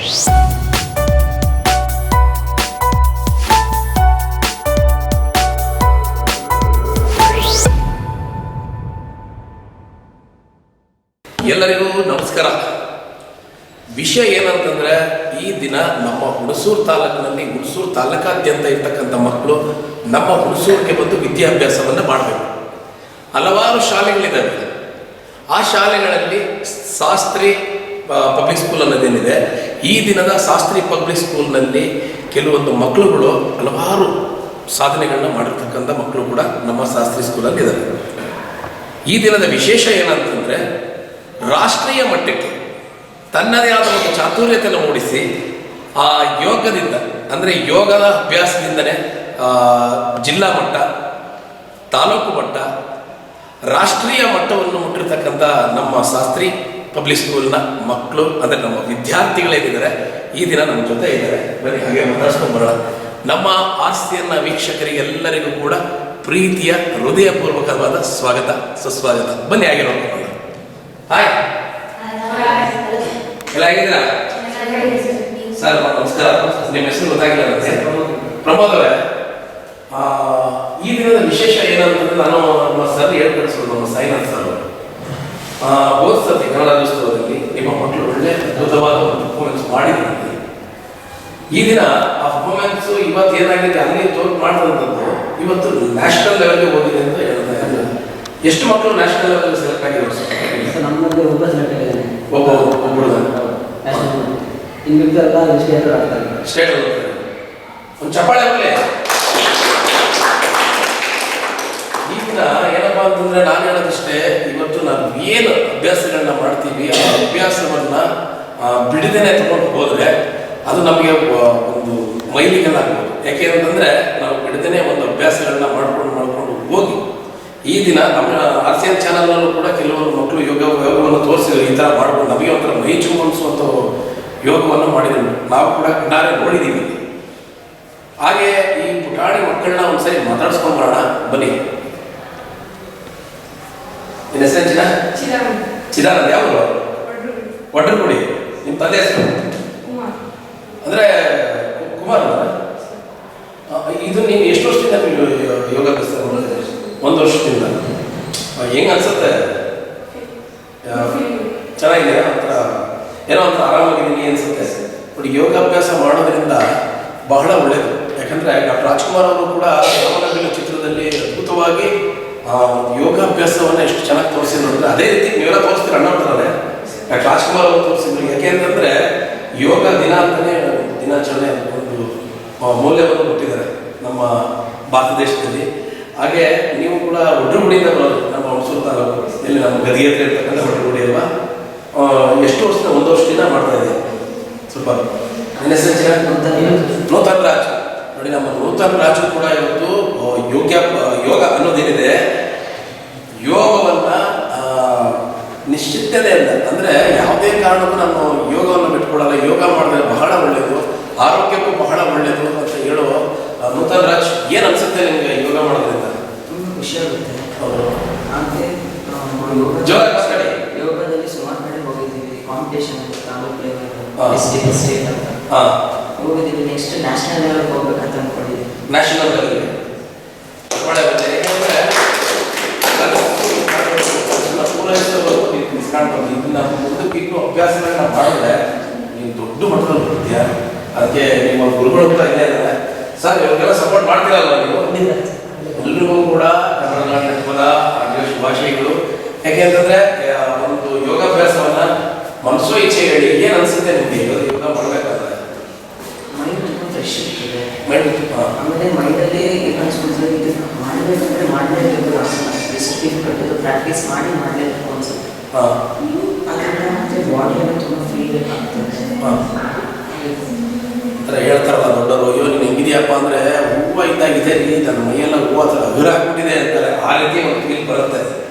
ಎಲ್ಲರಿಗೂ ನಮಸ್ಕಾರ. ವಿಷಯ ಏನಂತಂದ್ರೆ, ಈ ದಿನ ನಮ್ಮ ಹುಣಸೂರು ತಾಲೂಕಿನಲ್ಲಿ, ಹುಣಸೂರು ತಾಲೂಕಾದ್ಯಂತ ಇರ್ತಕ್ಕಂಥ ಮಕ್ಕಳು ನಮ್ಮ ಹುಣಸೂರಿಗೆ ಬಂದು ವಿದ್ಯಾಭ್ಯಾಸವನ್ನು ಮಾಡಬೇಕು. ಹಲವಾರು ಶಾಲೆಗಳಿದ್ದಾವೆ. ಆ ಶಾಲೆಗಳಲ್ಲಿ ಶಾಸ್ತ್ರಿ ಪಬ್ಲಿಕ್ ಸ್ಕೂಲ್ ಅನ್ನೋದೇನಿದೆ, ಈ ದಿನದ ಶಾಸ್ತ್ರಿ ಪಬ್ಲಿಕ್ ಸ್ಕೂಲ್ನಲ್ಲಿ ಕೆಲವೊಂದು ಮಕ್ಕಳುಗಳು ಹಲವಾರು ಸಾಧನೆಗಳನ್ನ ಮಾಡಿರ್ತಕ್ಕಂಥ ಮಕ್ಕಳು ಕೂಡ ನಮ್ಮ ಶಾಸ್ತ್ರಿ ಸ್ಕೂಲಲ್ಲಿ ಇದ್ದಾರೆ. ಈ ದಿನದ ವಿಶೇಷ ಏನಂತಂದರೆ, ರಾಷ್ಟ್ರೀಯ ಮಟ್ಟಕ್ಕೆ ತನ್ನದೇ ಆದ ಒಂದು ಚಾತುರ್ಯತೆಯನ್ನು ಮೂಡಿಸಿ ಆ ಯೋಗದಿಂದ, ಅಂದರೆ ಯೋಗದ ಅಭ್ಯಾಸದಿಂದನೇ ಜಿಲ್ಲಾ ಮಟ್ಟ, ತಾಲೂಕು ಮಟ್ಟ, ರಾಷ್ಟ್ರೀಯ ಮಟ್ಟವನ್ನು ಮುಟ್ಟಿರ್ತಕ್ಕಂಥ ನಮ್ಮ ಶಾಸ್ತ್ರಿ ಪಬ್ಲಿಕ್ ಸ್ಕೂಲ್ನ ಮಕ್ಕಳು, ಅಂದರೆ ನಮ್ಮ ವಿದ್ಯಾರ್ಥಿಗಳೇನಿದ್ದಾರೆ, ಈ ದಿನ ನಮ್ಮ ಜೊತೆ ಇದ್ದಾರೆ. ಬನ್ನಿ ಹಾಗೆ ಮಾತಾಡ್ಸ್ಕೊಂಡು ಬರೋಣ. ನಮ್ಮ ಆಸ್ತಿಯನ್ನ ವೀಕ್ಷಕರಿಗೆ ಎಲ್ಲರಿಗೂ ಕೂಡ ಪ್ರೀತಿಯ ಹೃದಯಪೂರ್ವಕವಾದ ಸ್ವಾಗತ, ಸುಸ್ವಾಗತ. ಬನ್ನಿ ಹಾಗೆ ನೋಡ್ಕೊಂಡು. ಹಾಯ್, ಎಲ್ಲ ಹೇಗಿದ್ದೀರಾ ಸರ್? ನಮಸ್ಕಾರ. ನಿಮ್ಮ ಹೆಸರು ಗೊತ್ತಾಗಿಲ್ಲ ನನಗೆ. ಪ್ರಮೋದ್ ಅವರೇ, ಈ ದಿನದ ವಿಶೇಷ ಏನಂತಂದ್ರೆ, ನಾನು ನಮ್ಮ ಸರ್ ಹೇಳ್ಕಳಿಸೋದು, ನಮ್ಮ ಸಾಯಿನಾಥ್ ಸರ್ ಹೋದ ಸರ್ತಿ ಕನ್ನಡ ರಾಜ್ಯೋತ್ಸವದಲ್ಲಿ ನಿಮ್ಮ ಮಕ್ಕಳು ಒಳ್ಳೆ ಅದ್ಭುತವಾದ ಒಂದು ಪರ್ಫಾರ್ಮೆನ್ಸ್ ಮಾಡಿದ್ರು. ಈ ದಿನ ಆ ಪರ್ಫಾರ್ಮೆನ್ಸ್ ಇವತ್ತು ಏನಾಗಿದೆ, ಅಲ್ಲಿ ಮಾಡಿದಂಥದ್ದು ಇವತ್ತು ನ್ಯಾಷನಲ್ ಲೆವೆಲ್ಗೆ ಹೋಗಿದೆ ಅಂತ ಹೇಳಿದೆ. ಎಷ್ಟು ಮಕ್ಕಳು ನ್ಯಾಷನಲ್ ಲೆವೆಲ್ ಸೆಲೆಕ್ಟ್ ಆಗಿರೋ ಸರ್? ನಮ್ಮಲ್ಲಿ ಒಬ್ಬ ಸೆಲೆಕ್ಟ್ ಆಗಿದ್ದಾನೆ. ಒಬ್ಬರು ಇನ್ನು ಸ್ಟೇಟ್ ಆಡ್ತಾರೆ. ಸ್ಟೇಟ್ ಒಂದು ಚಪ್ಪಾಳೆ ಆಗಲಿ. ಈ ದಿನ ಏನಪ್ಪಾ ಅಂತಂದ್ರೆ, ನಾನು ಹೇಳೋದಷ್ಟೇ, ಇವತ್ತು ನಾವು ಏನು ಅಭ್ಯಾಸಗಳನ್ನ ಮಾಡ್ತೀವಿ, ಆ ಅಭ್ಯಾಸವನ್ನ ಬಿಡದೇನೆ ತಗೊಂಡು ಹೋದ್ರೆ ಅದು ನಮಗೆ ಒಂದು ಮೈಲಿಗಲ್ಲಾಗ್ಬೋದು. ಯಾಕೆ ಅಂತಂದ್ರೆ, ನಾವು ಬಿಡದೇನೆ ಒಂದು ಅಭ್ಯಾಸಗಳನ್ನ ಮಾಡ್ಕೊಂಡು ಹೋಗಿ ಈ ದಿನ ನಮ್ಮ RCN ಚಾನಲ್ನಲ್ಲೂ ಕೂಡ ಕೆಲವರು ಮಕ್ಕಳು ಯೋಗವನ್ನು ತೋರಿಸಿದ್ರು. ಈ ಥರ ಮಾಡ್ಕೊಂಡು ನಮಗೆ ಒಂಥರ ಮೈ ಚುಂಬಿಸುವಂಥ ಯೋಗವನ್ನು ಮಾಡಿದ್ರು. ನಾವು ಕೂಡ ನಾವೇ ನೋಡಿದ್ದೀವಿ. ಹಾಗೆ ಈ ಪುಟಾಣಿ ಮಕ್ಕಳನ್ನ ಒಂದ್ಸರಿ ಮಾತಾಡ್ಸ್ಕೊಂಡು ಬರೋಣ. ಬನ್ನಿ. ನಿನ್ನ ಹೆಸರು ಚಿದಾನಂದ. ಯಾವುದು? ಒಡ್ರಗುಡಿ. ನಿಮ್ಮ ತಂದೆ ಹೆಸರು? ಅಂದರೆ ಕುಮಾರ್. ಇದು ನೀನು ಎಷ್ಟು ವರ್ಷದಿಂದ ಯೋಗಾಭ್ಯಾಸ ಮಾಡಿದ್ರೆ? 1 ವರ್ಷದಿಂದ. ಹೆಂಗೆ ಅನ್ಸುತ್ತೆ? ಚೆನ್ನಾಗಿದೆ. ಒಂಥರ ಏನೋ ಒಂಥರ ಆರಾಮಾಗಿದ್ದೀನಿ ಅನ್ಸುತ್ತೆ. ಬಟ್ ಯೋಗಾಭ್ಯಾಸ ಮಾಡೋದ್ರಿಂದ ಬಹಳ ಒಳ್ಳೆಯದು. ಯಾಕಂದರೆ ಡಾಕ್ಟರ್ ರಾಜ್ಕುಮಾರ್ ಅವರು ಕೂಡ ರಾಮನಗರ ಚಿತ್ರದಲ್ಲಿ ಅದ್ಭುತವಾಗಿ ಯೋಗಾಭ್ಯಾಸವನ್ನು ಎಷ್ಟು ಚೆನ್ನಾಗಿ ತೋರಿಸಿದ್ರು ಅಂದರೆ, ಅದೇ ರೀತಿ ನೀವೆಲ್ಲ ತೋರಿಸ್ತೀರ ಅಣ್ಣ ಅಂತಾರೆ. ಡಾಕ್ಟರ್ ರಾಜ್ಕುಮಾರ್ ಅವರು ತೋರಿಸಿದ್ರು. ಯಾಕೆ ಅಂತಂದರೆ, ಯೋಗ ದಿನ ಅಂತಲೇ ದಿನಾಚರಣೆ ಒಂದು ಮೌಲ್ಯವನ್ನು ಕೊಟ್ಟಿದ್ದಾರೆ ನಮ್ಮ ಭಾರತ ದೇಶದಲ್ಲಿ. ಹಾಗೆ ನೀವು ಕೂಡ ಒಡ್ರಗುಡಿಯಿಂದ ಬರೋದು, ನಮ್ಮ ಹುಣಸೂರು ತಾಲೂಕು, ಎಲ್ಲಿ ನಮ್ಮ ಗದಿಗೆ ಹತ್ರ ಇರ್ತಕ್ಕಂಥ ಒಡ್ರಗುಡಿ ಅಲ್ವಾ? ಎಷ್ಟು ವರ್ಷದಿಂದ? 1 ವರ್ಷದಿಂದ ಮಾಡ್ತಾ ಇದ್ದೀವಿ. ಸ್ವಲ್ಪ ನನ್ನ ಹೆಸರು ನೂತನ್ ರಾಜ್. ನೋಡಿ, ನಮ್ಮ ನೂತನ್ ರಾಜು ಕೂಡ ಇವತ್ತು ಯೋಗ ಅನ್ನೋದೇನಿದೆ, ಯೋಗವನ್ನ ನಿಶ್ಚಿತತೆಯಿಂದ, ಅಂದರೆ ಯಾವುದೇ ಕಾರಣಕ್ಕೂ ನಾನು ಯೋಗವನ್ನು ಬಿಟ್ಕೊಡಲ್ಲ, ಯೋಗ ಮಾಡಿದ್ರೆ ಬಹಳ ಒಳ್ಳೆಯದು, ಆರೋಗ್ಯಕ್ಕೂ ಬಹಳ ಒಳ್ಳೆಯದು ಅಂತ ಹೇಳುವ ನೂತನ್ ರಾಜ್, ಏನು ಅನ್ಸುತ್ತೆ ನಿಮಗೆ ಯೋಗ ಮಾಡೋದ್ರಿಂದ? ತುಂಬ ಖುಷಿ ಆಗುತ್ತೆ. ಯೋಗದಲ್ಲಿ ಸುಮಾರು ಕಡೆ ಹೋಗಿದ್ದೀವಿ. Competition, taluk level, district, state ಅಂತ ಹೋಗಿದ್ದೀವಿ. ನೆಕ್ಸ್ಟ್ ನ್ಯಾಷನಲ್ ಲೆವೆಲ್ ಹೋಗ್ಬೇಕಂತ ಅಂದ್ಕೊಂಡಿದ್ದೀವಿ. ನ್ಯಾಷನಲ್ ಲೆವೆಲ್ಗೆ ಇದನ್ನ ಮುಂದಕ್ಕೆ ಇನ್ನೂ ಅಭ್ಯಾಸಗಳನ್ನ ಮಾಡಿದ್ರೆ ನೀವು ದೊಡ್ಡ ಮಟ್ಟದಲ್ಲಿ ಬರ್ತೀಯ. ಅದಕ್ಕೆ ನಿಮ್ಮ ಗುರುಗಳು ಕೂಡ ಇಲ್ಲೇ ಇದ್ದಾರೆ ಸರ್. ಇವ್ರಿಗೆಲ್ಲ ಸಪೋರ್ಟ್ ಮಾಡ್ತೀರಲ್ಲ ನೀವು? ಎಲ್ರಿಗೂ ಕೂಡ ಕನ್ನಡ ನಾಟಕದ ಆಡಿಯೋ ಶುಭಾಶಯಗಳು. ಯಾಕೆ ಅಂತಂದ್ರೆ, ಒಂದು ಯೋಗಾಭ್ಯಾಸವನ್ನ ಮನಸ್ಸು ಇಚ್ಛೆ ಹೇಳಿ ಏನು ಅನ್ಸುತ್ತೆ ನಿಮಗೆ ಯೋಗ ಮಾಡಬೇಕಾದ್ರೆ? ಮೈಂಡ್ ತುಂಬ ಫ್ರೆಶ್ ಇರ್ತದೆ. ಆಮೇಲೆ ಮೈಂಡಲ್ಲಿ ಏನು ಅನ್ಸ್ಕೊಳ್ತದೆ, ಇದು ಮಾಡಬೇಕಂದ್ರೆ ಮಾಡಲೇಬೇಕು. ಎಷ್ಟು ಕಟ್ಟಿದ್ದು ಪ್ರಾಕ್ಟೀಸ್ ಮಾಡಲೇಬೇಕು ಅನ್ಸುತ್ತೆ. ಅದರಿಂದ ಮತ್ತೆ ಬಾಡಿಯನ್ನು ತುಂಬ ಫ್ರೀ ಆಗ್ತದೆ. ಹೇಳ್ತಾರಲ್ಲ ದೊಡ್ಡವರು, ಅಯ್ಯೋ ನೀನು ಹೆಂಗಿದೆಯಪ್ಪ ಅಂದರೆ, ಹೂವು ಇದ್ದಾಗಿದೆ ರೀ, ನನ್ನ ಮೈಯೆಲ್ಲ ಹೂವು ಆ ಥರ ಹಗುರ ಹಾಕ್ಬಿಟ್ಟಿದೆ ಅಂತಾರೆ. ಆ ರೀತಿ ಒಂದು ಫೀಲ್ ಬರುತ್ತೆ.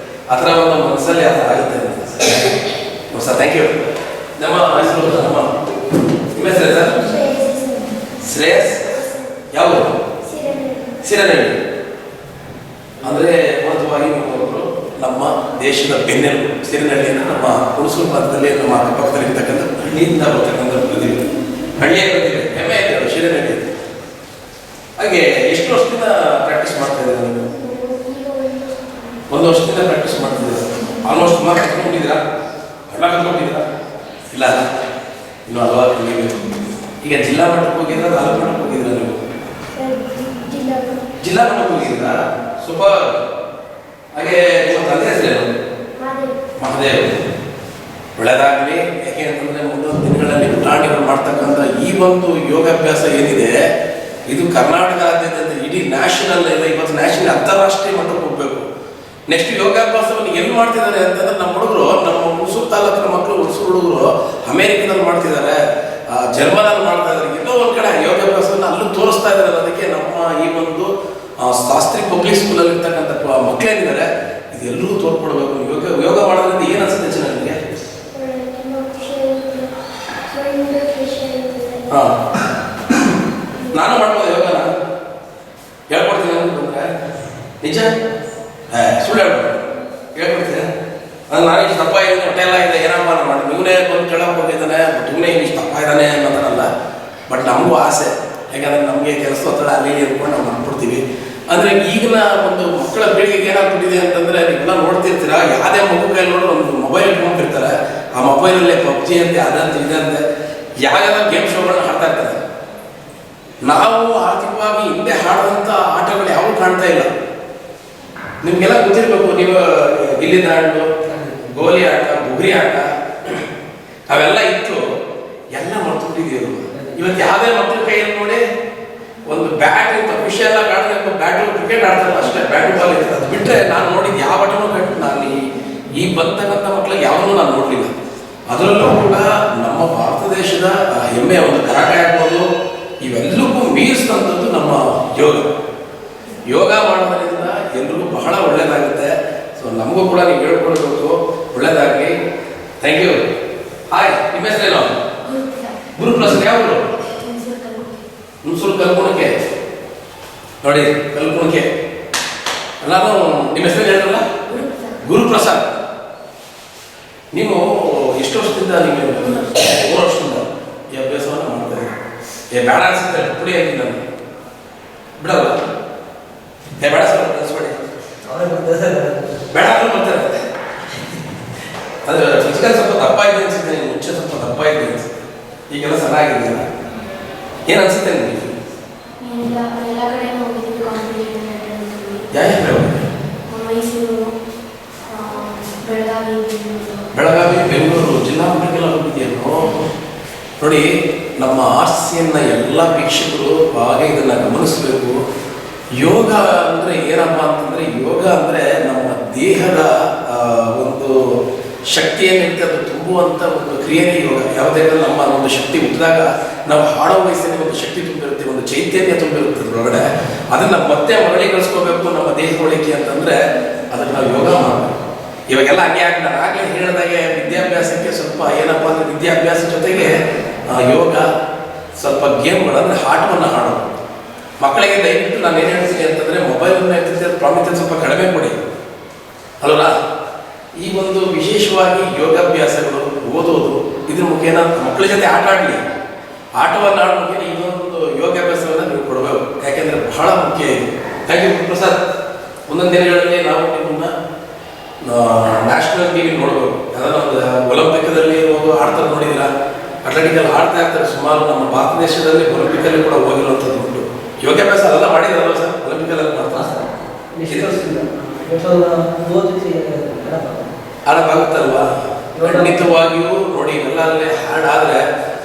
ಆ ಥರ ಒಂದು ಮನಸ್ಸಲ್ಲಿ ಆ ಥರ ಆಗುತ್ತೆ ಸರ್. Thank you. ನಮ್ಮ ಹೆಸರು ನಿಮ್ಮ ಹೆಸರೇ ಸರ್? ಶ್ರೇಯಸ್. ಯಾವ? ಸಿರನಹಳ್ಳಿ. ಅಂದರೆ ಮೂಲತವಾಗಿ ಒಬ್ಬರು ನಮ್ಮ ದೇಶದ ಬೆನ್ನೆಲುಬು. ಸಿರನಹಳ್ಳಿಯನ್ನು ನಮ್ಮ ಹುಣಸೂರು ಪ್ರಾಂತದಲ್ಲಿ, ನಮ್ಮ ಅಕ್ಕಪಕ್ಕದಲ್ಲಿರ್ತಕ್ಕಂಥ ಹಳ್ಳಿಯಿಂದ ಬರ್ತಕ್ಕಂಥ ಪ್ರತಿಭೆ. ಹಳ್ಳಿಯಲ್ಲಿ ಬಂದಿದೆ, ಹೆಮ್ಮೆ ಇದೆ ಅದು ಶಿರನಲ್ಲಿ. ಹಾಗೆ ಎಷ್ಟು ವರ್ಷದಿಂದ ಪ್ರಾಕ್ಟೀಸ್ ಮಾಡ್ತಾ ಇದ್ದೀರಾ ನೀವು? 1 ವರ್ಷದಿಂದ ಪ್ರಾಕ್ಟೀಸ್ ಮಾಡ್ತಿದ್ದೀರಾ. ಆಲ್ಮೋಸ್ಟ್ ಸುಮಾರು ಕಲ್ತ್ಕೊಂಡಿದ್ದೀರಾ? ಎಲ್ಲ ಕಲ್ತ್ಕೊಂಡಿದ್ದೀರಾ? ಇಲ್ಲ ಅಲ್ಲ, ಇನ್ನು ಹಲವಾರು ಕಲಿಬೇಕು. ಈಗ ಜಿಲ್ಲಾ ಮಟ್ಟಕ್ಕೆ ಹೋಗಿದ್ದೀರಾ, ತಾಲೂಕು ಮಟ್ಟಕ್ಕೆ ಹೋಗಿದ್ದೀರಾ ನೀವು? ಜಿಲ್ಲಾ ಮಟ್ಟಕ್ಕೆ ಹೋಗಿದ್ದೀರಾ? ಸೂಪರ್. ಹಾಗೆ ನಿಮ್ಮ ತಂದೆ ಹೆಸರೇನು? ಮಹದೇವ್. ಒಳ್ಳೆಯದಾಗಲಿ. ಯಾಕೆ ಅಂತಂದರೆ ಮುಂದೊಂದು ದಿನಗಳಲ್ಲಿ ಪುಟಾಣಿಗಳು ಮಾಡ್ತಕ್ಕಂಥ ಈ ಒಂದು ಯೋಗಾಭ್ಯಾಸ ಏನಿದೆ, ಇದು ಕರ್ನಾಟಕದಾದ್ಯಂತ ಇಡೀ ನ್ಯಾಷನಲ್ ಇದೆ. ಇವತ್ತು ನ್ಯಾಷನಲ್ ಅಂತಾರಾಷ್ಟ್ರೀಯ ಮಟ್ಟಕ್ಕೆ ಹೋಗಬೇಕು. ನೆಕ್ಸ್ಟ್ ಯೋಗಾಭ್ಯಾಸವನ್ನು ಎಲ್ಲಿ ಮಾಡ್ತಿದ್ದಾರೆ ಅಂತಂದ್ರೆ ನಮ್ಮ ಹುಡುಗರು, ನಮ್ಮ ಹುಣಸೂರು ತಾಲೂಕಿನ ಮಕ್ಕಳು, ಹುಣಸೂರು ಹುಡುಗರು ಅಮೇರಿಕದಲ್ಲಿ ಮಾಡ್ತಿದ್ದಾರೆ, ಜರ್ಮನಲ್ಲಿ ಮಾಡ್ತಾ ಇದ್ದಾರೆ. ಎಲ್ಲೋ ಒಂದು ಕಡೆ ಯೋಗಾಭ್ಯಾಸವನ್ನು ಅಲ್ಲೂ ತೋರಿಸ್ತಾ ಇದ್ದಾರೆ. ಅದಕ್ಕೆ ನಮ್ಮ ಈ ಒಂದು ಶಾಸ್ತ್ರಿ ಪಬ್ಲಿಕ್ ಸ್ಕೂಲಲ್ಲಿ ಇರ್ತಕ್ಕಂಥ ಮಕ್ಕಳೇನಿದ್ದಾರೆ ಇದೆಲ್ಲರೂ ತೋರ್ಕೊಡ್ಬೇಕು. ಯೋಗ ಮಾಡೋದ್ರಿಂದ ಏನು ಅನ್ಸುತ್ತೆ ಹೆಚ್ಚು ನನಗೆ? ಹಾಂ, ನಾನು ಮಾಡ್ಬೋದು ಯೋಗನ, ಹೇಳ್ಕೊಡ್ತೀನಿ ಅಂತಂದ್ರೆ ನಿಜ ಸುಳ್ಳು ಹೇಳ್ಕೊಡ್ತೀನಿ. ನಾನು ಇಷ್ಟು ದಪ್ಪ ಇದ್ದೀನಿ, ಹೊಟ್ಟೆ ಎಲ್ಲ ಇದೆ, ಏನಪ್ಪ ಮಾಡಿ ಇವನೇ ಬಂದು ಕೆಳಗೆ ಹೋಗಿದ್ದಾನೆ, ಬಟ್ ಇವನೇ ಇಷ್ಟು ದಪ್ಪ ಇದ್ದಾನೆ ಅನ್ನೋದಲ್ಲ. ಬಟ್ ನಮಗೂ ಆಸೆ, ಯಾಕಂದರೆ ನಮಗೆ ಕೆಲಸ ಒತ್ತಡ ಅಲ್ಲಿ ಅಂದ್ಕೊಂಡು ನಾವು ಮಾಡ್ಕೊಡ್ತೀವಿ. ಅಂದರೆ ಈಗಿನ ಒಂದು ಮಕ್ಕಳ ಪೀಳಿಗೆಗೆ ಏನಾಗ್ಬಿಟ್ಟಿದೆ ಅಂತಂದರೆ, ನೀವೆಲ್ಲ ನೋಡ್ತಿರ್ತೀರಾ, ಯಾವುದೇ ಮಗು ಕೈ ನೋಡೋ ಒಂದು ಮೊಬೈಲ್ ಇಟ್ಕೊಂಡಿರ್ತಾರೆ. ಆ ಮೊಬೈಲಲ್ಲೇ ಪಬ್ಜಿ ಅಂತೆ, ಅದಂತೆ ಇದಂತೆ ಯಾವ್ಯಾವ ಗೇಮ್ ಶೋಗಳನ್ನ ಆಡ್ತಾ ಇರ್ತಾರೆ. ನಾವು ಆರ್ಥಿಕವಾಗಿ ಹಿಂದೆ ಆಡಿದಂಥ ಆಟಗಳು ಯಾವೂ ಕಾಣ್ತಾ ಇಲ್ಲ. ನಿಮಗೆಲ್ಲ ಗೊತ್ತಿರಬೇಕು, ನೀವು ಗಿಲ್ಲಿ ದಾಂಡು, ಗೋಲಿ ಆಟ, ಬುಗುರಿ ಆಟ ಅವೆಲ್ಲ ಇತ್ತು, ಎಲ್ಲ ಮರ್ತುಬಿಟ್ಟಿದ್ದೀವಿ. ಇವತ್ತು ಯಾವುದೇ ಮಕ್ಕಳ ಕೈಯಲ್ಲಿ ನೋಡಿ ಒಂದು ಬ್ಯಾಟ್ ಅಂತ ವಿಷಯ ಎಲ್ಲ ಕಾಣಬೇಕು, ಬ್ಯಾಟು ಕ್ರಿಕೆಟ್ ಆಡ್ತಾರಲ್ಲ ಅಷ್ಟೇ, ಬ್ಯಾಟು ಬಾಲ್ ಇರ್ತದೆ. ಅದು ಬಿಟ್ಟರೆ ನಾನು ನೋಡಿದ್ದು ಯಾವ ಆಟನೂ ನಾನು ಈ ಬಂತಕ್ಕಂಥ ಮಕ್ಕಳಿಗೆ ಯಾವುದೂ ನಾನು ನೋಡಲಿಲ್ಲ. ಅದರಲ್ಲೂ ಕೂಡ ನಮ್ಮ ಭಾರತ ದೇಶದ ಹೆಮ್ಮೆ ಒಂದು ಕರಾಟೆ ಆಗ್ಬೋದು, ಇವೆಲ್ಲಕ್ಕೂ ಮೀರಿಸಿದಂಥದ್ದು ನಮ್ಮ ಯೋಗ. ಯೋಗ ಮಾಡೋದ್ರಿಂದ ಎಲ್ರಿಗೂ ಬಹಳ ಒಳ್ಳೆಯದಾಗುತ್ತೆ. ಸೊ ನಮಗೂ ಕೂಡ ನೀವು ಹೇಳ್ಕೊಳ್ಬೇಕು, ಒಳ್ಳೆಯದಾಗಲಿ. Thank you. ಹಾಯ್, ನಿಮ್ಮ ಹೆಸರೇನು? ಗುರುಪ್ರಸಾದ್. ಯಾವುದು? ಹುಣಸೂರು ಕಲ್ಪುಣಕ್ಕೆ. ನೋಡಿ, ಕಲ್ಪುಣಕ್ಕೆ. ನಾನು ನಿಮ್ಮ ಹೆಸರು ಹೇಳಿರಲ್ಲ, ಗುರುಪ್ರಸಾದ್. ನೀವು ಎಷ್ಟು ವರ್ಷದಿಂದ? ನೀವು 3 ವರ್ಷದಿಂದ ಈ ಅಭ್ಯಾಸವನ್ನು ಮಾಡ್ತಾ ಇದ್ದೀರಿ. ಬೇಡ ಅನ್ಸುತ್ತೆ ಪುಡಿ ಅಂತೀನಿ ನಾನು, ಬಿಡಲ್ಲ. ಬೇಡ ಸರ್, ಕಲಿಸ್ಬೇಡಿ, ಬೇಡ ಅಂದ್ರೆ ಬರ್ತಾರೆ. ಅದು ಫಿಸಿಕಲ್ ಸ್ವಲ್ಪ ದಪ್ಪ ಇದೆ ಅನ್ಸುತ್ತೆ, ಮುಂಚೆ ಸ್ವಲ್ಪ ದಪ್ಪ ಇದೆ ಅನ್ಸುತ್ತೆ, ಈಗೆಲ್ಲ ಚೆನ್ನಾಗಿದೆಯಲ್ಲ. ಏನು ಅನ್ಸುತ್ತೆ ನಿಮಗೆ? ಬೆಳಗಾವಿ, ಬೆಂಗಳೂರು ಜಿಲ್ಲಾ ಮಟ್ಟಕ್ಕೆಲ್ಲ ಹೋಗಿದೆಯೋ ನೋಡಿ. ನಮ್ಮ ಆರ್ಸಿಯನ್ನ ಎಲ್ಲ ವೀಕ್ಷಕರು ಹಾಗೆ ಇದನ್ನು ಗಮನಿಸಬೇಕು. ಯೋಗ ಅಂದರೆ ಏನಪ್ಪ ಅಂತಂದರೆ, ಯೋಗ ಅಂದರೆ ನಮ್ಮ ದೇಹದ ಒಂದು ಶಕ್ತಿಯನ್ನಿಟ್ಟು ಅದು ತುಂಬುವಂಥ ಒಂದು ಕ್ರಿಯೆನೇ ಯೋಗ. ಯಾವುದೇ ನಮ್ಮ ಒಂದು ಶಕ್ತಿ ಹುಟ್ಟಿದಾಗ ನಾವು ಹಾಡೋ ವಯಸ್ಸಿನ ಒಂದು ಶಕ್ತಿ ತುಂಬಿರುತ್ತೆ, ಒಂದು ಚೈತನ್ಯ ತುಂಬಿರುತ್ತೆ ಅದರೊಳಗಡೆ. ಅದನ್ನು ಮತ್ತೆ ಮರಳಿ ಕಳಿಸ್ಕೋಬೇಕು ನಮ್ಮ ದೇಹದೊಳಗೆ ಅಂತಂದರೆ ಅದನ್ನು ನಾವು ಯೋಗ ಮಾಡಬೇಕು. ಇವಾಗೆಲ್ಲ ಹಂಗೆ ಆಗ್ತದೆ. ನಾನು ಆಗಲೇ ಹೇಳಿದಾಗೆ ವಿದ್ಯಾಭ್ಯಾಸಕ್ಕೆ ಸ್ವಲ್ಪ ಏನಪ್ಪ ಅಂದರೆ, ವಿದ್ಯಾಭ್ಯಾಸ ಜೊತೆಗೆ ಯೋಗ, ಸ್ವಲ್ಪ ಗೇಮ್ಗಳು ಅಂದರೆ ಆಟವನ್ನು ಆಡೋದು. ಮಕ್ಕಳಿಗೆ ದಯವಿಟ್ಟು ನಾನು ಏನು ಹೇಳ್ತೀನಿ ಅಂತಂದರೆ, ಮೊಬೈಲನ್ನು ಇರ್ತಿದ್ದೆ ಪ್ರಾಮುಖ್ಯತೆ ಸ್ವಲ್ಪ ಕಡಿಮೆ ಕೊಡಿ ಅಲ್ವಾ. ಈ ಒಂದು ವಿಶೇಷವಾಗಿ ಯೋಗಾಭ್ಯಾಸಗಳು, ಓದೋದು, ಇದ್ರ ಮುಖೇನ ಮಕ್ಕಳ ಜೊತೆ ಆಟ ಆಡಲಿ. ಆಟವನ್ನು ಆಡೋ ಮುಖೇನ ಇನ್ನೊಂದು ಯೋಗಾಭ್ಯಾಸವನ್ನು ನೀವು ಕೊಡಬೇಕು, ಯಾಕೆಂದರೆ ಬಹಳ ಮುಖ್ಯ ಇದು. Thank you Prasad. ಮುಂದೊಂದು ದಿನಗಳಲ್ಲಿ ನಾವು ನಿಮ್ಮನ್ನು ನ್ಯಾಷನಲ್ ಟಿವಿ ನೋಡಬೇಕು. ಯಾವ್ದಾರ ಒಂದು ಒಲಿಂಪಿಕ್ದಲ್ಲಿ ಹೋಗಿ ಆಡ್ತಾರೆ, ನೋಡಿದ್ದೀರಾ? ಅಥ್ಲೆಟಿಕಲ್ಲಿ ಆಡ್ತಾ ಇರ್ತಾರೆ. ಸುಮಾರು ನಮ್ಮ ಭಾರತ ದೇಶದಲ್ಲಿ ಒಲಿಂಪಿಕಲ್ಲಿ ಕೂಡ ಹೋಗಿರುವಂಥದ್ದು ಉಂಟು. ಯೋಗಾಭ್ಯಾಸ ಅಲ್ಲ ಮಾಡಿದಾರಲ್ವ ಸರ್? ಒಲಿಂಪಿಕಲ್ಲಿ ಮಾಡ್ತಾರೆ ಆಡೋಕ್ಕಾಗುತ್ತಲ್ವಾ? ಖಂಡಿತವಾಗಿಯೂ ನೋಡಿ, ಇವೆಲ್ಲಲ್ಲೇ ಹಾಡಾದರೆ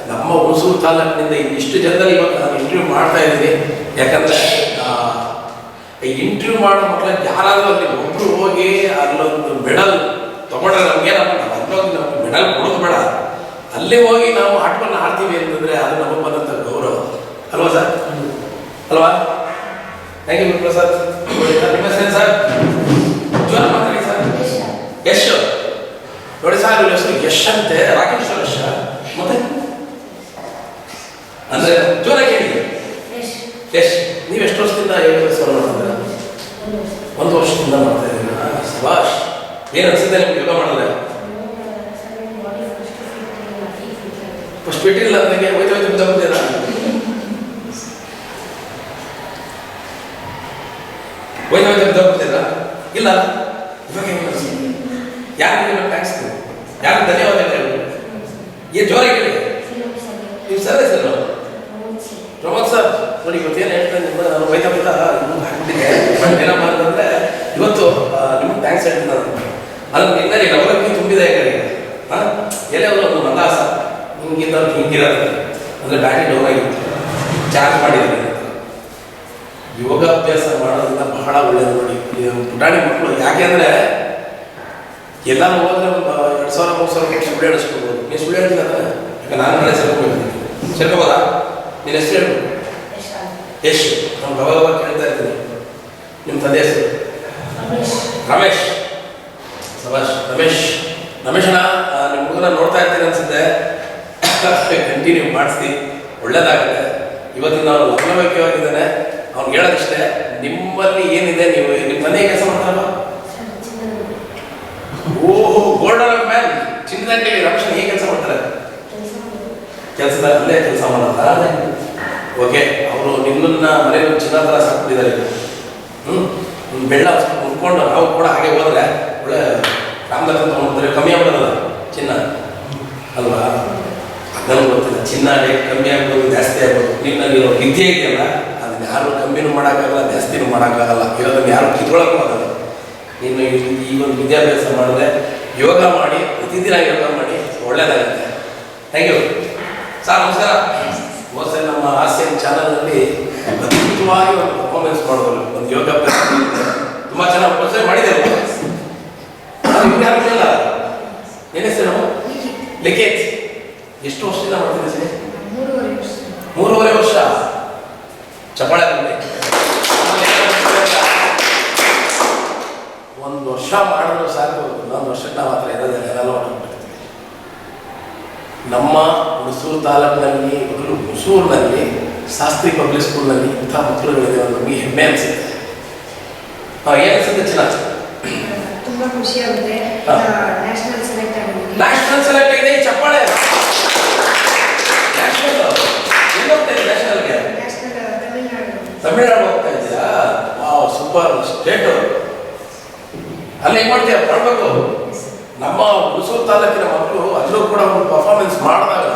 ನಮ್ಮ ಹುಣಸೂರು ತಾಲೂಕಿನಿಂದ ಇಷ್ಟು ಜನರಲ್ಲಿ ಇವತ್ತು ನಾನು ಇಂಟರ್ವ್ಯೂ ಮಾಡ್ತಾ ಇದ್ದೀನಿ. ಯಾಕಂದರೆ ಇಂಟರ್ವ್ಯೂ ಮಾಡೋ ಮಕ್ಕಳಿಗೆ ಯಾರಾದರೂ ಅಲ್ಲಿ ಒಬ್ಬರು ಹೋಗಿ ಅಲ್ಲೊಂದು ಮೆಡಲ್ ತೊಗೊಂಡ್ರೆ ನಮಗೇನಪ್ಪ, ನಾವು ಅಲ್ಲೋಗಿ ನಮ್ಗೆ ಮೆಡಲ್ ಕೊಡೋದು ಬೇಡ, ಅಲ್ಲೇ ಹೋಗಿ ನಾವು ಆಟವನ್ನು ಆಡ್ತೀವಿ ಅಂತಂದರೆ ಅದು ನಮಗೆ ಬಂದಂಥ ಗೌರವ ಅಲ್ವಾ ಸರ್? ಅಲ್ವಾ? Thank you Prasad. ನಿಮ್ಮ ಹೆಸರು ಸರ್? ಜೋರ ಮಾತಾಡಿ ಸರ್. ಯಶ್ ನೋಡಿ ಸರ್, ನಿಮ್ಮ ಹೆಸರು ಯಶ್ ಅಂತೆ, ರಾಕೇಶ್ ಯಶ್ ಮತ್ತೆ ಅಂದರೆ ಜೋರ ಕೇಳಿ. ಯಶ್, ನೀವು ಎಷ್ಟು ವರ್ಷದಿಂದ ಯೋಗಾಭ್ಯಾಸವನ್ನು ಮಾಡ್ತಿದ್ದೀರಾ? 1 ವರ್ಷದಿಂದ ಮಾಡ್ತಾ ಇದ್ದೀರಾ? ಸುಭಾಷ್. ಏನು ಅನಿಸುತ್ತೆ ನಿಮ್ಗೆ ಯೋಗ ಮಾಡಿದ್ರೆ? ಫಸ್ಟ್ ಬಿಟ್ಟಿಲ್ಲ ನನಗೆ ಹೋಯ್ತು ತಗೊಂಡಿಲ್ಲ ವೈದ್ಯ ತಗೊಂಡಿಲ್ಲ ಇಲ್ಲ ಇವಾಗ ಯಾರು ಥ್ಯಾಂಕ್ಸ್ ಯಾರು ಧನ್ಯವಾದ ಹೇಳಿ ಏನು ಜೋರಾಗಿ ಹೇಳಿ ನೀವು ಸರಿ ಸರ್ ಪ್ರಮೋದ್ ಸರ್ ನೋಡಿ ಇವತ್ತೇನು ಹೇಳ್ತಾರೆ ನಿಮ್ಮ ನಾನು ವೈದ್ಯ ಹಾಕ್ಬಿಟ್ಟಿದ್ದೆ ಏನಪ್ಪ ಅಂತಂದರೆ ಇವತ್ತು ನಿಮ್ಗೆ ಥ್ಯಾಂಕ್ಸ್ ಹೇಳ್ತೀನಿ ನಾನು ಅದನ್ನು ನಿನ್ನಲ್ಲಿ ಲವಲಕ್ಕಿ ತುಂಬಿದೆ ಕಡೆ ಹಾಂ ಎಲ್ಲೇ ಒಂದು ಮಂದಾಸ ಹಿಂಗಿಂದ ಹಿಂಗಿರೋದು ಅಂದರೆ ಬ್ಯಾಟ್ರಿ ಡೌನ್ ಆಗಿತ್ತು ಚಾರ್ಜ್ ಮಾಡಿದ್ದೀನಿ ಯೋಗಾಭ್ಯಾಸ ಮಾಡೋದ್ರಿಂದ ಬಹಳ ಒಳ್ಳೆಯದು ನೋಡಿ ಪುಟಾಣಿ ಮಕ್ಕಳು ಯಾಕೆ ಅಂದರೆ ಎಲ್ಲರೂ ಹೋದ್ರೆ ಒಂದು 2000-3000 ಸುಳ್ಳು ಹೇಳಿಸ್ಕೊಬೋದು ನೀವು ಸುಳ್ಳು ಹೇಳ್ತಿಲ್ಲ ಯಾಕೆ ನಾನು ನಾಳೆ ಸೇರ್ಕೊಬೇಕು ಸೇರ್ಕೋಬೋದಾ ನಿನ್ನ ಹೆಸರು ಹೇಳು ಯಶ್ ನಾವು ಗವಾಗ ಕೇಳ್ತಾ ಇರ್ತೀನಿ ನಿಮ್ಮ ತಂದೆ ಹೆಸರು ರಮೇಶ್ ಸಭಾಷ್ ರಮೇಶಣ್ಣ ನಿಮ್ಮ ಹುಡುಗನ ನೋಡ್ತಾ ಇರ್ತೀನಿ ಅನ್ಸುತ್ತೆ ಕಂಟಿನ್ಯೂ ಮಾಡಿಸಿ ಒಳ್ಳೇದಾಗುತ್ತೆ ಇವತ್ತಿನ ನಾವು ಲಗ್ನವೈಕ್ಯವಾಗಿದ್ದಾನೆ ಅವ್ನಿಗೆ ಹೇಳೋದಿಷ್ಟೇ ನಿಮ್ಮಲ್ಲಿ ಏನಿದೆ ನೀವು ನಿಮ್ಮ ತಂದೆ ಕೆಲಸ ಮಾಡ್ತಾರಲ್ಲ ಓಹೋ ಗೋಲ್ಡನ್ ಮ್ಯಾನ್ ಚಿನ್ನದಂಗಡಿ ರಮೇಶನ್ ಹೇಗೆ ಕೆಲಸ ಮಾಡ್ತಾರೆ ಕೆಲಸದಲ್ಲೇ ಕೆಲಸ ಮಾಡಲ್ಲ ಓಕೆ ಅವರು ನಿಮ್ಮನ್ನ ಮನೆಯಲ್ಲಿ ಚಿನ್ನ ಥರ ಸಾಕ್ಬಿಟ್ಟಿದ್ದಾರೆ ಬೆಳ್ಳ ಉಟ್ಕೊಂಡು ನಾವು ಕೂಡ ಹಾಗೆ ಹೋದ್ರೆ ಒಳ್ಳೆ ರಾಮದಾಸ ತೊಗೊಂಡ್ರೆ ಕಮ್ಮಿ ಆಗ್ಬಿಡೋದಲ್ಲ ಚಿನ್ನ ಅಲ್ವಾ ಅದನ್ನು ಗೊತ್ತಿಲ್ಲ ಚಿನ್ನ ರೇಟ್ ಕಮ್ಮಿ ಆಗ್ಬೋದು ಜಾಸ್ತಿ ಆಗ್ಬೋದು ನಿಮ್ಮಲ್ಲಿರೋ ವಿದ್ಯೆ ಇದೆಯಲ್ಲ ಅದನ್ನ ಯಾರು ಕಮ್ಮಿನೂ ಮಾಡೋಕ್ಕಾಗಲ್ಲ ಜಾಸ್ತಿನೂ ಮಾಡೋಕ್ಕಾಗಲ್ಲ ಇರೋದನ್ನು ಯಾರು ಕಿತ್ಕೊಳ್ಳೋಕ್ಕೂ ಆಗಲ್ಲ ನೀನು ಈ ಒಂದು ವಿದ್ಯಾಭ್ಯಾಸ ಮಾಡಿದ್ರೆ ಯೋಗ ಮಾಡಿ ಪ್ರತಿದಿನ ಯೋಗ ಮಾಡಿ ಒಳ್ಳೆಯದಾಗುತ್ತೆ ಥ್ಯಾಂಕ್ ಯು ಸರ್ ನಮಸ್ಕಾರ ಮೋಸ ನಮ್ಮ ಆರ್ಸಿಎಂ ಚಾನಲ್ನಲ್ಲಿ ಅದ್ಭುತವಾಗಿ ಒಂದು ಪರ್ಫಾರ್ಮೆನ್ಸ್ ಮಾಡೋದು ಒಂದು ಯೋಗಾಭ್ಯಾಸ ತುಂಬ ಚೆನ್ನಾಗಿ ಪ್ರೋತ್ಸಾಹ ಮಾಡಿದ್ದೇವೆ ಯಾರಿಲ್ಲ ಏನೇ ಸರ್ ನಾವು ಲಿಖಿತ್ ಎಷ್ಟು ವರ್ಷದಿಂದ ಮಾಡ್ತೀನಿ ಸರ್ 3.5 ವರ್ಷ ಚಪ್ಪಾಳೆ ಒಂದು ವರ್ಷ ಮಾಡಿದ್ರು ಸಾಕು ಇನ್ನೊಂದು ವರ್ಷಕ್ಕೆ ನಾವು ಹತ್ರ ಇರೋದಿಲ್ಲ ಎಲ್ಲ ಹೊರಟುಬಿಡ್ತೀವಿ ನಮ್ಮ ಹುಣಸೂರು ತಾಲೂಕಿನಲ್ಲಿ ಮೊದಲು ಹುಣಸೂರಿನಲ್ಲಿ ಶಾಸ್ತ್ರಿ ಪಬ್ಲಿಕ್ ಸ್ಕೂಲ್ನಲ್ಲಿ ಇಂಥ ಮಕ್ಕಳುಗಳಿದೆ ನಮಗೆ ಹೆಮ್ಮೆ ಅನಿಸುತ್ತೆ ಏನು ಅನಿಸುತ್ತೆ ಚೆನ್ನಾಗಿ ತುಂಬಾ ಖುಷಿ ಆಗುತ್ತೆ ನ್ಯಾಷನಲ್ ಸೆಲೆಕ್ಟ್ ಆಗಿದೆ ನ್ಯಾಷನಲ್ ಸೆಲೆಕ್ಟ್ ಆಗಿದೆ ಚಪ್ಪಾಳೆ ನ್ಯಾಷನಲ್ ಎಲ್ಲಿ ಹೋಗ್ತಾ ಇದೆ ನ್ಯಾಷನಲ್ಗೆ ತಮಿಳ್ನಾಡು ಹೋಗ್ತಾ ಇದೆಯಾ ವಾವ್ ಸೂಪರ್ ಸ್ಟೇಟು ಅಲ್ಲಿ ಏನು ಮಾಡ್ತೀಯ ಮಾಡಬೇಕು ನಮ್ಮ ಹುಣಸೂರು ತಾಲೂಕಿನ ಮಕ್ಕಳು ಅಲ್ಲೂ ಕೂಡ ಒಂದು ಪರ್ಫಾರ್ಮೆನ್ಸ್ ಮಾಡಿದಾಗ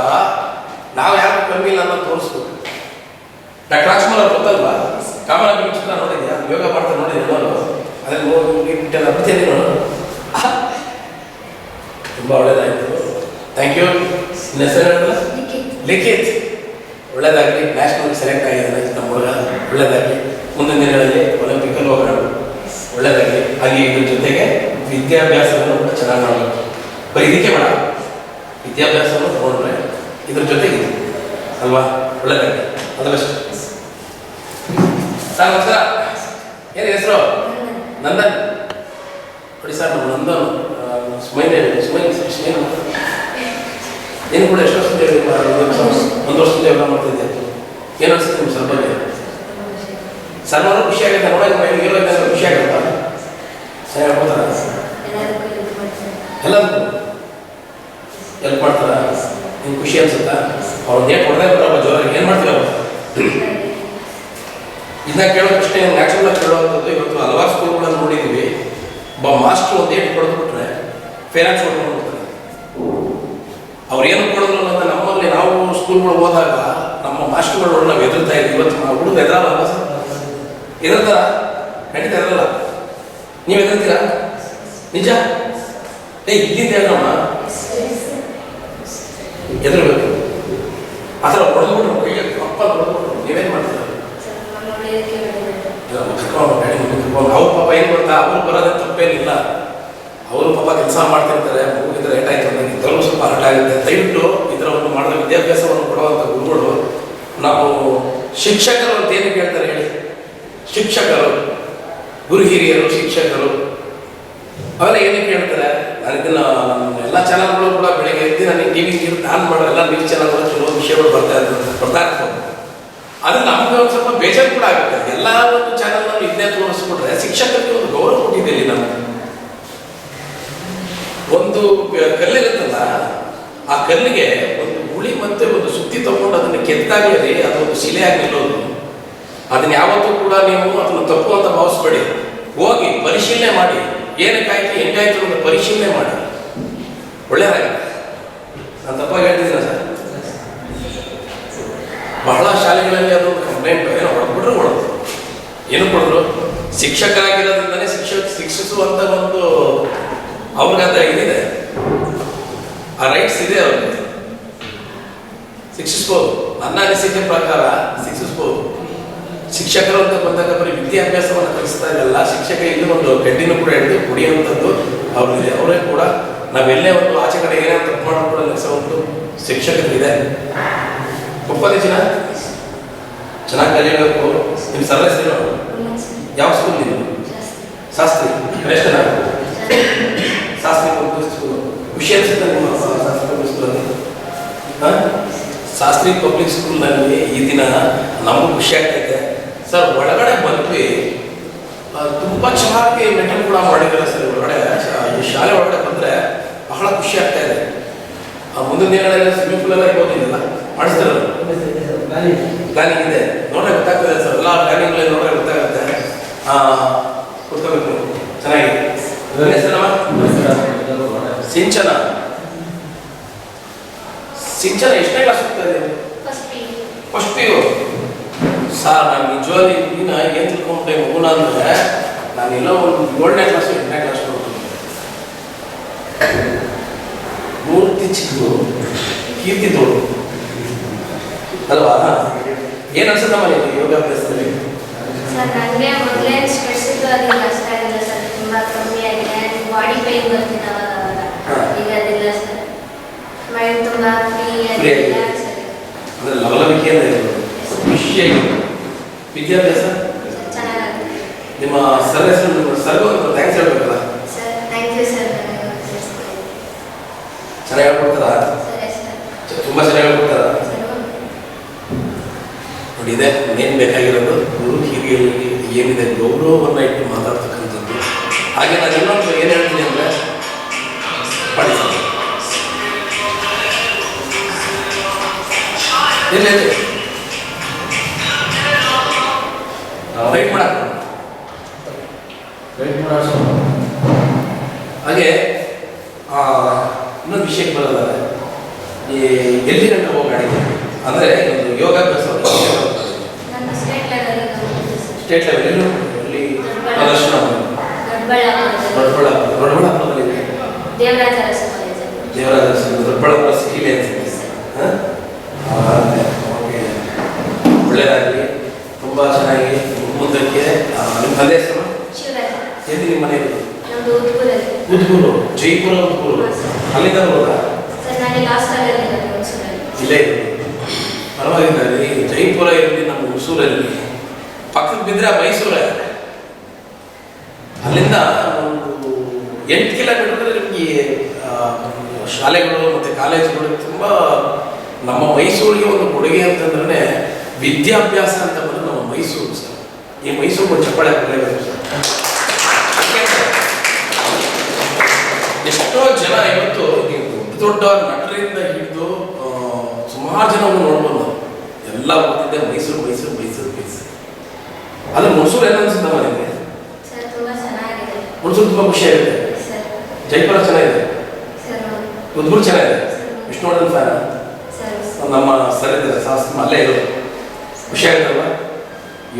ನಾವು ಯಾರು ಕಮ್ಮಿ ಇಲ್ಲ ಅನ್ನೋದು ತೋರಿಸ್ಬೇಕು ಡಾಕ್ಟರ್ ರಾಜ್ಕುಮಾರ್ ಅವ್ರು ಗೊತ್ತಲ್ವಾ ಕಾಮನ ಚಿತ್ರ ನೋಡಿದ್ಯಾ ಯೋಗ ಮಾಡ್ತಾರೆ ನೋಡಿದ್ಯಾ ನಾನು ಅದನ್ನು ನೋಡಿಬಿಟ್ಟೆಲ್ಲ ಬರ್ತೀನಿ ನೋಡು ತುಂಬ ಒಳ್ಳೇದಾಯಿತು ಥ್ಯಾಂಕ್ ಯು ನಿನ್ನ ಹೆಸರು ಹೇಳಿದ್ರಲ್ಲ ಲಿಖಿತ್ ಒಳ್ಳೇದಾಗಲಿ ನ್ಯಾಷನಲ್ ಸೆಲೆಕ್ಟ್ ಆಗಿದ್ದಾನೆ ನಮ್ಮ ಹುಡುಗ ಒಳ್ಳೇದಾಗಲಿ ಮುಂದಿನ ದಿನಗಳಲ್ಲಿ ಒಲಿಂಪಿಕಲ್ಲಿ ಹೋಗೋಣ ಒಳ್ಳೇದಾಗಲಿ ಹಾಗೆ ಇದ್ರ ಜೊತೆಗೆ ವಿದ್ಯಾಭ್ಯಾಸವನ್ನು ಕೂಡ ಚೆನ್ನಾಗಿ ಮಾಡಬೇಕು ಬರೀ ಇದಕ್ಕೆ ಬೇಡ ವಿದ್ಯಾಭ್ಯಾಸವನ್ನು ತಗೊಂಡ್ರೆ ಇದ್ರ ಜೊತೆಗೆ ಅಲ್ವಾ ಒಳ್ಳೇದಾಗಲಿ ಅದರಷ್ಟು ಸರ್ ನಮಸ್ಕಾರ ಏನು ಹೆಸರು ನಂದನ್ ನೋಡಿ ಸರ್ ನಮ್ಮ ನಂದನ್ ಸ್ಮೈಲ್ ಏನು ಕೂಡ ಎಷ್ಟು ವರ್ಷದಿಂದ ಒಂದು ವರ್ಷದಿಂದ ಯೋಗ ಮಾಡ್ತಿದ್ದೆ ಏನು ಅನಿಸುತ್ತೆ ನಿಮ್ಮ ಸರ್ ಬಗ್ಗೆ ಸರ್ವರು ಖುಷಿ ಆಗುತ್ತೆ ನೋಡೋಕೆ ಖುಷಿ ಆಗುತ್ತಾ ಸರಿ ಹೇಳ್ಬೋದಾರ ಎಲ್ಲದಕ್ಕೂ ಹೆಲ್ಪ್ ಮಾಡ್ತಾರ ನಿಮ್ಗೆ ಖುಷಿ ಅನ್ಸುತ್ತಾ ಅವ್ರು ಡೇಟ್ ಹೊಡೆದೇ ಬಿಟ್ಟಪ್ಪ ಜೋರಾಗಿ ಏನು ಮಾಡ್ತೀವಿ ಇದನ್ನ ಕೇಳೋ ಪ್ರಶ್ನೆ ನ್ಯಾಚುರಲ್ ಕೇಳುವಂಥದ್ದು ಇವತ್ತು ಹಲವಾರು ಸ್ಕೂಲ್ಗಳನ್ನು ನೋಡಿದ್ದೀವಿ ಒಬ್ಬ ಮಾಸ್ಟರ್ ಒಂದು ಡೇಟ್ ಕೊಡ್ಬಿಟ್ರೆ ಪೇರೆಂಟ್ಸ್ ಹೊಡ್ಕೊಂಡು ಹೋಗ್ತಾರೆ ಅವ್ರು ಏನು ಕೊಡೋದು ಅನ್ನೋದು ನಮ್ಮಲ್ಲಿ ನಾವು ಸ್ಕೂಲ್ಗಳು ಹೋದಾಗ ನಮ್ಮ ಮಾಸ್ಟರ್ಗಳು ನಾವು ಎದುರ್ತಾ ಇದ್ದೀವಿ ಇವತ್ತು ನಾವು ಹುಡುಗ ಎದುರಲ್ಲ ಸರ್ ಎದುರ್ತಾರ ಖಂಡಿತ ಎದುರಲ್ಲ ನೀವು ಎದುರ್ತೀರಾ ನಿಜ ಇಲ್ಲಿಂದ ಹೇಳಮ್ಮ ಎದುರಬೇಕು ಆ ಥರ ಹೊಡೆದ್ಬಿಟ್ರು ಕೈಗೆ ಅಪ್ಪ ಹೊಡೆದ್ಬಿಟ್ರು ನೀವೇನು ಮಾಡ್ತೀರ ಅವ್ರ ಪಾಪ ಏನು ಗೊತ್ತಾ ಅವ್ರು ಬರೋದೇ ತಪ್ಪೇನಿಲ್ಲ ಅವರು ಪಾಪ ಕೆಲಸ ಮಾಡ್ತಿರ್ತಾರೆ ಮಗುವಿದ್ರೆ ಲೇಟ್ ಆಯ್ತು ಅಂದರೆ ಇದ್ರಲ್ಲೂ ಸ್ವಲ್ಪ ಹರ್ಟ್ ಆಗುತ್ತೆ ದಯವಿಟ್ಟು ಇದರ ಒಂದು ಮಾಡಿದ ವಿದ್ಯಾಭ್ಯಾಸವನ್ನು ಕೊಡುವಂಥ ಗುರುಗಳು ನಾವು ಶಿಕ್ಷಕರು ಅಂತ ಏನು ಕೇಳ್ತಾರೆ ಹೇಳಿ ಶಿಕ್ಷಕರು ಗುರು ಹಿರಿಯರು ಶಿಕ್ಷಕರು ಅವೆಲ್ಲ ಏನಕ್ಕೆ ಹೇಳ್ತಾರೆ ನಾನು ಇದನ್ನು ಎಲ್ಲ ಚಾನಲ್ಗಳು ಕೂಡ ಬೆಳಗ್ಗೆ ಎದ್ದು ನನಗೆ ಟಿ ವಿ ನೀರು ಆನ್ ಮಾಡೋ ಎಲ್ಲ ನ್ಯೂಸ್ ಚಾನಲ್ಗಳು ಚಲೋ ವಿಷಯಗಳು ಬರ್ತಾ ಇರ್ಬೋದು ಅದು ನಮಗೆ ಒಂದು ಸ್ವಲ್ಪ ಬೇಜಾರು ಕೂಡ ಆಗುತ್ತೆ ಎಲ್ಲ ಒಂದು ಚಾನಲ್ ನಾವು ಇದನ್ನೇ ತೋರಿಸ್ಬಿಟ್ರೆ ಶಿಕ್ಷಕರಿಗೆ ಒಂದು ಗೌರವ ಕೊಟ್ಟಿದೆ ಇಲ್ಲಿ ನಮಗೆ ಒಂದು ಕಲ್ಲಿರುತ್ತಲ್ಲ ಆ ಕಲ್ಲಿಗೆ ಒಂದು ಗುಳಿ ಮತ್ತೆ ಒಂದು ಸುತ್ತಿ ತಗೊಂಡು ಅದನ್ನು ಕೆತ್ತಾಗಲಿ ರೀ, ಅದು ಒಂದು ಶಿಲೆಯಾಗಿ ನಿಲ್ಲೋದು. ಅದನ್ನ ಯಾವತ್ತೂ ಕೂಡ ನೀವು ಅದನ್ನು ತಪ್ಪು ಅಂತ ಭಾವಿಸ್ಬೇಡಿ. ಹೋಗಿ ಪರಿಶೀಲನೆ ಮಾಡಿ, ಏನಕ್ಕಾಯ್ತು ಹೆಂಗಾಯ್ತು ಅಂತ ಪರಿಶೀಲನೆ ಮಾಡಿ, ಒಳ್ಳೆಯದಾಗಿದೆ. ನಾನು ತಪ್ಪಾಗಿ ಹೇಳ್ತಿದ್ದೀನ ಸರ್? ಬಹಳ ಶಾಲೆಗಳಲ್ಲಿ ಅದು ಕಂಪ್ಲೇಂಟ್, ಏನೋ ಹೊಡೆದ್ಬಿಟ್ರು ಹೊಡೆದ್ರು, ಏನು ಕೊಡಿದ್ರು, ಶಿಕ್ಷಕರಾಗಿರೋದ್ರಿಂದನೇ ಶಿಕ್ಷಿಸುವಂಥ ಒಂದು ಅವ್ರಿಗಂತ ಏನಿದೆ, ಆ ರೈಟ್ಸ್ ಇದೆ ಅವ್ರಿಗೆ. ಶಿಕ್ಷಿಸ್ಬೋದು, ನನ್ನ ಅನಿಸಿಕೆ ಪ್ರಕಾರ ಶಿಕ್ಷಿಸ್ಬೋದು. ಶಿಕ್ಷಕರು ಅಂತ ಬಂದಾಗ ಬರೀ ವಿದ್ಯಾಭ್ಯಾಸವನ್ನು ಕಲಿಸ್ತಾ ಇರಲ್ಲ, ಶಿಕ್ಷಕ ಇಲ್ಲಿ ಒಂದು ಗಡ್ಡಿನೂ ಕೂಡ ಹಿಡಿದು ಕುಡಿಯುವಂಥದ್ದು ಅವ್ರಿಗೆ. ಅವರೇ ಕೂಡ ನಾವೆಲ್ಲೇ ಒಂದು ಆಚೆ ಕಡೆ ಏನೇ ತಪ್ಪು ಮಾಡೋದು ಕೂಡ ನಡೆಸೋ ಒಂದು ಶಿಕ್ಷಕರಿದೆ. ಒಪ್ಪದೆ ಚೆನ್ನಾಗಿ ಕಲಿಯಬೇಕು. ನಿಮ್ಮ ಸರ್ವಿಸ್ ಯಾವ ಸ್ಕೂಲ್ ನೀವು? ಶಾಸ್ತ್ರಿ ಎಷ್ಟನ ಶಾಸ್ತ್ರಿ ಪಬ್ಲಿಕ್ ಸ್ಕೂಲ್. ವಿಷಯ ಅನಿಸುತ್ತೆ ನಿಮ್ಮ ಶಾಸ್ತ್ರಿ ಪಬ್ಲಿಕ್ ಸ್ಕೂಲಲ್ಲಿ? ಶಾಸ್ತ್ರಿ ಪಬ್ಲಿಕ್ ಸ್ಕೂಲ್ನಲ್ಲಿ ಈ ದಿನ ನಮಗೂ ಖುಷಿ ಆಗ್ತೈತೆ ಸರ್. ಒಳಗಡೆ ಬಂದ್ವಿ, ತುಂಬ ಚೆನ್ನಾಗಿ ಮೆಟಲ್ ಕೂಡ ಮಾಡಿದ್ದಾರೆ ಸರ್. ಒಳಗಡೆ ಈ ಶಾಲೆ ಒಳಗಡೆ ಬಂದರೆ ಬಹಳ ಖುಷಿ ಆಗ್ತಾ ಇದೆ. ಮುಂದಿನ ದಿನಗಳಲ್ಲಿ ಸ್ವಿಮ್ಮಿಂಗ್ ಪೂಲ್ ಎಲ್ಲ ಇರೋದಿಲ್ಲ, ಮಾಡಿಸ್ತಾರಲ್ಲ, ಪ್ಲಾನಿಂಗ್ ಇದೆ. ನೋಡ್ರೆ ಗೊತ್ತಾಗ್ತದೆ ಸರ್, ಎಲ್ಲ ಪ್ಲಾನಿಂಗ್ಗಳಲ್ಲಿ ನೋಡ್ರೆ ಗೊತ್ತಾಗುತ್ತೆ. ಕೂತ್ಕೋಬೇಕು, ಚೆನ್ನಾಗಿದೆ. ಸಿಂಚನ ಸಿಂಚನ ಎಷ್ಟನೇ ಕ್ಲಾಸ್ ಹೋಗ್ತಾ ಇದೆ? First P U. ಸರ್ ನಾನು ನಿಜವಾಗಿ ಈಗ ಏನು ತಿಳ್ಕೊಂಡೆ ಮಗುನ ಅಂದರೆ, ನಾನೆಲ್ಲ ಒಂದು 7ನೇ ಕ್ಲಾಸು 8ನೇ ಕ್ಲಾಸ್ ಹೋಗ್ತೀನಿ. ಮೂರ್ತಿ ಚಿಕ್ಕದು, ಕೀರ್ತಿ ದೊಡ್ಡ ಅಲ್ವಾ? ಏನು ಅನ್ಸುತ್ತಮ್ಮ ನೀವು ಯೋಗಾಭ್ಯಾಸದಲ್ಲಿ? ಸರ್ ನನಗೆ ಮೊದಲೇ ಸ್ಟ್ರೆಸ್ಸಿದ್ದು ಅದು ಕಷ್ಟ ಆಗಿಲ್ಲ ಸರ್, ತುಂಬ ಕಮ್ಮಿ ಆಗಿದೆ. ಬಾಡಿ ಪೇನ್ ಬರ್ತಿತ್ತು ಅವಾಗ, ಈಗ ಅದಿಲ್ಲ ಸರ್. ಮೈಂಡ್ ತುಂಬ ಫ್ರೀ ಆಗಿ ರಿಲ್ಯಾಕ್ಸ್ ಆಗಿದೆ. ಅಂದರೆ ಲವಲವಿಕೆಯಿಂದ ಇರೋದು, ಖುಷಿಯಾಗಿರೋದು. ವಿದ್ಯಾಭ್ಯಾಸ ಚೆನ್ನಾಗಾಗ್ತದೆ. ನಿಮ್ಮ ಸರ್ ಹೆಸರು ಸರ್ಗೂ ಅಂತ ಥ್ಯಾಂಕ್ಸ್ ಹೇಳ್ಬೇಕಲ್ಲ? Sir thank you sir. ಚೆನ್ನಾಗಿ ಹೇಳ್ಕೊಡ್ತಾರಾ? ತುಂಬ ಚೆನ್ನಾಗಿ ಹೇಳ್ಕೊಡ್ತಾರಾ? ನೋಡಿ, ಇದೆ ಮೇನ್ ಬೇಕಾಗಿರೋದು. ಗುರು ಹಿರಿಯರಿಗೆ ಏನಿದೆ ಗೌರವವನ್ನು ಇಟ್ಟು ಮಾತಾಡ್ತಕ್ಕಂಥದ್ದು. ಹಾಗೆ ನಾನು ಇನ್ನೊಂದು ಏನು ಹೇಳ್ತೀನಿ ಅಂದರೆ, ಮಾಡಿ ಸರ್ ಇಲ್ಲ ವೆಯ್ಟ್ ಮಾಡ. ಹಾಗೆ ಇನ್ನೊಂದು ವಿಷಯಕ್ಕೆ ಬರೋದಾದ್ರೆ, ಈ ಎಲ್ಲಿ ಗಂಟೆ ಹೋಗಾಡಿದೆ ಅಂದರೆ ಒಂದು ಯೋಗಾಭ್ಯಾಸ ನನ್ನ ಸ್ಟೇಟ್ ಲೆವೆಲ್ ಸ್ಟೇಟ್ ಲೆವೆಲ್ ಅಲ್ಲಿ ಪ್ರದರ್ಶನ ದೊಡ್ಡಬಳ್ಳಾಪುರದಲ್ಲಿ ದೇವರಾಜ ಅರಸು ಕಾಲೇಜ್. ದೇವರಾಜ ಅರಸು ದೊಡ್ಡಬಳ್ಳಾಪುರ ಸಿಟಿಲಿ ಅನ್ಸುತ್ತೆ. ಓಕೆ, ಒಳ್ಳೆಯದಾಗಲಿ, ತುಂಬ ಚೆನ್ನಾಗಿ ಮುಂದಕ್ಕೆ. ನಿಮ್ಮ ತಂದೆ ಹೆಸರು? ಶಿವರಾಜ. ಎಲ್ಲಿ ನಿಮ್ಮ ಮನೆ ಇರೋದು? ನಮ್ಮದು ಉದ್ಪುರಲ್ಲಿ. ಉದ್ಪೂರು, ಜೈಪುರ ಉದ್ಪೂರು. ಅಲ್ಲಿಂದ ಬರೋದಾ? ಸರ್ ನಾನು ಲಾಸ್ಟಲ್ಲಿ ಇಲ್ಲೇ ಪರವಾಗಿಲ್ಲ ರೀ. ಜೈಪುರ ಇರಲಿ, ನಮ್ಮ ಹುಣಸೂರಲ್ಲಿ ಪಕ್ಕಕ್ಕೆ ಬಿದ್ದರೆ ಮೈಸೂರೇ. ಅಲ್ಲಿಂದ ಒಂದು 8 ಕಿಲೋಮೀಟರ್ ನಿಮಗೆ ಶಾಲೆಗಳು ಮತ್ತು ಕಾಲೇಜುಗಳು ತುಂಬ. ನಮ್ಮ ಮೈಸೂರಿಗೆ ಒಂದು ಕೊಡುಗೆ ಅಂತಂದ್ರೆ ವಿದ್ಯಾಭ್ಯಾಸ ಅಂತ ಬಂದು ನಮ್ಮ ಮೈಸೂರು ಸರ್. ಈ ಮೈಸೂರು ಒಂದು ಚಪ್ಪಾಳೆ ಹಾಕಲೇಬೇಕು ಸರ್. ಎಷ್ಟೋ ಜನ ಇವತ್ತು ದೊಡ್ಡ ದೊಡ್ಡ ನಟರಿಂದ ಹಿಡಿದು ಸುಮಾರು ಜನವನ್ನು ನೋಡ್ಬೋದು. ಎಲ್ಲ ಹೋಗ್ತಿದ್ದೆ ಮೈಸೂರು ಮೈಸೂರು ಮೈಸೂರು ಮೈಸೂರು. ಅದ್ರ ಹುಣಸೂರು ಏನು ಅನ್ಸುತ್ತಮ್ಮ ನಿಮಗೆ? ಸರ್ ತುಂಬ ಚೆನ್ನಾಗಿದೆ. ಹುಣಸೂರು ತುಂಬ ಖುಷಿಯಾಗಿದೆ. ಸರ್ ಜೈಪುರ ಚೆನ್ನಾಗಿದೆ, ಸರ್ ಉದ್ಬೂರು ಚೆನ್ನಾಗಿದೆ. ವಿಷ್ಣುವರ್ಧನ್ ಫ್ಯಾನ್ ಸರ್ ನಮ್ಮ ಸರ್ ಇದ್ದಾರೆ, ಶಾಸ್ತ್ರ ಅಲ್ಲೇ ಇರೋದು. ಖುಷಿಯಾಗುತ್ತಲ್ವ?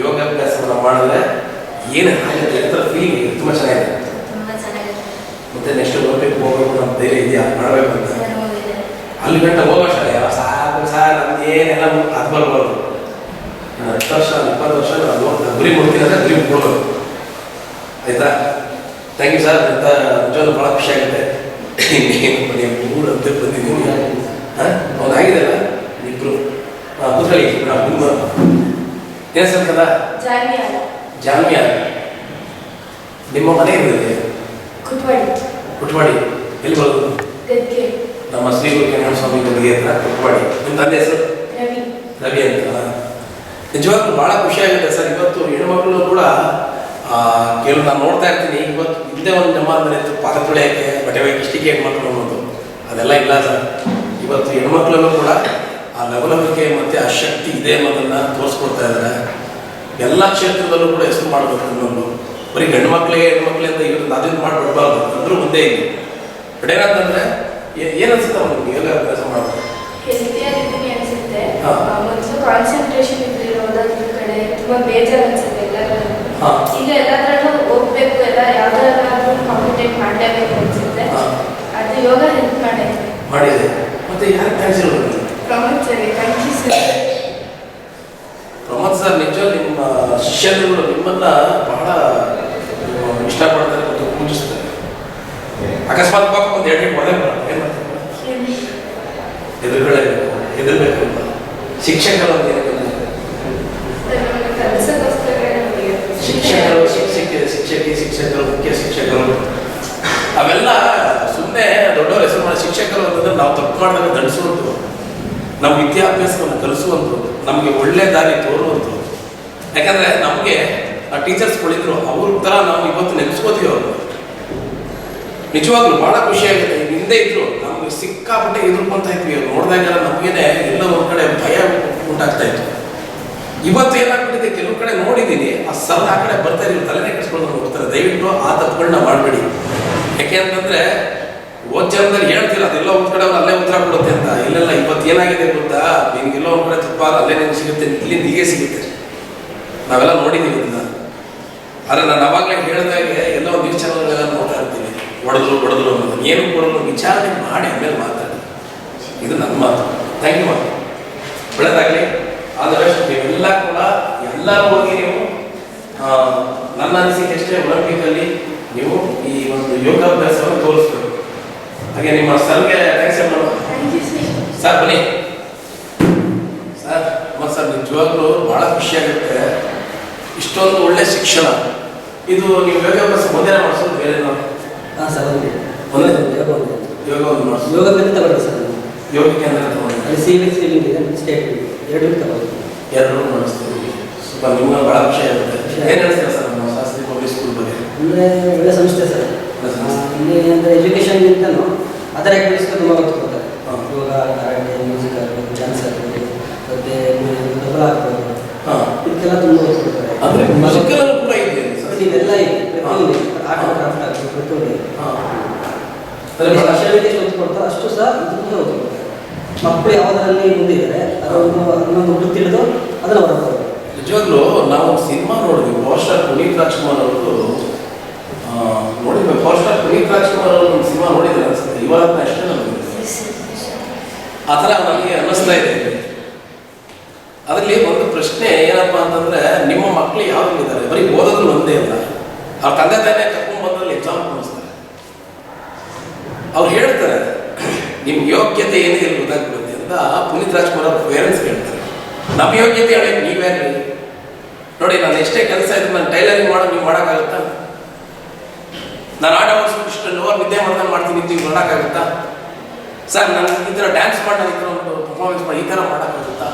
ಯೋಗಾಭ್ಯಾಸವನ್ನು ಮಾಡಿದ್ರೆ ಏನು ಆಗುತ್ತೆ ಅಂತ ಫೀಲಿಂಗ್ ತುಂಬ ಚೆನ್ನಾಗಿದೆ. ತುಂಬ ಚೆನ್ನಾಗಿದೆ. ಮತ್ತೆ ನೆಕ್ಸ್ಟ್ ಹೋಗ್ಬೇಕು ನಮ್ಮ ಧೈರ್ಯ ಇದೆಯಾ ಮಾಡಬೇಕು ಅಂತ? ಸರ್ ಹೋಗಿದೆ. ಅಲ್ಲಿ ಗಂಟೆ ಹೋಗೋ ಶಾಲೆ ಸಾಕು ಸಾರ್ ನಮ್ಗೆ ಏನೆಲ್ಲ ಅದು ಬರ್ಬಾರ್ದು. 10 ವರ್ಷ 20 ವರ್ಷ ನಾನು ಗುರಿ ಮುಡ್ತೀನಿ ಅಂದರೆ ಗುರಿ ಮುಟ್ಕೊಳ್ಬೇಕು. ಆಯಿತಾ? Thank you sir. ಅಂತ ನಿಜವಾಗ್ಲೂ ಭಾಳ ಖುಷಿ ಆಗುತ್ತೆ. ನೀವು 3 ಅಂತ ಬಂದಿದ್ದೀನಿ. ಅವ್ನು ಆಗಿದೆಲ್ಲ ಇಬ್ಬರು ಕೂತ್ಕೊಳ್ಳಿ. ನಿಮ್ಮ ಏನು ಸರ್? ಜಾನ್ವಿಯಾ. ನಿಮ್ಮ ಮನೆ ಇರೋದಿದೆ? ಕುಟ್ವಾಡಿ. ಎಲ್ಲಿ ಬರೋದು? ನಮ್ಮ ಶ್ರೀ ಗುರು ಸ್ವಾಮಿ ಗದಿಗೆ ಹತ್ರ ಕುಟ್ವಾಡಿ. ನಿಮ್ಮ ತಂದೆ ಹೆಸರು? ರವಿ ಅಂತ. ನಿಜವಾಗ್ಲೂ ಭಾಳ ಖುಷಿಯಾಗುತ್ತೆ ಸರ್. ಇವತ್ತು ಹೆಣ್ಮಕ್ಳು ಕೂಡ ಕೆಲವು ನಾನು ನೋಡ್ತಾ ಇರ್ತೀನಿ. ಇವತ್ತು ಹಿಂದೆ ಒಂದು ಜಮಾನದಲ್ಲಿ ಇತ್ತು ಪಾತ್ರೆ ತೊಳೆಯೋಕ್ಕೆ, ಬಟ್ಟೆ ಒಯ್ಯಕ್ಕೆ ಇಷ್ಟಿಗೆ ಹೆಣ್ಮಕ್ಳು ಅನ್ನೋದು. ಅದೆಲ್ಲ ಇಲ್ಲ ಸರ್. ಇವತ್ತು ಹೆಣ್ಮಕ್ಳಲ್ಲೂ ಕೂಡ ಆ ಲವಲವಿಕೆ ಮತ್ತು ಆ ಶಕ್ತಿ ಇದೆ ಅನ್ನೋದನ್ನು ತೋರಿಸ್ಕೊಡ್ತಾ ಇದ್ದಾರೆ. ಎಲ್ಲ ಕ್ಷೇತ್ರದಲ್ಲೂ ಕೂಡ ಹೆಸರು ಮಾಡಬೇಕು ಅನ್ನೋದು, ಬರೀ ಗಂಡು ಮಕ್ಕಳಿಗೆ ಹೆಣ್ಮಕ್ಳಿಂದ ಇವ್ರದ್ದು ಅದನ್ನು ಮಾಡಿಬಿಡ್ಬಾರ್ದು ಅಂದರೂ ಒಂದೇ ಇದೆ. ಬಟ್ ಏನಂತಂದರೆ ಏನನ್ಸುತ್ತೆ ಅವ್ರಿಗೆ ಯೋಗ ಅಭ್ಯಾಸ ಮಾಡೋದು? ಹೆಲ್ತಿಯಾಗಿದ್ದೀನಿ ಅನ್ಸುತ್ತೆ. ಹಾ. ಮೊದಲು ಕಾನ್ಸಂಟ್ರೇಷನ್ ಇರೋದ್ರ ಕಡೆ ತುಂಬಾ ಬೇಜಾರು ಅನ್ಸುತ್ತೆ ಎಲ್ಲರೂ. ಹಾ. ಈಗ ಎಲ್ಲಾದ್ರಲ್ಲೂ ಹೋಗ್ಬೇಕು, ಎಲ್ಲ ಯಾವ್ದಾದ್ರು ಕಾಂಪಿಟೇಟ್ ಮಾಡಲೇಬೇಕು ಅನ್ಸುತ್ತೆ. ಹಾ. ಅದು ಯೋಗ ಹೆಲ್ಪ್ ಮಾಡೈತೆ. ಮಾಡಿದೆ. ಮತ್ತು ಯಾರು ಥ್ಯಾಂಕ್ಸ್ ಹೇಳ್ಬೇಕು? Pramod sir, thank you sir. Pramod sir ನಿಜ ನಿಮ್ಮ ಶಿಷ್ಯರುಗಳು ನಿಮ್ಮನ್ನು ಬಹಳ ಇಷ್ಟಪಡ್ತಾರೆ ಮತ್ತು ಪೂಜಿಸ್ತಾರೆ. ಅಕಸ್ಮಾತ್ ಪಾಪ ಒಂದು ಎರಡು ಒಳ್ಳೆ ಏನು ಮಾಡ್ತಾರೆ, ಎದುರ್ಬೇಕು ಅಂತ ಶಿಕ್ಷಕರು ಅಂತ ನಮಗೆ ಕೆಲಸಕ್ಕೋಸ್ಕರ ಶಿಕ್ಷಕರು, ಶಿಕ್ಷಕರು, ಮುಖ್ಯ ಶಿಕ್ಷಕರು ಅವೆಲ್ಲ ಸುಮ್ಮನೆ ದೊಡ್ಡವ್ರ ಹೆಸರು ಮಾಡಿ ಶಿಕ್ಷಕರು ಅಂತಂದ್ರೆ ನಾವು ತಪ್ಪು ಮಾಡಿದಾಗ ದಂಡಿಸುವಂಥದ್ದು, ನಮ್ಮ ವಿದ್ಯಾಭ್ಯಾಸವನ್ನು ಕಲಿಸುವಂಥದ್ದು, ನಮಗೆ ಒಳ್ಳೆ ದಾರಿ ತೋರುವಂಥದ್ದು. ಯಾಕಂದರೆ ನಮಗೆ ಆ ಟೀಚರ್ಸ್ಗಳಿದ್ರು ಅವ್ರ ಥರ ನಾವು ಇವತ್ತು ನೆನೆಸ್ಕೋತೀವಿ ಅವರು. ನಿಜವಾಗ್ಲೂ ಭಾಳ ಖುಷಿಯಾಗುತ್ತೆ. ಹಿಂದೆ ಇದ್ರು ನಮಗೆ ಸಿಕ್ಕಾಪಟ್ಟೆ ಎದುರ್ಕೊಂತ ಇದ್ವಿ, ಅವ್ರು ನೋಡಿದಾಗ ನಮಗೇನೆ ಎಲ್ಲ ಒಂದು ಕಡೆ ಭಯ ಉಂಟಾಗ್ತಾ ಇತ್ತು. ಇವತ್ತು ಏನಾಗ್ಬಿಟ್ಟಿದೆ, ಕೆಲವು ಕಡೆ ನೋಡಿದ್ದೀನಿ ಆ ಸರ್ ಆ ಕಡೆ ಬರ್ತಾ ಇದ್ದೀವಿ ತಲೆನೇ ಕೆಡಿಸ್ಕೊಂಡು ಹೋಗ್ತಾರೆ. ದಯವಿಟ್ಟು ಆ ತಪ್ಪುಗಳನ್ನ ಮಾಡಬೇಡಿ. ಯಾಕೆ ಅಂತಂದರೆ ಓದ್ ಜನದಲ್ಲಿ ಹೇಳ್ತೀರ ಅದೆಲ್ಲ ಒಂದು ಕಡೆ ಅವ್ರು ಅಲ್ಲೇ ಉತ್ತರ ಕೊಡುತ್ತೆ ಅಂತ. ಇಲ್ಲೆಲ್ಲ ಇವತ್ತು ಏನಾಗಿದೆ ಗೊತ್ತಾ, ನಿನಗೆಲ್ಲೋ ಒಂದು ಕಡೆ ತುಪ್ಪ ಅಲ್ಲೇ ನಿಮ್ಗೆ ಸಿಗುತ್ತೆ, ಇಲ್ಲಿಂದ ಹೀಗೆ ಸಿಗುತ್ತೆ. ನಾವೆಲ್ಲ ನೋಡಿದ್ದೀವಿ ಇದನ್ನ. ಆದರೆ ನಾನು ಅವಾಗಲೇ ಹೇಳಿದಾಗೆ ಎಲ್ಲ ಒಂದು ವಿಚಾರಗಳೆಲ್ಲ ನೋಡ್ತಾ ಇರ್ತೀವಿ, ಹೊಡೆದ್ರು ಅನ್ನೋದು ಏನು ಕೊಡೋದು ವಿಚಾರಣೆ ಮಾಡಿ ಆಮೇಲೆ ಮಾತಾಡಿ. ಇದು ನನ್ನ ಮಾತು. ಥ್ಯಾಂಕ್ ಯು ಮಾತು. ಒಳ್ಳೆಯದಾಗಲಿ. ಆದರೆ ನೀವೆಲ್ಲ ಕೂಡ ಎಲ್ಲರೂ ಹೋಗಿ ನೀವು ನನ್ನ ಅನಿಸಿಕೆ ಅಷ್ಟೇ ಒಲಿಂಪಿಕಲ್ಲಿ ನೀವು ಈ ಒಂದು ಯೋಗಾಭ್ಯಾಸವನ್ನು ತೋರಿಸ್ಬೇಕು. ಹಾಗೆ ನಿಮ್ಮ ಸರ್ಗೆ ಥ್ಯಾಂಕ್ಸ್ ಹೇಳೋಣ. Thank you sir. ಸರ್ ಬನ್ನಿ ಸರ್. ಮತ್ತು ಸರ್ ನಿಜವಾಗ್ಲೂ ಭಾಳ ಖುಷಿಯಾಗುತ್ತೆ. ಇಷ್ಟೊಂದು ಒಳ್ಳೆ ಶಿಕ್ಷಣ ಇದು. ನೀವು ಯೋಗಾಭ್ಯಾಸ ಒಂದೇ ಮಾಡಿಸೋದು ಬೇರೆ ನಾವು? ಹಾಂ ಸರ್, ಒಂದೇ ಯೋಗ ಒಂದೇ. ಯೋಗವನ್ನು ಮಾಡಿಸೋದು ಯೋಗ ಬೇರೆ ತಗೊಳ್ಳಿ ಸರ್. ಯೋಗ ಕೇಂದ್ರ ತಗೊಂಡು ಅಲ್ಲಿ ಸಿವಿಲ್ ಇದೆ, ಸ್ಟೇಟ್ ಎರಡು ತಗೊಳ್ಳಿ. ಎರಡೂ ಮಾಡಿಸ್ತೀವಿ. ಸ್ವಲ್ಪ ನಿಮ್ಗೆ ಭಾಳ ಖುಷಿ ಆಗುತ್ತೆ. ಏನು ಹೇಳ್ತೀರಾ ಸರ್ ನಮ್ಮ ಶಾಸ್ತ್ರಿ ಪಬ್ಲಿಕ್ ಸ್ಕೂಲ್ ಬಗ್ಗೆ? ಅಂದರೆ ಒಳ್ಳೆ ಸಂಸ್ಥೆ ಸರ್. ಇಲ್ಲಿ ಅಂದರೆ ಎಜುಕೇಷನ್ಗಿಂತನೂ ಅದರ್ ಆ್ಯಕ್ಟಿವಿಟೀಸ್ಗೆ ತುಂಬ ಒತ್ತು ಕೊಡ್ತಾರೆ. ಯೋಗ, ಕರಾಟೆ, ಮ್ಯೂಸಿಕ್ ಆಗ್ಬೋದು, ಡ್ಯಾನ್ಸ್ ಆಗ್ಬೋದು, ಮತ್ತು ತಬಲ ಆಗ್ಬೋದು, ಹಾಂ, ಇದಕ್ಕೆಲ್ಲ ತುಂಬ ಒತ್ತು ಕೊಡ್ತಾರೆ. ಅಂದರೆ ಮ್ಯೂಸಿಕಲ್ಲೂ ಕೂಡ ಇದೆ ಸರ್. ಇದೆಲ್ಲ ಇದೆ, ಪ್ರತಿಯೊಂದು ಆರ್ಟ್ ಆ್ಯಂಡ್ ಕ್ರಾಫ್ಟ್ ಆಗ್ಬೋದು, ಪ್ರತಿಯೊಂದು ಇದೆ. ಹಾಂ, ಅಂದರೆ ಭಾಷೆಗಳಿಗೆ ಒತ್ತು ಕೊಡ್ತಾರೆ, ಅಷ್ಟು ಸಹ ಇದಕ್ಕೆ ಒತ್ತು ಕೊಡ್ತಾರೆ. ಮಕ್ಕಳು ಯಾವುದರಲ್ಲಿ ಮುಂದಿದ್ದಾರೆ ಅದನ್ನು ಗೊತ್ತಿಡಿದು ಅದನ್ನು ಹೊರಗೆ ನಿಜವಾಗ್ಲೂ ನಾವು ಸಿನಿಮಾ ನೋಡಿದ್ವಿ. ಪವರ್ ಸ್ಟಾರ್ ಪುನೀತ್ ರಾಜ್ಕುಮಾರ್ ಅವರು ನೋಡಿದ್ವಿ. ಪವರ್ ಸ್ಟಾರ್ ಪುನೀತ್ ರಾಜ್ಕುಮಾರ್ ಅವರು ಒಂದು ಸಿನಿಮಾ ನೋಡಿದ್ರೆ ಅನಿಸುತ್ತೆ, ಇವಾಗನ ಅಷ್ಟೇ ನಮಗೆ ಆ ಥರ ನನಗೆ ಅನ್ನಿಸ್ತಾ ಇದೆ. ಅದರಲ್ಲಿ ಒಂದು ಪ್ರಶ್ನೆ ಏನಪ್ಪ ಅಂತಂದರೆ, ನಿಮ್ಮ ಮಕ್ಕಳು ಯಾವ್ದಿದ್ದಾರೆ, ಬರೀ ಓದೋದು ಒಂದೇ ಅಲ್ಲ, ಅವ್ರ ತಂದೆ ತಾಯಿನೇ ಕರ್ಕೊಂಡ್ಬಂದ್ರಲ್ಲಿ ಎಕ್ಸಾಮ್ ಕೊಡಿಸ್ತಾರೆ. ಅವ್ರು ಹೇಳ್ತಾರೆ ನಿಮ್ಮ ಯೋಗ್ಯತೆ ಏನಿದೆ ಗೊತ್ತಾಗ್ಬಿಡುತ್ತೆ ಅಂತ ಪುನೀತ್ ರಾಜ್ಕುಮಾರ್ ಅವ್ರ ಪೇರೆಂಟ್ಸ್ ಹೇಳ್ತಾರೆ. ನಮ್ಮ ಯೋಗ್ಯತೆ ಹೇಳಿ ನೀವ್ಯಾರು ನೋಡಿ, ನಾನು ಎಷ್ಟೇ ಕೆಲಸ ಇದ್ರೆ ನಾನು ಟೈಲರಿಂಗ್ ಮಾಡೋದು ನೀವು ಮಾಡೋಕ್ಕಾಗುತ್ತಾ? ನಾನು ಆಟ ಆಡಿಸ್ಬಿಟ್ಟು ಇಷ್ಟು ಲೋವರ್ ನಿದ್ದೆ ಮಾಡ್ದಂಗೆ ಮಾಡ್ತೀನಿ ನೀವು ಮಾಡೋಕ್ಕಾಗುತ್ತಾ? ಸರ್ ನಾನು ಈ ಥರ ಡ್ಯಾನ್ಸ್ ಮಾಡಿ ಈ ಥರ ಒಂದು ಪರ್ಫಾರ್ಮೆನ್ಸ್ ಮಾಡಿ ಈ ಥರ ಮಾಡೋಕ್ಕಾಗುತ್ತಾ?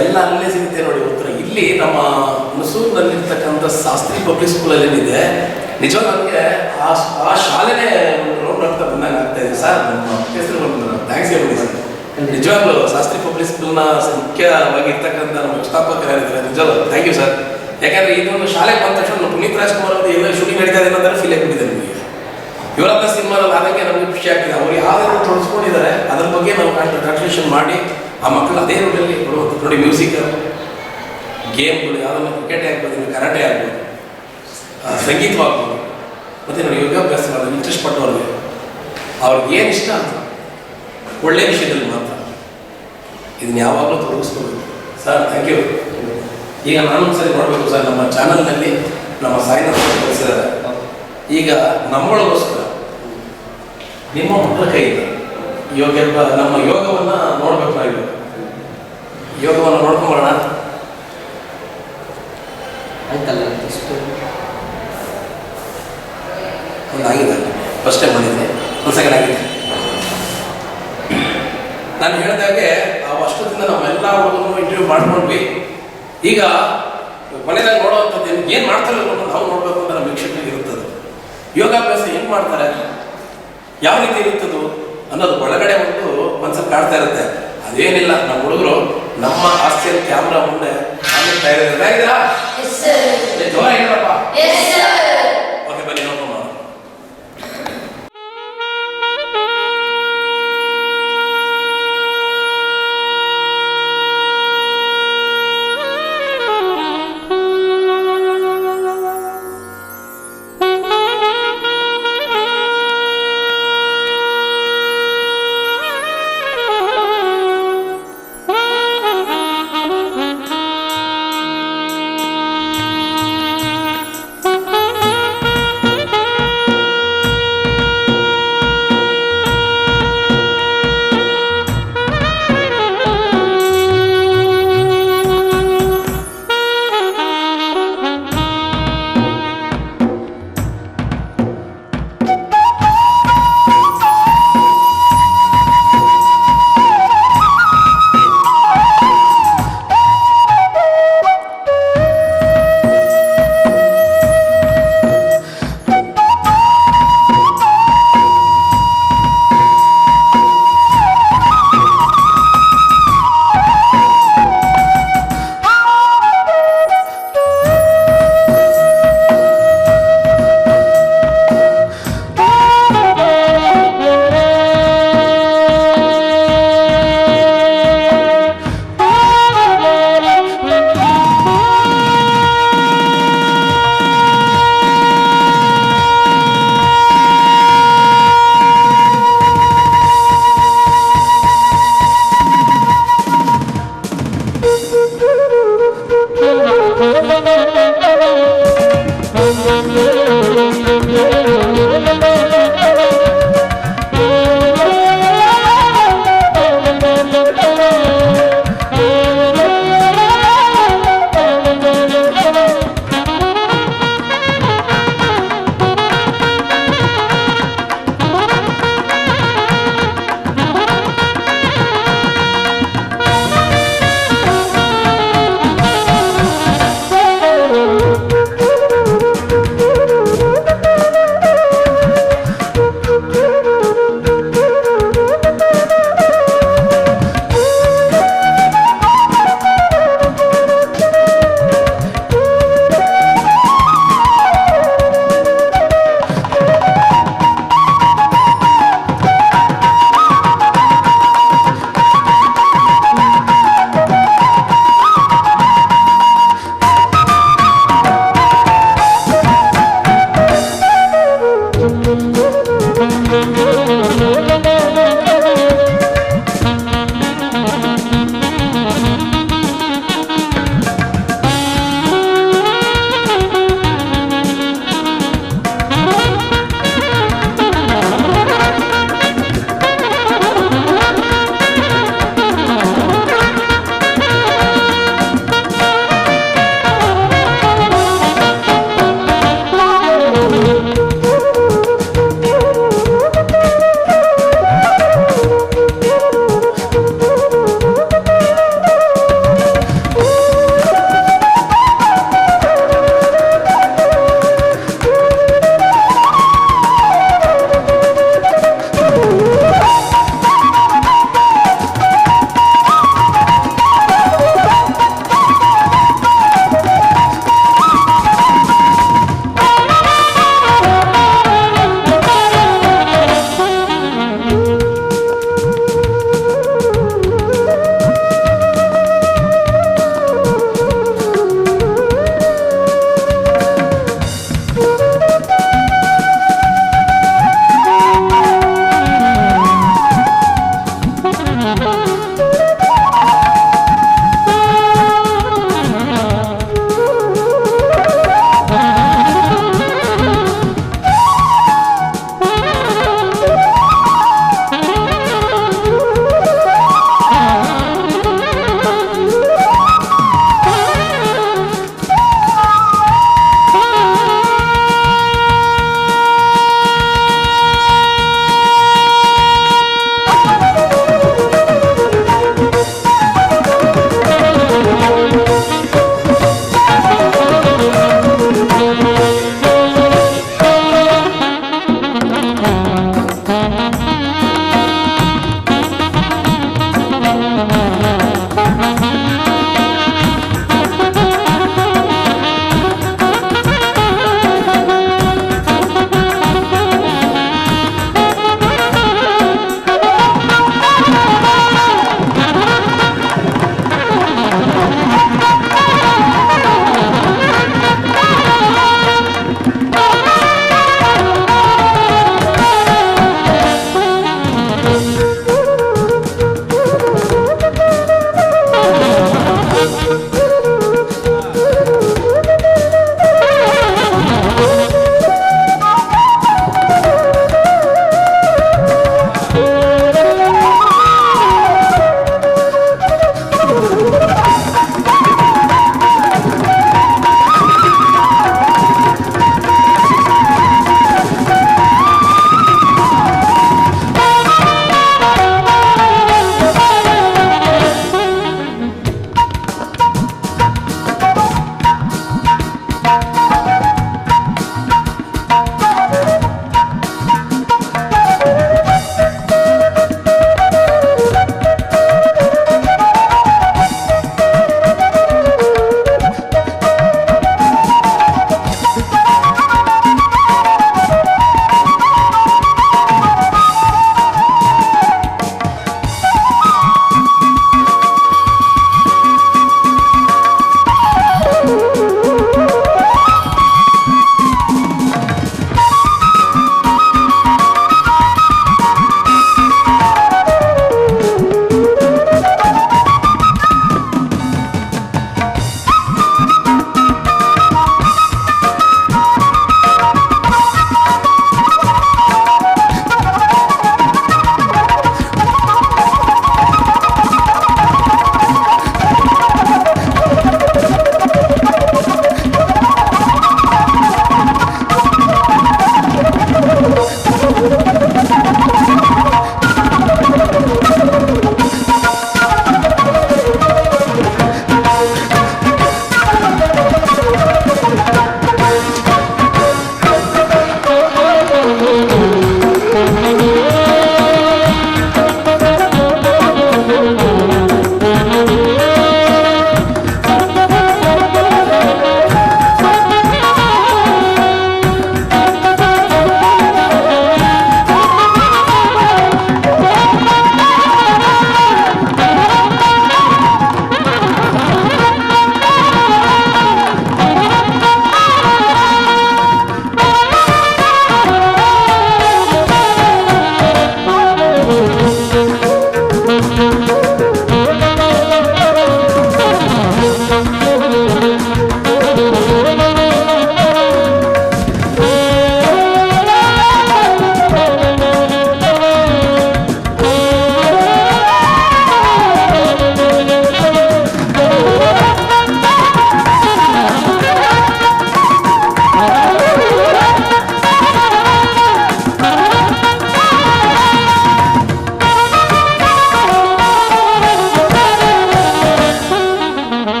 ಎಲ್ಲ ಅಲ್ಲೇ ಸಿಗುತ್ತೆ ನೋಡಿ ಉತ್ತರ. ಇಲ್ಲಿ ನಮ್ಮ ಹುಣಸೂರಿನಲ್ಲಿರ್ತಕ್ಕಂಥ ಶಾಸ್ತ್ರಿ ಪಬ್ಲಿಕ್ ಸ್ಕೂಲಲ್ಲಿ ಏನಿದೆ, ನಿಜವಾಗ ನನಗೆ ಆ ಶಾಲೆನೇ ಒಂದು ರೌಂಡ್ ಆಗ್ತಾ ಬಂದಾಗ ಆಗ್ತಾ ಇದೆ. ಸರ್ ನಮ್ಮ ಹೆಸರು ಒಂದು ಥ್ಯಾಂಕ್ಸ್ ಹೇಳ್ಬಿಡಿ ಸರ್. ನಿಜವಾಗ್ಲೂ ಶಾಸ್ತ್ರಿ ಪಬ್ಲಿಕ್ ಸ್ಕೂಲ್ನ ಮುಖ್ಯವಾಗಿ ಇರ್ತಕ್ಕಂಥ ನಮ್ಮ ವ್ಯವಸ್ಥಾಪಕರಾಗಿದ್ದಾರೆ. ನಿಜವಾಗ್ಲೂ ಥ್ಯಾಂಕ್ ಯು ಸರ್. ಯಾಕಂದರೆ ಇದೊಂದು ಶಾಲೆಗೆ ಬಂದ ತಕ್ಷಣ ಪುನೀತ್ ರಾಜ್ಕುಮಾರ್ ಅವರು ಎಲ್ಲ ಶೂಟಿಂಗ್ ನಡೀತಾ ಇದೆ ಅನ್ನೋದರ ಫೀಲ್ ಆಗಿಬಿಟ್ಟಿದೆ ನಿಮಗೆ. ಇವರೆಲ್ಲ ಸಿನಿಮಾದಲ್ಲಿ ಆದಂಗೆ ನಮಗೆ ಖುಷಿ ಆಗ್ತಿದೆ. ಅವ್ರು ಯಾವ್ದಾದ್ರು ತೊಡಸ್ಕೊಂಡಿದ್ದಾರೆ ಅದ್ರ ಬಗ್ಗೆ ನಾವು ಟ್ರಾನ್ಸ್ಲೇಷನ್ ಮಾಡಿ ಆ ಮಕ್ಕಳು ಅದೇ ರೂಟಲ್ಲಿ ಕೊಡುವಂಥ ನೋಡಿ. ಮ್ಯೂಸಿಕ್, ಗೇಮ್ಗಳು ಯಾವುದನ್ನು ಕ್ರಿಕೆಟೇ ಆಗ್ಬೋದು, ಕರಾಟೆ ಆಗ್ಬೋದು, ಸಂಗೀತವಾಗ್ಬೋದು, ಮತ್ತು ನೋಡಿ ಯೋಗಾಭ್ಯಾಸ ಮಾಡೋದು ಇಂಟ್ರೆಸ್ಟ್ ಪಟ್ಟವ್ರಿಗೆ ಅವ್ರಿಗೆ ಏನು ಇಷ್ಟ ಅಂತ ಒಳ್ಳೆಯ ವಿಷಯದಲ್ಲಿ ಮಾತ್ರ ಇದನ್ನ ಯಾವಾಗಲೂ ತೊಡಗಿಸ್ಕೋಬೇಕು ಸರ್. Thank you. ಈಗ ನಾನು ಸರಿ ನೋಡಬೇಕು ಸರ್, ನಮ್ಮ ಚಾನಲ್ನಲ್ಲಿ ನಮ್ಮ ಸಾಯಿನಾಥ್ ಕಳಿಸಿದ್ದಾರೆ. ಈಗ ನಮ್ಮೊಳಗೋಸ್ಕರ ನಿಮ್ಮ ಮಕ್ಕಳ ಕೈಯಿಂದ ನಮ್ಮ ಯೋಗವನ್ನು ನೋಡ್ಬೇಕು. ನಾವು ಯೋಗವನ್ನು ನೋಡ್ಕೊಂಬರೋಣ. ಆಯ್ತಲ್ಲ, ಇಷ್ಟು ಒಂದು ಆಗಿದೆ, ಫಸ್ಟ್ ಟೈಮ್ ಬಂದಿದ್ದೆ, ಒಂದು ಸೆಕೆಂಡ್ ಆಗಿದೆ. ನಾನು ಹೇಳಿದಾಗೆ ನಾವು ಅಷ್ಟೊತ್ತಿಂದ ನಾವೆಲ್ಲ ಹುಡುಗರು ಇಂಟರ್ವ್ಯೂ ಮಾಡ್ಕೊಂಡ್ವಿ. ಈಗ ಕೊನೆದಾಗ ನೋಡೋವಂಥದ್ದು ಏನು ಮಾಡ್ತಾರೆ ನಾವು ನೋಡಬೇಕು ಅಂತ ನಮ್ಮ ವೀಕ್ಷಕರಿಗೆ ಇರುತ್ತದೆ. ಯೋಗಾಭ್ಯಾಸ ಹೆಂಗೆ ಮಾಡ್ತಾರೆ, ಯಾವ ರೀತಿ ಇರುತ್ತದು ಅನ್ನೋದು ಒಳಗಡೆ ಒಂದು ಮನ್ಸಲ್ಲಿ ಕಾಡ್ತಾ ಇರುತ್ತೆ. ಅದೇನಿಲ್ಲ, ನಮ್ಮ ಹುಡುಗರು ನಮ್ಮ ಆಸ್ತಿಯಲ್ಲಿ ಕ್ಯಾಮ್ರಾ ಮುಂದೆ ಆಮೇಲೆ ತಯಾರಿದ್ದೀರಾ ಜೋರ ಹೇಳಪ್ಪ. ಓಕೆ ಬನ್ನಿ ನೋಡ್ಕೊಂಡು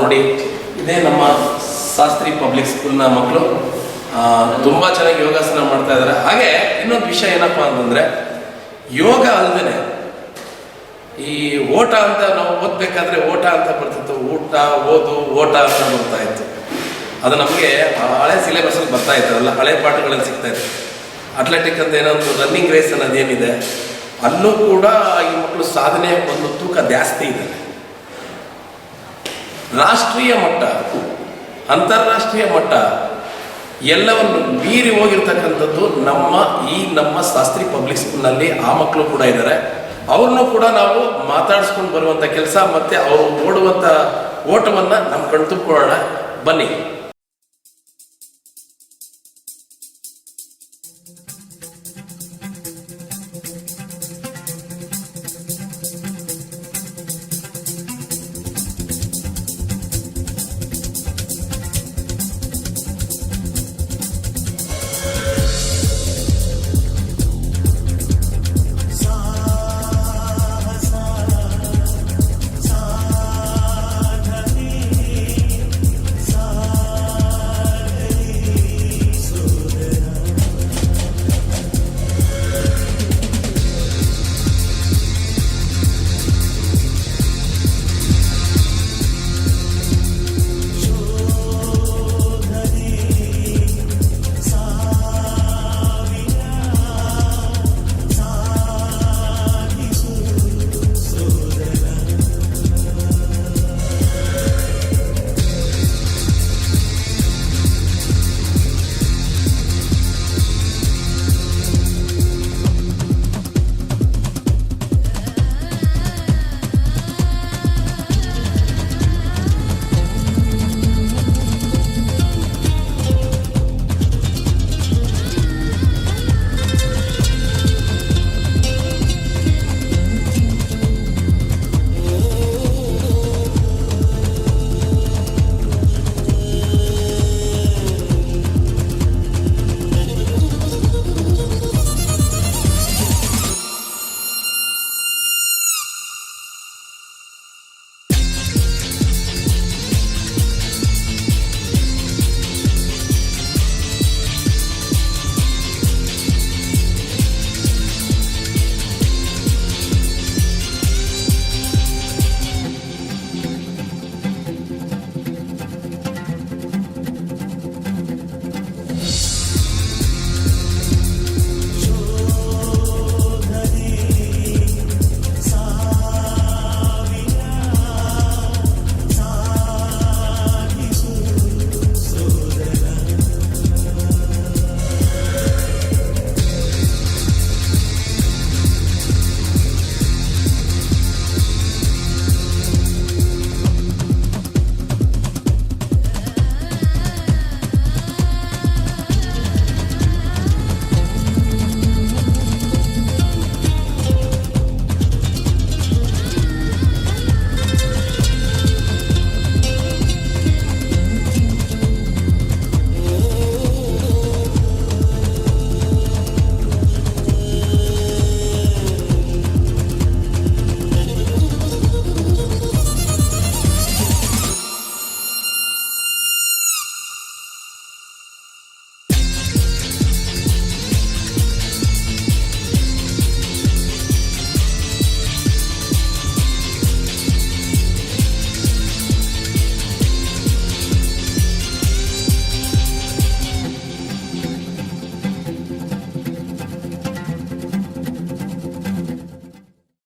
ನೋಡಿ, ಇದೇ ನಮ್ಮ ಶಾಸ್ತ್ರಿ ಪಬ್ಲಿಕ್ ಸ್ಕೂಲ್ನ ಮಕ್ಕಳು ತುಂಬ ಚೆನ್ನಾಗಿ ಯೋಗಾಸನ ಮಾಡ್ತಾ ಇದ್ದಾರೆ. ಹಾಗೆ ಇನ್ನೊಂದು ವಿಷಯ ಏನಪ್ಪ ಅಂತಂದರೆ, ಯೋಗ ಅಲ್ಲದೆ ಈ ಓಟ ಅಂತ ನಾವು ಓದಬೇಕಾದ್ರೆ ಓಟ ಅಂತ ಬರ್ತಿತ್ತು, ಊಟ ಓದು ಓಟ ಅಂತ ಬರ್ತಾ ಇತ್ತು. ಅದು ನಮಗೆ ಹಳೆ ಸಿಲೆಬಸ್ಸಲ್ಲಿ ಬರ್ತಾ ಇತ್ತು, ಅಲ್ಲ ಹಳೆ ಪಾಠಗಳಲ್ಲಿ ಸಿಗ್ತಾ ಇತ್ತು. ಅಥ್ಲೆಟಿಕ್ ಅಂತ ಏನೊಂದು ರನ್ನಿಂಗ್ ರೇಸ್ ಅನ್ನೋದೇನಿದೆ, ಅಲ್ಲೂ ಕೂಡ ಈ ಮಕ್ಕಳು ಸಾಧನೆ ಒಂದು ತೂಕ ಜಾಸ್ತಿ ಇದೆ. ರಾಷ್ಟ್ರೀಯ ಮಟ್ಟ, ಅಂತಾರಾಷ್ಟ್ರೀಯ ಮಟ್ಟ ಎಲ್ಲವನ್ನು ಮೀರಿ ಹೋಗಿರ್ತಕ್ಕಂಥದ್ದು ನಮ್ಮ ಶಾಸ್ತ್ರಿ ಪಬ್ಲಿಕ್ ಸ್ಕೂಲ್ನಲ್ಲಿ ಆ ಮಕ್ಕಳು ಕೂಡ ಇದ್ದಾರೆ. ಅವ್ರನ್ನೂ ಕೂಡ ನಾವು ಮಾತಾಡಿಸ್ಕೊಂಡು ಬರುವಂಥ ಕೆಲಸ, ಮತ್ತು ಅವರು ಓಡುವಂಥ ಓಟವನ್ನು ನಮ್ಮ ಕಣ್ತುಕೊಳ್ಳೋಣ ಬನ್ನಿ.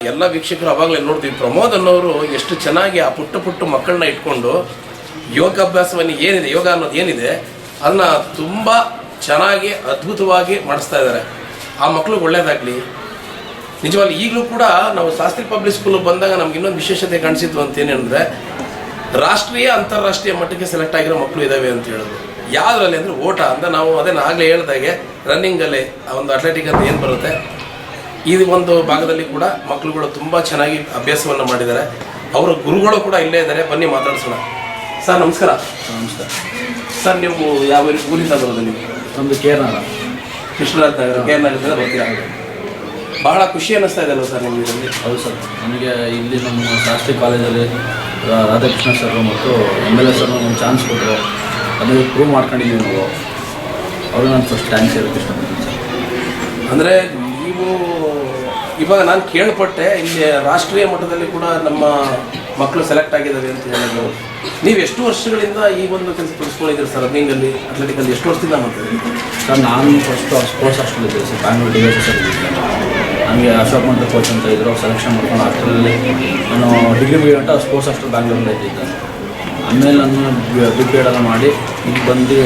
ಎಲ್ಲ ವೀಕ್ಷಕರು ಅವಾಗಲೇ ನೋಡ್ತೀವಿ, ಪ್ರಮೋದ್ ಅನ್ನೋರು ಎಷ್ಟು ಚೆನ್ನಾಗಿ ಆ ಪುಟ್ಟ ಮಕ್ಕಳನ್ನ ಇಟ್ಕೊಂಡು ಯೋಗಾಭ್ಯಾಸವನ್ನು ಏನಿದೆ, ಯೋಗ ಅನ್ನೋದು ಏನಿದೆ ಅದನ್ನ ತುಂಬ ಚೆನ್ನಾಗಿ ಅದ್ಭುತವಾಗಿ ಮಾಡಿಸ್ತಾ ಇದ್ದಾರೆ. ಆ ಮಕ್ಳಿಗೆ ಒಳ್ಳೇದಾಗಲಿ. ನಿಜವಾಗಿ ಈಗಲೂ ಕೂಡ ನಾವು ಶಾಸ್ತ್ರಿ ಪಬ್ಲಿಕ್ ಸ್ಕೂಲಿಗೆ ಬಂದಾಗ ನಮ್ಗೆ ಇನ್ನೊಂದು ವಿಶೇಷತೆ ಕಾಣಿಸಿತ್ತು ಅಂತೇನೆಂದರೆ, ರಾಷ್ಟ್ರೀಯ ಅಂತಾರಾಷ್ಟ್ರೀಯ ಮಟ್ಟಕ್ಕೆ ಸೆಲೆಕ್ಟ್ ಆಗಿರೋ ಮಕ್ಕಳು ಇದ್ದಾವೆ ಅಂತ ಹೇಳಿದ್ರು. ಯಾವುದರಲ್ಲಿ ಅಂದರೆ ಓಟ ಅಂತ ನಾವು ಅದನ್ನು ಆಗಲೇ ಹೇಳ್ದಾಗೆ ರನ್ನಿಂಗಲ್ಲಿ ಒಂದು ಅಥ್ಲೆಟಿಕ್ ಅಂತ ಏನು ಬರುತ್ತೆ, ಇದು ಒಂದು ಭಾಗದಲ್ಲಿ ಕೂಡ ಮಕ್ಕಳುಗಳು ತುಂಬ ಚೆನ್ನಾಗಿ ಅಭ್ಯಾಸವನ್ನು ಮಾಡಿದ್ದಾರೆ. ಅವರ ಗುರುಗಳು ಕೂಡ ಇಲ್ಲೇ ಇದ್ದಾರೆ, ಬನ್ನಿ ಮಾತಾಡ್ಸೋಣ. ಸರ್ ನಮಸ್ಕಾರ. ನಮಸ್ಕಾರ ಸರ್, ನೀವು ಯಾವ ಊರಿಂದ ಬರೋದು? ನೀವು ನಮ್ಮದು ಕೇರಳ ಕೃಷ್ಣರಾಜ ನಗರ. ಕೇರಳದಿಂದ ಬರ್ತೀರಾ? ಬಹಳ ಖುಷಿ ಅನ್ನಿಸ್ತಾ ಇದೆ ಅಲ್ವ ಸರ್ ನಿಮಗೆ ಇದರಲ್ಲಿ? ಹೌದು ಸರ್, ನನಗೆ ಇಲ್ಲಿ ನಮ್ಮ ಶಾಸ್ತ್ರಿ ಕಾಲೇಜಲ್ಲಿ ರಾಧಾಕೃಷ್ಣ ಸರ್ ಮತ್ತು MLA ಸರ್ ಒಂದು ಚಾನ್ಸ್ ಕೊಟ್ಟರು, ಅದನ್ನು ಪ್ರೂವ್ ಮಾಡ್ಕೊಂಡಿದ್ದೀವಿ ನಾವು. ಅವರು ನಾನು ಫಸ್ಟ್ ಥ್ಯಾಂಕ್ಸ್ ಹೇಳೋಕ್ಕೆ ಇಷ್ಟಪಡ್ತೀನಿ ಸರ್. ಅಂದರೆ ನೀವು ಇವಾಗ ನಾನು ಕೇಳ್ಪಟ್ಟೆ ಇಲ್ಲಿ ರಾಷ್ಟ್ರೀಯ ಮಟ್ಟದಲ್ಲಿ ಕೂಡ ನಮ್ಮ ಮಕ್ಕಳು ಸೆಲೆಕ್ಟ್ ಆಗಿದ್ದಾರೆ ಅಂತ ಹೇಳಿದ್ರು. ನೀವು ಎಷ್ಟು ವರ್ಷಗಳಿಂದ ಈ ಒಂದು ಕೆಲಸ ಪಡಿಸ್ಕೊಂಡಿದ್ದೀರಿ ಸರ್? ರನ್ನಿಂಗಲ್ಲಿ ಅಥ್ಲೆಟಿಕಲ್ಲಿ ಎಷ್ಟು ವರ್ಷದಿಂದ ಮಾಡ್ತೀರಿ ಸರ್? ನಾನು ಫಸ್ಟು ಸ್ಪೋರ್ಟ್ಸ್ ಹಾಸ್ಟೆಲ್ ಇದ್ದೆ ಸರ್, ಬ್ಯಾಂಗ್ಳೂರು DSS ಇದ್ದೆ. ನನಗೆ ಅಶೋಕ್ ಮಂತ್ರ ಕೋಚ್ ಅಂತ ಇದ್ದರು, ಸೆಲೆಕ್ಷನ್ ಮಾಡ್ಕೊಂಡು ಹಾಸ್ಟೆಲಲ್ಲಿ ನಾನು ಡಿಗ್ರಿ ಮುಗಿಯಂಟ ಸ್ಪೋರ್ಟ್ಸ್ ಹಾಸ್ಟೆಲ್ ಬ್ಯಾಂಗ್ಳೂರಲ್ಲಿ ಇದ್ದಿದ್ದೆ. ಆಮೇಲೆ ನಾನು ಬಿಗ್ ಎಲ್ಲ ಮಾಡಿ ಇಲ್ಲಿ ಬಂದು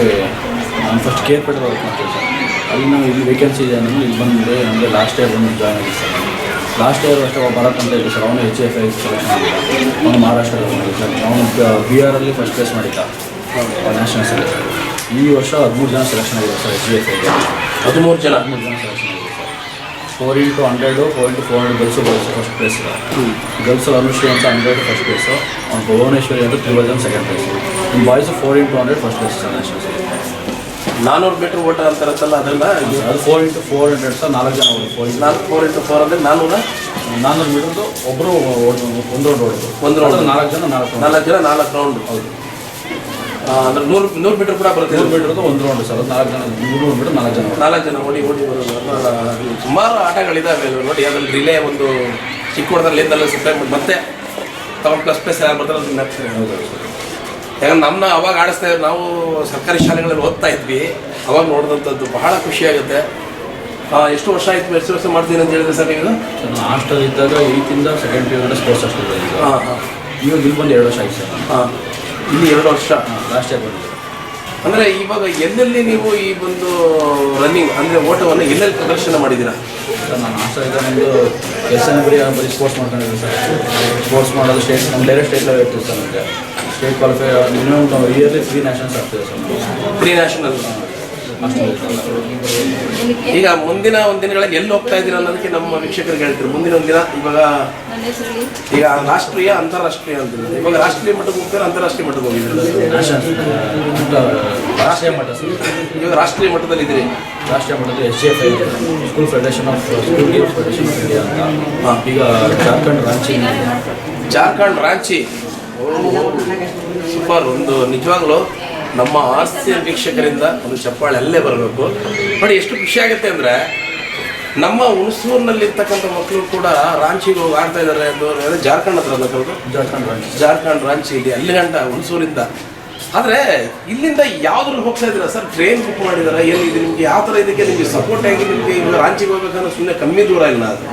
ನಾನು ಫಸ್ಟ್ ಕೇರ್ಪೇಟೆ ವರ್ಕ್ ಮಾಡ್ತೀನಿ ಸರ್. ಅಲ್ಲಿ ನಾವು ಇಲ್ಲಿ ವೇಕೆನ್ಸಿ ಇದೆ ಅನ್ನೋದು ಇಲ್ಲಿ ಬಂದು ನಮಗೆ ಲಾಸ್ಟ್ ಇಯರ್ ಬಂದು ಜಾಯ್ನ್ ಆಗಿದೆ ಸರ್. ಲಾಸ್ಟ್ ಇಯರ್ ಅಷ್ಟೇ ಭರತ್ ಅಂತ ಇದೆ ಸರ್, ಅವನು HFI ಸೆಲೆಕ್ಷನ್ ಮಾಡಿದ್ದ, ಅವನು ಮಹಾರಾಷ್ಟ್ರದಲ್ಲಿ ಮಾಡಿದ್ದ ಸರ್. ಅವನು BRಲ್ಲಿ ಫಸ್ಟ್ ಪ್ಲೇಸ್ ಮಾಡಿದ್ದ ನ್ಯಾಷನಲ್ಸಲ್ಲಿ. ಈ ವರ್ಷ 13 ಜನ ಸೆಲೆಕ್ಷನ್ ಆಗಿದೆ ಸರ್ HFIಗೆ. 13 ಜನ ಸೆಲೆಕ್ಷನ್ ಆಗಿದೆ sir. 4x100, 4x400 girls first place. ಗರ್ಲ್ಸಲ್ಲಿ ಅನುಶ್ರೀ ಅಂತ 100 ಫಸ್ಟ್ ಪ್ಲೇಸು, ಅವ್ನು ಭುವನೇಶ್ವರಿ ಅಂತ 3000 ಸೆಕೆಂಡ್ ಪ್ಲೇಸು. ಇನ್ನು boys 4x100 first place sir nationals. 400 metre ಓಟ ಅಂತಾರತ್ತಲ್ಲ ಅದೆಲ್ಲ ಅದು 4x400 ಸರ್, 4 ಜನ ಓಡೋದು. 4x4 ಅಂದರೆ 400 ಮೀಟರ್ದು ಒಬ್ಬರು ಒಂದು ರೌಂಡ್ ಓಡೋದು. ಒಂದು ರೌಂಡ್ 4 ಜನ 4 ರೌಂಡ್. ಹೌದು. ಅಂದರೆ 100 ಮೀಟರ್ ಕೂಡ ಬರುತ್ತೆ. 100 ಮೀಟರ್ದು ಒಂದು ರೌಂಡ್ ಸರ್, ಅದು 4 ಜನ, 300 ಮೀಟರ್ 4 ಜನ. 4 ಜನ ಓಡಿ ಬರೋದು. ಸುಮಾರು ಆಟಗಳಿದ್ದಾವೆ ನೋಡಿ. ಅದ್ರಲ್ಲಿ ರಿಲೇ ಒಂದು ಚಿಕ್ಕ ಹೊಡೆದಲ್ಲಿಂದಲ್ಲ ಸಪ್ಲೈ ಮತ್ತೆ ತಗೊಂಡು ಪ್ಲಸ್ ಯಾರು ಬರ್ತಾರೆ ಅದನ್ನ ಹಾಕ್ತಾರೆ. ಹೌದು ಸರ್. ಯಾಕಂದ್ರೆ ನಮ್ಮನ್ನ ಅವಾಗ ಆಡಿಸ್ತಾ ಇದ್ರು, ನಾವು ಸರ್ಕಾರಿ ಶಾಲೆಗಳಲ್ಲಿ ಓದ್ತಾ ಇದ್ವಿ, ಅವಾಗ ನೋಡಿದಂಥದ್ದು ಬಹಳ ಖುಷಿಯಾಗುತ್ತೆ. ಎಷ್ಟು ವರ್ಷ ಆಯಿತು? ಎಷ್ಟು ವರ್ಷ ಮಾಡ್ತೀನಿ ಅಂತ ಹೇಳಿದ್ರೆ ಸರ್ ನೀವು? ಸರ್ ನಾನು ಹಾಸ್ಟೆಲ್ ಇದ್ದಾಗ 8th second period sports hostel ಇದ್ದೆ. ಇವಾಗ ಇಲ್ಲಿ ಬಂದು 2 ವರ್ಷ ಆಯ್ತು ಸರ್. ಇಲ್ಲಿ 2 ವರ್ಷ ಲಾಸ್ಟ್ ಇಯರ್ ಬಂದಿದೆ. ಅಂದರೆ ಇವಾಗ ಎಲ್ಲೆಲ್ಲಿ ನೀವು ಈ ಒಂದು ರನ್ನಿಂಗ್ ಅಂದರೆ ಓಟವನ್ನು ಎಲ್ಲೆಲ್ಲಿ ಪ್ರದರ್ಶನ ಮಾಡಿದ್ದೀರಾ ಸರ್? ನಾನು ಹಾಸ್ಟೆಲ್ ಇದ್ದಾಗ ನಮ್ಮದು SN ಬರೀ ಸ್ಪೋರ್ಟ್ಸ್ ಮಾಡ್ಕೊಂಡಿದ್ದೆ ಸರ್. ಸ್ಪೋರ್ಟ್ಸ್ ಮಾಡೋದು ಸ್ಟೇಟ್, ನಮ್ಮ ಡೈರೆಕ್ಟ್ ಸ್ಟೇಟ್ ಲೆವೆಲ್ ಇರ್ತೀವಿ ಸರ್. ನಮಗೆ state qualify minimum yearly 3 nationals ಆಗ್ತದೆ ಸರ್. 3 national hostel. ಈಗ ಮುಂದಿನ ಒಂದು ದಿನಗಳಲ್ಲಿ ಎಲ್ಲಿ ಹೋಗ್ತಾ ಇದ್ದೀರಾ ಅನ್ನೋದಕ್ಕೆ ನಮ್ಮ ವೀಕ್ಷಕರಿಗೆ ಹೇಳ್ತೀರಿ. ಮುಂದಿನ ಒಂದು ದಿನ ಇವಾಗ ಈಗ ರಾಷ್ಟ್ರೀಯ ಅಂತಾರಾಷ್ಟ್ರೀಯ ಅಂತಿಲ್ಲ, ಇವಾಗ ರಾಷ್ಟ್ರೀಯ ಮಟ್ಟಕ್ಕೆ ಹೋಗ್ತಾರೆ, ಅಂತಾರಾಷ್ಟ್ರೀಯ ಮಟ್ಟಕ್ಕೆ ಹೋಗಿದ್ದೀರಿ? ರಾಷ್ಟ್ರೀಯ ಮಟ್ಟ ಸರ್. ಇವಾಗ ರಾಷ್ಟ್ರೀಯ ಮಟ್ಟದಲ್ಲಿ ಇದ್ದೀರಿ. ರಾಷ್ಟ್ರೀಯ ಮಟ್ಟದಲ್ಲಿ SJFI school federation of school games federation of India ಅಂತ. ಈಗ ಜಾರ್ಖಂಡ್ ರಾಂಚಿ. ಸೂಪರ್. ಒಂದು ನಿಜವಾಗ್ಲೂ ನಮ್ಮ ಆಸ್ತಿಯ ವೀಕ್ಷಕರಿಂದ ಒಂದು ಚಪ್ಪಾಳೆ ಅಲ್ಲೇ ಬರಬೇಕು ನೋಡಿ. ಎಷ್ಟು ಖುಷಿಯಾಗುತ್ತೆ ಅಂದರೆ ನಮ್ಮ ಹುಣಸೂರಿನಲ್ಲಿರ್ತಕ್ಕಂಥ ಮಕ್ಕಳು ಕೂಡ ರಾಂಚಿಗೆ ಹೋಗಿ ಆಡ್ತಾ ಇದ್ದಾರೆ. ಅದು ಜಾರ್ಖಂಡ್ ಹತ್ರ ಬೇಕಾದ್ರು, ಜಾರ್ಖಂಡ್ ರಾಂಚಿ ಇಲ್ಲಿ ಅಲ್ಲಿ ಗಂಟ ಹುಣಸೂರಿಂದ. ಆದರೆ ಇಲ್ಲಿಂದ ಯಾವ್ದ್ರಲ್ಲಿ ಹೋಗ್ತಾ ಇದ್ದೀರಾ ಸರ್? ಟ್ರೈನ್ ಬುಕ್ ಮಾಡಿದಾರ? ಎಲ್ಲಿ ಇದು ನಿಮಗೆ ಯಾವ ಥರ ಇದಕ್ಕೆ ನಿಮಗೆ ಸಪೋರ್ಟ್ ಆಗಿ ನಿಮಗೆ ಇವಾಗ ರಾಂಚಿಗೆ ಹೋಗ್ಬೇಕಂದ್ರೆ ಸುಮ್ಮನೆ ಕಮ್ಮಿ ದೂರ ಇಲ್ಲ ಅದು.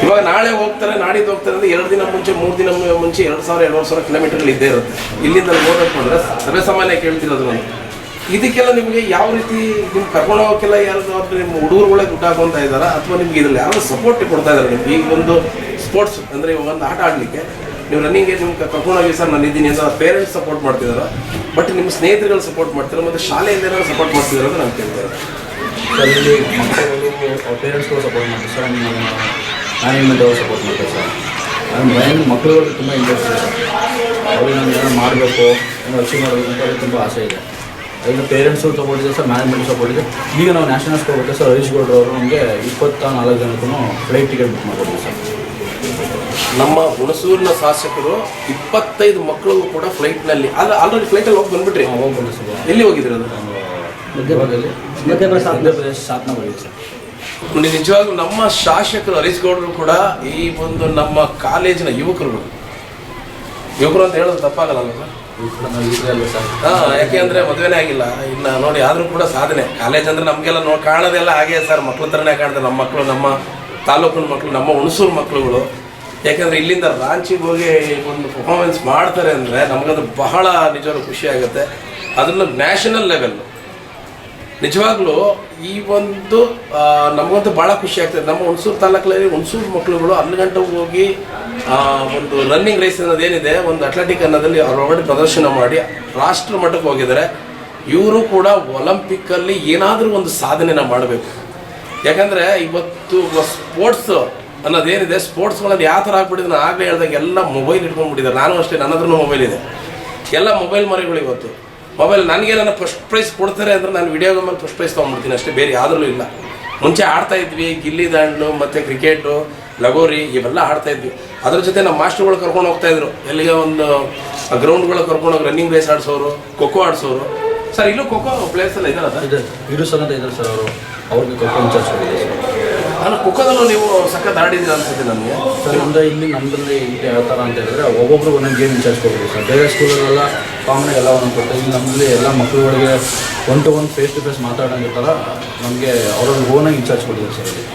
ಇವಾಗ ನಾಳೆ ಹೋಗ್ತಾರೆ, ನಾಡಿದ್ದು ಹೋಗ್ತಾರೆ ಅಂದರೆ 2 ದಿನ ಮುಂಚೆ 3 ದಿನ ಮುಂಚೆ 2000-2500 ಕಿಲೋಮೀಟರ್ಗಳು ಇದ್ದೇ ಇರುತ್ತೆ. ಇಲ್ಲಿಂದ ಹೋಗ್ಬೇಕು ಅಂದರೆ ಸಭೆ ಸಾಮಾನ್ಯ ಕೇಳ್ತಿರೋದು ನಾನು. ಇದಕ್ಕೆಲ್ಲ ನಿಮಗೆ ಯಾವ ರೀತಿ ನಿಮ್ಗೆ ಕರ್ಕೊಂಡು ಹೋಗೋಕ್ಕೆಲ್ಲ ಯಾರಾದ್ರೂ ನಿಮ್ಮ ಹುಡುಗರುಗಳೇ ದುಡ್ಡು ಹಾಕೊತಾ ಇದ್ದಾರಾ, ಅಥವಾ ನಿಮ್ಗೆ ಇದ್ರಲ್ಲಿ ಯಾರು ಸಪೋರ್ಟ್ ಕೊಡ್ತಾ ಇದ್ದಾರೆ ನಿಮ್ಗೆ? ಈಗ ಒಂದು ಸ್ಪೋರ್ಟ್ಸ್ ಅಂದರೆ ಇವಾಗ ಒಂದು ಆಟ ಆಡಲಿಕ್ಕೆ ನೀವು ರನ್ನಿಂಗ್ಗೆ ನಿಮ್ಗೆ ಕರ್ಕೊಂಡೋಗಿ ಸರ್ ನಾನು ಇದ್ದೀನಿ ಅಂತ ಪೇರೆಂಟ್ಸ್ ಸಪೋರ್ಟ್ ಮಾಡ್ತಿದ್ದಾರೆ, ಬಟ್ ನಿಮ್ಮ ಸ್ನೇಹಿತರುಗಳು ಸಪೋರ್ಟ್ ಮಾಡ್ತಾರೆ, ಮತ್ತು ಶಾಲೆಯಿಂದ ಏನಾದ್ರು ಸಪೋರ್ಟ್ ಮಾಡ್ತಿದ್ದಾರೆ ಅಂತ ನಾನು ಕೇಳ್ತಾ ಇದ್ದಾರೆ. ಸರ್ ಇಲ್ಲಿ ಮಕ್ಕಳು ಪೇರೆಂಟ್ಸ್ಗಳು ಸಪೋರ್ಟ್ ಮಾಡ್ತಾರೆ ಸರ್, ಮ್ಯಾನೇಜ್ಮೆಂಟ್ ಅವರು ಸಪೋರ್ಟ್ ಮಾಡ್ತಾರೆ ಸರ್. ನನ್ನ ಮಕ್ಕಳುಗಳಿಗೆ ತುಂಬ ಇಂಟ್ರೆಸ್ಟ್ ಇದೆ ಸರ್. ಅವ್ರಿಗೆ ನಾನು ಏನೋ ಮಾಡಬೇಕು, ಏನೋ ಅಚೀವ್ ಮಾಡಬೇಕು ಅಂತ ಅವ್ರಿಗೆ ತುಂಬ ಆಸೆ ಇದೆ. ಅದರಿಂದ ಪೇರೆಂಟ್ಸು ಸಪೋರ್ಟ್ ಇದೆ ಸರ್, ಮ್ಯಾನೇಜ್ಮೆಂಟ್ ಸಪೋರ್ಟ್ ಇದೆ. ಈಗ ನಾವು ನ್ಯಾಷನಲ್ಸ್ಗೆ ಹೋಗ್ಬೇಕು ಸರ್. ಹರೀಶ್ ಗೌಡ್ರು ಅವರು ನಮಗೆ 24 ಜನಕ್ಕೂ ಫ್ಲೈಟ್ ಟಿಕೆಟ್ ಬುಕ್ ಮಾಡ್ಕೊಡ್ತೀವಿ ಸರ್. ನಮ್ಮ ಹುಣಸೂರಿನ ಶಾಸಕರು 25 ಮಕ್ಕಳಿಗೂ ಕೂಡ ಫ್ಲೈಟ್ನಲ್ಲಿ ಆಲ್ರೆಡಿ ಫ್ಲೈಟಲ್ಲಿ ಹೋಗಿ ಬಂದುಬಿಟ್ರಿ? ಹೋಗ್ಬೋದು ಸರ್. ಎಲ್ಲಿ ಹೋಗಿದ್ರು? ಅದು ಮಧ್ಯಪ್ರದೇಶ ಸಾತ್ನ ಹೋಗಿದೆ ಸರ್. ನೋಡಿ, ನಿಜವಾಗ್ಲೂ ನಮ್ಮ ಶಾಸಕರು ಹರೀಶ್ ಗೌಡರು ಕೂಡ ಈ ಒಂದು ನಮ್ಮ ಕಾಲೇಜಿನ ಯುವಕರು ಅಂತ ಹೇಳೋದು ತಪ್ಪಾಗಲ್ಲ ಸರ್? ಯಾಕೆ ಅಂದರೆ ಮದುವೆನೇ ಆಗಿಲ್ಲ ಇನ್ನು ನೋಡಿ, ಆದರೂ ಕೂಡ ಸಾಧನೆ. ಕಾಲೇಜ್ ಅಂದರೆ ನಮಗೆಲ್ಲ ಕಾಣೋದೆಲ್ಲ ಹಾಗೆ ಸರ್, ಮಕ್ಳ ಥರನೇ ಕಾಣ್ತಾರೆ ನಮ್ಮ ಮಕ್ಕಳು, ನಮ್ಮ ತಾಲೂಕಿನ ಮಕ್ಕಳು, ನಮ್ಮ ಹುಣಸೂರು ಮಕ್ಕಳುಗಳು. ಯಾಕೆಂದರೆ ಇಲ್ಲಿಂದ ರಾಂಚಿಗೆ ಹೋಗಿ ಒಂದು ಪರ್ಫಾರ್ಮೆನ್ಸ್ ಮಾಡ್ತಾರೆ ಅಂದರೆ ನಮಗದು ಬಹಳ ನಿಜವಾಗ್ಲೂ ಖುಷಿ ಆಗುತ್ತೆ. ಅದನ್ನು ನ್ಯಾಷನಲ್ ಲೆವೆಲ್ ನಿಜವಾಗ್ಲೂ ಈ ಒಂದು ನಮಗಂತೂ ಭಾಳ ಖುಷಿ ಆಗ್ತದೆ. ನಮ್ಮ ಹುಣಸೂರು ತಾಲೂಕಲ್ಲಿ ಹುಣಸೂರು ಮಕ್ಕಳುಗಳು ಅಲ್ಲಿ ಗಂಟೆ ಹೋಗಿ ಒಂದು ರನ್ನಿಂಗ್ ರೇಸ್ ಅನ್ನೋದೇನಿದೆ, ಒಂದು ಅಥ್ಲೆಟಿಕ್ ಅನ್ನೋದಲ್ಲಿ ಅವರೊಳಗಡೆ ಪ್ರದರ್ಶನ ಮಾಡಿ ರಾಷ್ಟ್ರ ಮಟ್ಟಕ್ಕೆ ಹೋಗಿದ್ದಾರೆ. ಇವರು ಕೂಡ ಒಲಿಂಪಿಕ್ಕಲ್ಲಿ ಏನಾದರೂ ಒಂದು ಸಾಧನೆನ ಮಾಡಬೇಕು. ಯಾಕಂದರೆ ಇವತ್ತು ಸ್ಪೋರ್ಟ್ಸ್ ಅನ್ನೋದೇನಿದೆ, ಸ್ಪೋರ್ಟ್ಸ್ಗಳಲ್ಲಿ ಯಾವ ಥರ ಆಗ್ಬಿಟ್ಟಿದೆ, ನಾನು ಆಗಲೇ ಹೇಳ್ದಾಗ ಎಲ್ಲ ಮೊಬೈಲ್ ಇಟ್ಕೊಂಡ್ಬಿಟ್ಟಿದ್ದಾರೆ. ನಾನು ಅಷ್ಟೇ, ನನ್ನ ಹತ್ರನೂ ಮೊಬೈಲ್ ಇದೆ. ಎಲ್ಲ ಮೊಬೈಲ್ ಮರಿಗಳು ಇವತ್ತು. ಮೊಬೈಲ್ ನನಗೆ ನನ್ನ ಫಸ್ಟ್ ಪ್ರೈಸ್ ಕೊಡ್ತಾರೆ ಅಂದರೆ ನಾನು ವಿಡಿಯೋ ಗೇಮಲ್ಲಿ ಫಸ್ಟ್ ಪ್ರೈಸ್ ತೊಗೊಂಡ್ಬಿಡ್ತೀನಿ ಅಷ್ಟೇ, ಬೇರೆ ಯಾವುದ್ರಲ್ಲೂ ಇಲ್ಲ. ಮುಂಚೆ ಆಡ್ತಾ ಇದ್ವಿ, ಗಿಲ್ಲಿ ದಾಂಡು ಮತ್ತು ಕ್ರಿಕೆಟು, ಲಗೋರಿ ಇವೆಲ್ಲ ಆಡ್ತಾ ಇದ್ವಿ. ಅದ್ರ ಜೊತೆ ನಮ್ಮ ಮಾಸ್ಟರ್ಗಳು ಕರ್ಕೊಂಡು ಹೋಗ್ತಾಯಿದ್ರು, ಎಲ್ಲಿಗೆ ಒಂದು ಗ್ರೌಂಡ್ಗಳು ಕರ್ಕೊಂಡೋಗಿ ರನ್ನಿಂಗ್ ರೇಸ್ ಆಡಿಸೋರು, ಖೋಖೋ ಆಡಿಸೋರು. ಸರ್ ಇಲ್ಲೂ ಖೋಖೋ ಪ್ಲೇಯರ್ಸ್ ಎಲ್ಲ ಇದ್ದಾರೆ ಸರ್? ಇದೆ, ಇರು ಸರ್ ಅಂತ ಇದ್ದಾರೆ ಸರ್. ಅವ್ರಿಗೆ ಖೋಖೋ ಇನ್ಚಾರ್ಜ್ ಕೊಟ್ಟಿದೆ ಸರ್. ನಾನು ಖೋಖೋದಲ್ಲೂ ನೀವು ಸಖತ್ ಆಡಿದ್ದೀರ ಅನ್ಸುತ್ತೆ ನನಗೆ. ಸರ್ ನಮ್ಮದು ನಮ್ಮದ್ರಲ್ಲಿ ಇಲ್ಲಿ ಯಾವ ಥರ ಅಂತ ಹೇಳಿದ್ರೆ ಒಬ್ಬೊಬ್ರು ಒಂದೊಂದು ಗೇಮ್ ಇನ್ಚಾರ್ಜ್ ಕೊಡ್ಬೋದು ಸರ್. ಬೇರೆ ಸ್ಕೂಲಲ್ಲೆಲ್ಲ ಕಾಮನಾಗಿ ಎಲ್ಲ ಒಂದೊಂದು ಕೊಡ್ತಾರೆ. ಇಲ್ಲಿ ನಮ್ಮಲ್ಲಿ ಎಲ್ಲ ಮಕ್ಕಳುಗಳಿಗೆ 1 to 1 ಫೇಸ್ ಟು ಫೇಸ್ ಮಾತಾಡೋಂಗೆ ಥರ ನಮಗೆ ಅವ್ರವ್ರಿಗೆ ಓನಾಗಿ ಇನ್ಚಾರ್ಜ್ ಕೊಟ್ಟಿದ್ದಾರೆ ಸರ್ ಇಲ್ಲಿ.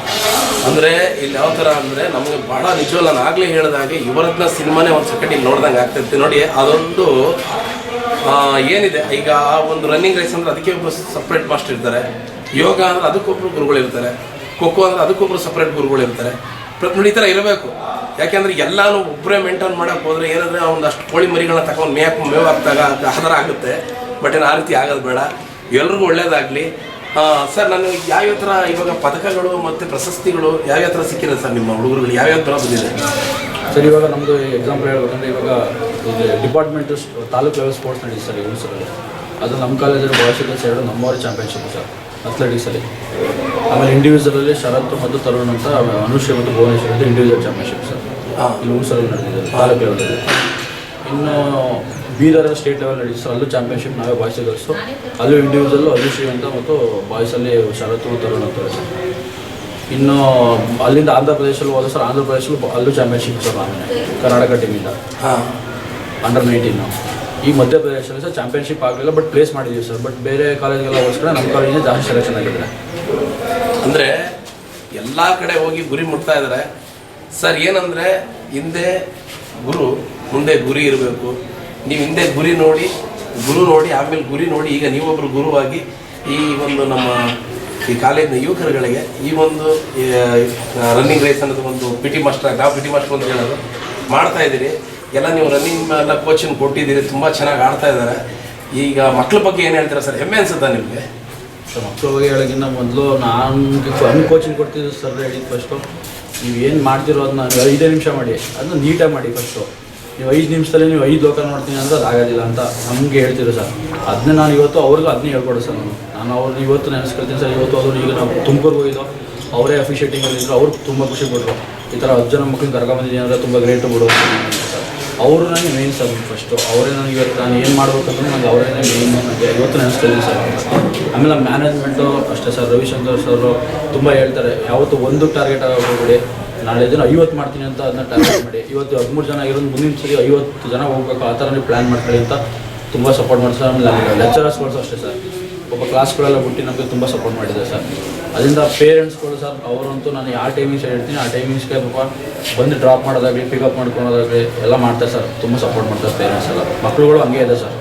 ಅಂದರೆ ಇಲ್ಲಿ ಯಾವ ಥರ ಅಂದರೆ ನಮಗೆ ಭಾಳ ನಿಜವಲ್ಲ, ನಾನು ಆಗಲೇ ಹೇಳಿದಾಗೆ ಯುವರತ್ನ ಸಿನಿಮಾನೇ ಒಂದು ಸೆಕೆಂಡ್ ಇಲ್ಲಿ ನೋಡ್ದಂಗೆ ಆಗ್ತೈತೆ ನೋಡಿ. ಅದೊಂದು ಏನಿದೆ ಈಗ ಒಂದು ರನ್ನಿಂಗ್ ರೇಸ್ ಅಂದರೆ ಅದಕ್ಕೆ ಒಬ್ಬರು ಸಪ್ರೇಟ್ ಮಾಸ್ಟರ್ ಇರ್ತಾರೆ, ಯೋಗ ಅಂದರೆ ಅದಕ್ಕೊಬ್ಬರು ಗುರುಗಳಿರ್ತಾರೆ, ಖೋಖೋ ಅಂದರೆ ಅದಕ್ಕೊಬ್ಬರು ಸಪ್ರೇಟ್ ಗುರುಗಳಿರ್ತಾರೆ. ನೋಡಿ ಈ ಥರ ಇರಬೇಕು. ಯಾಕೆಂದರೆ ಎಲ್ಲನೂ ಒಬ್ಬರೇ ಮೇಂಟೈನ್ ಮಾಡೋಕ್ಕೆ ಹೋದರೆ ಏನಂದರೆ ಒಂದಷ್ಟು ಕೋಳಿ ಮರಿಗಳನ್ನ ತಗೊಂಡು ಮೇವು ಹಾಕ್ದಾಗ ಆ ಥರ ಆಗುತ್ತೆ. ಬಟ್ ಏನು ಆ ರೀತಿ ಆಗೋದು ಬೇಡ, ಎಲ್ರಿಗೂ ಒಳ್ಳೇದಾಗಲಿ. ಸರ್ ನಾನು ಯಾವ್ಯಾವ ಥರ ಇವಾಗ ಪದಕಗಳು ಮತ್ತು ಪ್ರಶಸ್ತಿಗಳು ಯಾವ್ಯಾವ ಥರ ಸಿಕ್ಕಿದೆ ಸರ್ ನಿಮ್ಮ ಹುಡುಗರುಗಳು? ಯಾವ್ಯಾವ ಥರ ಬಂದಿದೆ ಸರ್? ಇವಾಗ ನಮ್ಮದು ಎಕ್ಸಾಂಪಲ್ ಹೇಳ್ಬೇಕಂದ್ರೆ ಇವಾಗ ಇದು ಡಿಪಾರ್ಟ್ಮೆಂಟು ತಾಲೂಕು ಲೆವೆಲ್ ಸ್ಪೋರ್ಟ್ಸ್ ನಡೀತು ಸರ್ ಹುಣಸೂರಲ್ಲಿ. ಅದು ನಮ್ಮ ಕಾಲೇಜಲ್ಲಿ ಬಾಯ್ಸ್ ಎರಡು ನಮ್ಮವರೇ ಚಾಂಪಿಯನ್ಶಿಪ್ ಸರ್ ಅಥ್ಲೆಟಿಕ್ಸಲ್ಲಿ. ಆಮೇಲೆ ಇಂಡಿವಿಜುವಲಲ್ಲಿ ಶರತ್ ಮತ್ತು ತರುಣ್ ಅಂತ, ಅನುಶ್ರೀ ಮತ್ತು ಭುವನೇಶ್ವರ್ ಅಂತ ಇಂಡಿವಿಜುವಲ್ ಚಾಂಪಿಯನ್ಶಿಪ್ ಸರ್ ಇಲ್ಲಿ ಹುಣಸೂರಲ್ಲಿ ನಡೆದಿದೆ ತಾಲೂಕು ಲೆವೆಲಲ್ಲಿ. ಇನ್ನು ಬೀದರ್ ಸ್ಟೇಟ್ ಲೆವೆಲ್ ನಡೀತು ಸರ್, ಅಲ್ಲೂ ಚಾಂಪಿಯನ್ಶಿಪ್ ನಾವೇ ಬಾಯ್ಸ್ ಗರ್ಲ್ಸು. ಅಲ್ಲೂ ಇಂಡಿವಿಜುವಲ್ಲು ಅನುಶ್ರೀ ಅಂತ ಮತ್ತು ಬಾಯ್ಸಲ್ಲಿ ಶರತ್ ತರುಣ್ ಅಂತ ಸರ್. ಇನ್ನು ಅಲ್ಲಿಂದ ಆಂಧ್ರ ಪ್ರದೇಶಲ್ಲೂ ಹೋದ ಸರ್, ಆಂಧ್ರ ಪ್ರದೇಶಲ್ಲೂ ಅಲ್ಲೂ ಚಾಂಪಿಯನ್ಶಿಪ್ ಸರ್ ನಾನೇ ಕರ್ನಾಟಕ ಟೀಮಿಂದ ಅಂಡರ್ 19. ಈ ಮಧ್ಯಪ್ರದೇಶದಲ್ಲಿ ಸರ್ ಚಾಂಪಿಯನ್ಶಿಪ್ ಆಗಲಿಲ್ಲ, ಬಟ್ ಪ್ಲೇಸ್ ಮಾಡಿದ್ದೀವಿ ಸರ್. ಬಟ್ ಬೇರೆ ಕಾಲೇಜ್ಗೆಲ್ಲ ಹೋಲಿಸ್ಕೊಂಡ್ರೆ ನಮ್ಮ ಕಾಲೇಜಿಗೆ ಜಾಸ್ತಿ ಸೆಲೆಕ್ಷನ್ ಆಗಿದ್ದಾರೆ. ಅಂದರೆ ಎಲ್ಲ ಕಡೆ ಹೋಗಿ ಗುರಿ ಮುಟ್ತಾ ಇದ್ದಾರೆ ಸರ್. ಏನಂದರೆ ಹಿಂದೆ ಗುರು, ಮುಂದೆ ಗುರಿ ಇರಬೇಕು. ನೀವು ಹಿಂದೆ ಗುರು ನೋಡಿ ಆಮೇಲೆ ಗುರಿ ನೋಡಿ ಈಗ ನೀವೊಬ್ಬರು ಗುರುವಾಗಿ ಈ ಒಂದು ನಮ್ಮ ಈ ಕಾಲೇಜಿನ ಯುವಕರುಗಳಿಗೆ ಈ ಒಂದು ರನ್ನಿಂಗ್ ರೇಸ್ ಅನ್ನೋದು ಒಂದು ಪಿ ಟಿ ಮಾಸ್ಟರ್, ನಾವು ಪಿ ಟಿ ಮಾಸ್ಟರ್ ಅಂತ ಹೇಳೋದು ಮಾಡ್ತಾ ಇದ್ದೀರಿ. ಎಲ್ಲ ನೀವು ರನ್ನಿಂಗ್ ಎಲ್ಲ ಕೋಚಿಂಗ್ ಕೊಟ್ಟಿದ್ದೀರಿ, ತುಂಬ ಚೆನ್ನಾಗಿ ಆಡ್ತಾ ಇದ್ದಾರೆ. ಈಗ ಮಕ್ಕಳ ಬಗ್ಗೆ ಏನು ಹೇಳ್ತೀರಾ ಸರ್? ಹೆಮ್ಮೆ ಅನ್ಸುತ್ತಾ ನಿಮಗೆ? ಸರ್ ಮಕ್ಕಳ ಬಗ್ಗೆ ಹೇಳೋಕ್ಕಿಂತ ಮೊದಲು ನಾನು ಕೋಚಿಂಗ್ ಕೊಡ್ತಿದ್ದು ಸರ್ ಹೇಳಿದ್ದು ಫಸ್ಟು, ನೀವು ಏನು ಮಾಡ್ತಿರೋ ಅದನ್ನ 5 ನಿಮಿಷ ಮಾಡಿ, ಅದನ್ನ ನೀಟಾಗಿ ಮಾಡಿ. ಫಸ್ಟು ನೀವು 5 ನಿಮಿಷದಲ್ಲಿ ನೀವು 5 ಲೋಕ ನೋಡ್ತೀನಿ ಅಂದರೆ ಅದು ಆಗೋದಿಲ್ಲ ಅಂತ ನಮಗೆ ಹೇಳ್ತಿದ್ರು ಸರ್. ಅದನ್ನೇ ನಾನು ಇವತ್ತು ಅವ್ರಿಗೂ ಅದನ್ನೇ ಹೇಳ್ಕೊಡು ಸರ್. ನಾನು ಅವ್ರನ್ನ ಇವತ್ತು ನೆನೆಸ್ಕೊಳ್ತೀನಿ ಸರ್. ಇವತ್ತು ಅವರು ಈಗ ನಾವು ತುಮಕೂರಿಗೆ ಹೋಗಿದ್ದು, ಅವರೇ ಅಫಿಷಿಯೇಟಿಂಗಲ್ಲಿದ್ದರು, ಅವ್ರು ತುಂಬ ಖುಷಿ ಪಟ್ಟರು. ಈ ಥರ 10 ಜನ ಮಕ್ಕಳನ್ನ ಕರ್ಕೊಂಬಂದಿದ್ದೀನಿ ಅಂದರೆ ತುಂಬ ಗ್ರೇಟು ಬಿಡು ಸರ್. ಅವರು ನನಗೆ ಮೇಯ್ನ್ ಸರ್. ಫಸ್ಟು ಅವರೇ ನನಗೆ ಇವತ್ತು ನಾನು ಏನು ಮಾಡ್ಬೇಕಂದ್ರೆ ನನಗೆ ಅವರೇ ಮೇಯ್ನ್ ನನಗೆ ಇವತ್ತು ನೆನೆಸ್ಕೊಳ್ತೀನಿ ಸರ್. ಆಮೇಲೆ ಮ್ಯಾನೇಜ್ಮೆಂಟು ಅಷ್ಟೇ ಸರ್. ರವಿಶಂಕರ್ ಸರ್ ತುಂಬ ಹೇಳ್ತಾರೆ, ಯಾವತ್ತು ಒಂದು ಟಾರ್ಗೆಟ್ ಹೋಗ್ಬಿಡಿ, ನಾಳೆ ದಿನ 50 ಮಾಡ್ತೀನಿ ಅಂತ ಅದನ್ನ ಟಾರ್ಗೆಟ್ ಮಾಡಿ. ಇವತ್ತು 13 ಜನ ಇರೋದು, ಮುಂದಿನ ಸರಿ 50 ಜನ ಹೋಗ್ಬೇಕು, ಆ ಥರ ನೀವು ಪ್ಲ್ಯಾನ್ ಮಾಡ್ಕೊಳ್ಳಿ ಅಂತ ತುಂಬ ಸಪೋರ್ಟ್ ಮಾಡಿ ಸರ್. ಆಮೇಲೆ ಲೆಕ್ಚರರ್ಸ್ಗಳು ಅಷ್ಟೇ ಸರ್, ಒಬ್ಬ ಕ್ಲಾಸ್ಗಳೆಲ್ಲ ಬಿಟ್ಟು ನಮಗೆ ತುಂಬ ಸಪೋರ್ಟ್ ಮಾಡಿದೆ ಸರ್. ಅದರಿಂದ ಪೇರೆಂಟ್ಸ್ಗಳು ಸರ್, ಅವರಂತೂ ನಾನು ಯಾವ ಟೈಮಿಂಗ್ಸ್ ಹೇಳ್ತೀನಿ ಆ ಟೈಮಿಂಗ್ಸ್ಗೆ ಪಾಪ ಬಂದು ಡ್ರಾಪ್ ಮಾಡೋದಾಗಲಿ, ಪಿಕಪ್ ಮಾಡ್ಕೊಳೋದಾಗಲಿ ಎಲ್ಲ ಮಾಡ್ತಾರೆ ಸರ್. ತುಂಬ ಸಪೋರ್ಟ್ ಮಾಡ್ತಾರೆ ಪೇರೆಂಟ್ಸ್ ಎಲ್ಲ. ಮಕ್ಕಳುಗಳು ಹಂಗೆ ಇದೆ ಸರ್.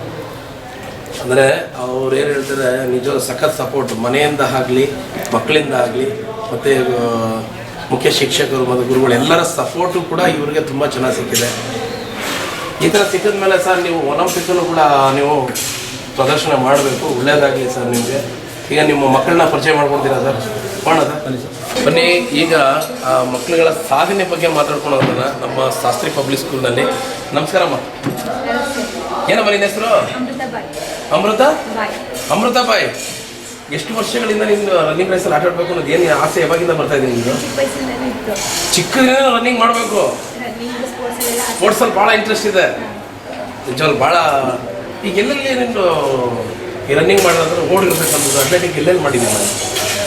ಅಂದರೆ ಅವ್ರು ಏನು ಹೇಳ್ತಾರೆ, ನಿಜ ಸಖತ್ ಸಪೋರ್ಟ್ ಮನೆಯಿಂದ ಆಗಲಿ, ಮಕ್ಕಳಿಂದ ಆಗಲಿ, ಮತ್ತು ಮುಖ್ಯ ಶಿಕ್ಷಕರು ಮತ್ತು ಗುರುಗಳು ಎಲ್ಲರ ಸಪೋರ್ಟು ಕೂಡ ಇವ್ರಿಗೆ ತುಂಬ ಚೆನ್ನಾಗಿ ಸಿಕ್ಕಿದೆ. ಈ ಥರ ಸಿಕ್ಕಿದ ಮೇಲೆ ಸರ್ ನೀವು ಒಲಿಂಪಿಕ್ಕಲ್ಲೂ ಕೂಡ ನೀವು ಪ್ರದರ್ಶನ ಮಾಡಬೇಕು. ಒಳ್ಳೆಯದಾಗಲಿ ಸರ್ ನಿಮಗೆ. ಈಗ ನಿಮ್ಮ ಮಕ್ಕಳನ್ನ ಪರಿಚಯ ಮಾಡ್ಕೊಡ್ತೀರಾ ಸರ್? ಮಾಡೋದ ಬನ್ನಿ ಸರ್. ಬನ್ನಿ. ಈಗ ಆ ಮಕ್ಕಳುಗಳ ಸಾಧನೆ ಬಗ್ಗೆ ಮಾತಾಡ್ಕೊಂಡು ಹೋಗೋಣ ನಮ್ಮ ಶಾಸ್ತ್ರಿ ಪಬ್ಲಿಕ್ ಸ್ಕೂಲ್ನಲ್ಲಿ. ನಮಸ್ಕಾರಮ್ಮ. ಏನಮ್ಮ ನಿನ್ನ ಹೆಸರು? ಅಮೃತ ಬಾಯ್. ಎಷ್ಟು ವರ್ಷಗಳಿಂದ ನಿನ್ನ ರನ್ನಿಂಗ್ ರೇಸಲ್ಲಿ ಆಟ ಆಡಬೇಕು ಅನ್ನೋದು ಏನು ಆಸೆ ಯಾವಾಗಿಂದ ಬರ್ತಾ ಇದೆ ನಿಮ್ಮದು? ಚಿಕ್ಕದಿಂದ ರನ್ನಿಂಗ್ ಮಾಡಬೇಕು, ಸ್ಪೋರ್ಟ್ಸಲ್ಲಿ ಭಾಳ ಇಂಟ್ರೆಸ್ಟ್ ಇದೆ ನಿಜವಲ್ಲ ಭಾಳ. ಈಗ ಎಲ್ಲೆಲ್ಲಿ ನಿಮ್ಮದು ಈ ರನ್ನಿಂಗ್ ಮಾಡೋದಂದ್ರೆ ಓಡಿರ್ಬೇಕಂತ ಅಟ್ಲೆಟಿಕ್ ಎಲ್ಲೆಲ್ಲಿ ಮಾಡಿದ್ದೀನಿ ನಾನು?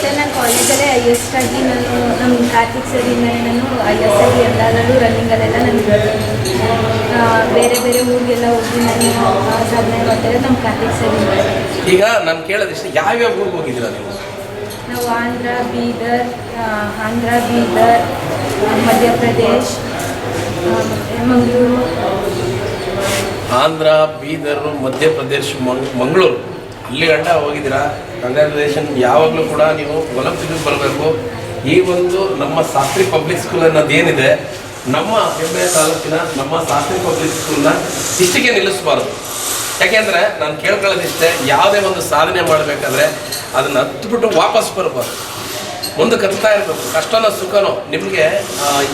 ಸರ್ ನಾನು ಕಾಲೇಜಲ್ಲೇ IS ಆಗಿ ನಾನು ನಮ್ಮ ಕಾರ್ತಿಕ್ ಸರಿಂದ ನಾನು IS ಆಗಿ ಎಲ್ಲದರಲ್ಲೂ ರನ್ನಿಂಗಲ್ಲೆಲ್ಲ ನಾನು ಬೇರೆ ಬೇರೆ ಊರಿಗೆಲ್ಲ ಹೋಗಿ ನಾನು ಸಾಧನೆ ಮಾಡ್ತಾರೆ ನಮ್ಮ ಕಾರ್ತಿಕ್ ಸರಿಂದ. ಈಗ ನಾನು ಕೇಳೋದಿಷ್ಟು ಯಾವ್ಯಾವ ಊರಿಗೆ ಹೋಗಿದ್ದೀರಾ ನೀವು? ನಾವು ಆಂಧ್ರ ಬೀದರ್ ಮಧ್ಯಪ್ರದೇಶ್ ಮತ್ತು ಮಂಗಳೂರು. ಆಂಧ್ರ, ಬೀದರು, ಮಧ್ಯಪ್ರದೇಶ್, ಮಂಗಳೂರು ಅಲ್ಲಿ ಗಂಟ ಹೋಗಿದ್ದೀರಾ. ಕಂಗ್ರ್ಯಾಚುಲೇಷನ್. ಯಾವಾಗಲೂ ಕೂಡ ನೀವು ಒಲಿಂಪಿಕ್ಗೆ ಬರಬೇಕು. ಈ ಒಂದು ನಮ್ಮ ಶಾಸ್ತ್ರಿ ಪಬ್ಲಿಕ್ ಸ್ಕೂಲ್ ಅನ್ನೋದೇನಿದೆ, ನಮ್ಮ ಹೆಮ್ಮೆಯ ತಾಲೂಕಿನ ನಮ್ಮ ಶಾಸ್ತ್ರಿ ಪಬ್ಲಿಕ್ ಸ್ಕೂಲ್ನ ಇಷ್ಟಕ್ಕೆ ನಿಲ್ಲಿಸಬಾರ್ದು. ಯಾಕೆಂದರೆ ನಾನು ಕೇಳ್ಕೊಳ್ಳೋದಿಷ್ಟೇ, ಯಾವುದೇ ಒಂದು ಸಾಧನೆ ಮಾಡಬೇಕಾದ್ರೆ ಅದನ್ನು ಹತ್ಬಿಟ್ಟು ವಾಪಸ್ ಬರಬಾರ್ದು, ಮುಂದಕ್ಕೆ ಹತ್ತಾ ಇರಬೇಕು. ಕಷ್ಟನೋ ಸುಖನೋ ನಿಮಗೆ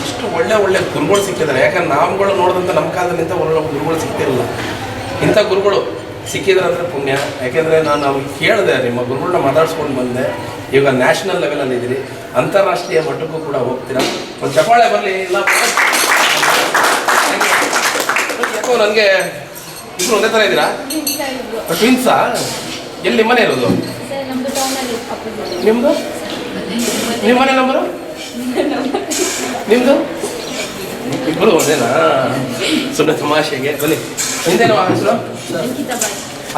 ಇಷ್ಟು ಒಳ್ಳೆ ಗುರುಗಳು ಸಿಕ್ಕಿದ್ದಾರೆ. ಯಾಕಂದ್ರೆ ನಾವುಗಳು ನೋಡಿದಂಥ ನಮ್ಮ ಕಾಲದಲ್ಲಿ ಇಂಥ ಒಳ್ಳೆ ಗುರುಗಳು ಸಿಗ್ತಿರಲಿಲ್ಲ. ಇಂಥ ಗುರುಗಳು ಸಿಕ್ಕಿದ್ರೆ ಅಂದರೆ ಪುಣ್ಯ. ಯಾಕೆಂದರೆ ನಾನು ಅವ್ರಿಗೆ ಕೇಳಿದೆ, ನಿಮ್ಮ ಗುರುಗಳನ್ನ ಮಾತಾಡ್ಸ್ಕೊಂಡು ಬಂದೆ. ಇವಾಗ ನ್ಯಾಷನಲ್ ಲೆವೆಲಲ್ಲಿ ಇದ್ದೀರಿ, ಅಂತಾರಾಷ್ಟ್ರೀಯ ಮಟ್ಟಕ್ಕೂ ಕೂಡ ಹೋಗ್ತೀರಾ. ಒಂದು ಚಪ್ಪಾಳೆ ಬರಲಿ. ಇಲ್ಲ ಯಾಕೋ ನನಗೆ ಇಬ್ಬರು ಒಂದೇ ಥರ ಇದ್ದೀರಾ? ಟ್ವಿನ್ಸಾ? ಎಲ್ಲಿ ಮನೆ ಇರೋದು? ಸರ್ ನಮ್ಮದು ಟೌನಲ್ಲಿ ಅಪೋಸಿಟ್. ನಿಮ್ಮದು? ನಿಮ್ಮ ಮನೆ ನಂಬರು? ನಿಮ್ಮದು? ಇಬ್ಬರು ಒಂದೇನಾ? ಸುಮ್ಮನೆ ತಮಾಷೆಗೆ ಬನ್ನಿ. ನಿಂದೇನು ಹೆಸರು?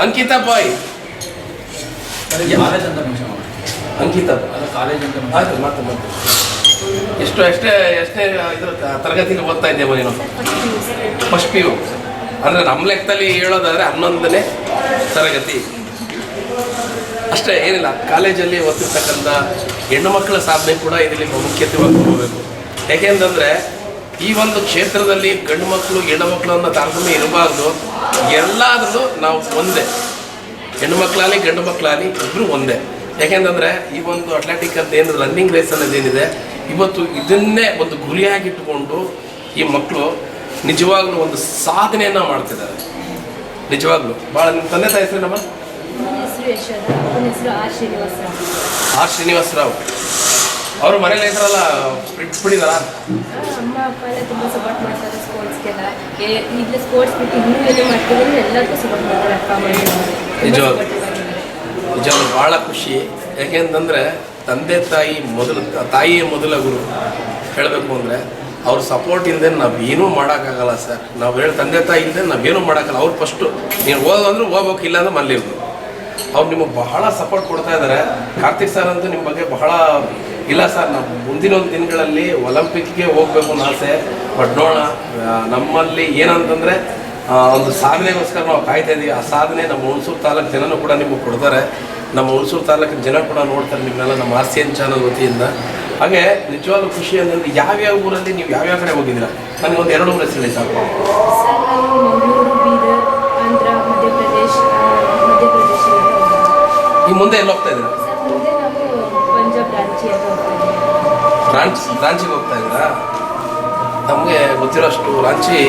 ಅಂಕಿತಾ ಬಾಯ್. ಕಾಲೇಜ್ ಅಂತ ಮೆನ್ಷನ್ ಮಾಡಿ. ಅಂಕಿತಾ ಅಲ್ಲ ಕಾಲೇಜ್ ಅಂತ ಆಯ್ತು ಮಾತು. ಎಷ್ಟೇ ಇದ್ರ ತರಗತಿಲಿ ಓದ್ತಾ ಇದ್ದೇವೆ ನೀನು? First P U. ಅಂದರೆ ನಮ್ಮ ಲೆಕ್ಕದಲ್ಲಿ ಹೇಳೋದಾದರೆ 11ನೇ ತರಗತಿ ಅಷ್ಟೇ, ಏನಿಲ್ಲ. ಕಾಲೇಜಲ್ಲಿ ಓದ್ತಿರ್ತಕ್ಕಂಥ ಹೆಣ್ಣು ಮಕ್ಕಳ ಸಾಧನೆ ಕೂಡ ಇದರಲ್ಲಿ ಮುಖ್ಯತೆವಾಗಿ ಹೋಗಬೇಕು. ಯಾಕೆಂತಂದರೆ ಈ ಒಂದು ಕ್ಷೇತ್ರದಲ್ಲಿ ಗಂಡು ಮಕ್ಕಳು ಹೆಣ್ಣು ಮಕ್ಕಳು ಅನ್ನೋ ತಾರತಮ್ಯ ಇರಬಾರ್ದು. ಎಲ್ಲಾದ್ರೂ ನಾವು ಒಂದೇ, ಹೆಣ್ಣು ಮಕ್ಕಳಾಗಲಿ ಗಂಡು ಮಕ್ಕಳಾಗಲಿ ಇಬ್ಬರು ಒಂದೇ. ಯಾಕೆಂತಂದರೆ ಈ ಒಂದು ಅಟ್ಲೆಟಿಕ್ ಅಂತ ಏನು ರನ್ನಿಂಗ್ ರೇಸ್ ಅನ್ನೋದೇನಿದೆ, ಇವತ್ತು ಇದನ್ನೇ ಒಂದು ಗುರಿಯಾಗಿಟ್ಟುಕೊಂಡು ಈ ಮಕ್ಕಳು ನಿಜವಾಗ್ಲೂ ಒಂದು ಸಾಧನೆಯನ್ನು ಮಾಡ್ತಿದ್ದಾರೆ. ನಿಜವಾಗ್ಲೂ ಭಾಳ. ನಿಮ್ಮ ತಂದೆ ತಾಯಿ ಹೆಸರು ನಮ್ಮ? ನನ್ನ ಹೆಸರು ಯಶೋಧ, ನನ್ನ ಹೆಸರು ಆರ್ ಶ್ರೀನಿವಾಸರಾವ್. ಆರ್ ಶ್ರೀನಿವಾಸರಾವ್. ಅವರು ಮನೇಲಿ ಇದ್ದಾರಲ್ಲ, ಬಿಟ್ಬಿಟ್ಟಿದಾರ? ಅಮ್ಮ ಅಪ್ಪ ಎಲ್ಲ ತುಂಬ ಸಪೋರ್ಟ್ ಮಾಡ್ತಾರೆ ಸ್ಪೋರ್ಟ್ಸ್ಗೆಲ್ಲ. ಈಗಲೇ ಸ್ಪೋರ್ಟ್ಸ್ ಬಿಟ್ಟು ಇನ್ನೂ ಏನು ಮಾಡ್ತಿದ್ರು ಎಲ್ಲರಿಗೂ ಸಪೋರ್ಟ್ ಮಾಡ್ತಾರೆ ಅಪ್ಪ ಅಮ್ಮ. ನಿಜವಾಗ್ಲೂ ಭಾಳ ಖುಷಿ. ಯಾಕೆಂತಂದರೆ ತಂದೆ ತಾಯಿಯೇ ಮೊದಲ ಗುರು. ಹೇಳಬೇಕು ಅಂದರೆ ಅವ್ರ ಸಪೋರ್ಟ್ ಇಲ್ಲದೆ ನಾವೇನೂ ಮಾಡೋಕ್ಕಾಗಲ್ಲ ಸರ್. ನಾವು ತಂದೆ ತಾಯಿ ಇಲ್ಲದೆ ನಾವೇನೂ ಮಾಡೋಕ್ಕಲ್ಲ. ಅವ್ರು ಫಸ್ಟು ನೀನು ಓದೋದಂದ್ರೆ ಹೋಗ್ಬೇಕು, ಇಲ್ಲ ಅಂದ್ರೆ ಮಲ್ಲಿರ್ಬೋದು. ಅವ್ರು ನಿಮಗೆ ಬಹಳ ಸಪೋರ್ಟ್ ಕೊಡ್ತಾ ಇದ್ದಾರೆ. ಕಾರ್ತಿಕ್ ಸರ್ ಅಂತೂ ನಿಮ್ಮ ಬಗ್ಗೆ ಬಹಳ ಇಲ್ಲ ಸರ್, ನಾವು ಮುಂದಿನ ಒಂದು ದಿನಗಳಲ್ಲಿ ಒಲಿಂಪಿಕ್ಗೆ ಹೋಗಬೇಕು ಅನ್ನೋ ಆಸೆ. ಬಟ್ ನೋಡೋಣ, ನಮ್ಮಲ್ಲಿ ಏನಂತಂದರೆ ಒಂದು ಸಾಧನೆಗೋಸ್ಕರ ನಾವು ಕಾಯ್ತಾ ಇದ್ದೀವಿ. ಆ ಸಾಧನೆ ನಮ್ಮ ಹುಣಸೂರು ತಾಲೂಕು ಜನನೂ ಕೂಡ ನಿಮಗೆ ಕೊಡ್ತಾರೆ. ನಮ್ಮ ಹುಣಸೂರು ತಾಲೂಕಿನ ಜನ ಕೂಡ ನೋಡ್ತಾರೆ ನಿಮ್ಮನ್ನೆಲ್ಲ, ನಮ್ಮ RCN ಚಾನಲ್ ವತಿಯಿಂದ. ಹಾಗೆ ನಿಜವಾಗ್ಲೂ ಖುಷಿ ಅಂದರೆ ಯಾವ್ಯಾವ ಊರಲ್ಲಿ ನೀವು ಯಾವ್ಯಾವ ಕಡೆ ಹೋಗಿದ್ದೀರಾ? ನನಗೆ ಒಂದು 2 ಊರು ಹೆಸರು ಸಾಕು. ಸರ್ ನಾವು ಮಂಗಳೂರು, ಬೀದರ್, ಆಂಧ್ರ, ಮಧ್ಯಪ್ರದೇಶ ಈ ಮುಂದೆ ಎಲ್ಲಿ ಹೋಗ್ತಾ ಇದ್ದೀರಾ? ಸರ್ ಮುಂದೆ ನಾವು ಪಂಜಾಬ್ ರಾಂಚಿ ಅಂತ ಹೋಗ್ತಾ ಇದ್ದೀವಿ. ರಾಂಚಿಗೆ ಹೋಗ್ತಾ ಇದ್ದೀರಾ? ನಮಗೆ ಗೊತ್ತಿರೋಷ್ಟು ರಾಂಚಿ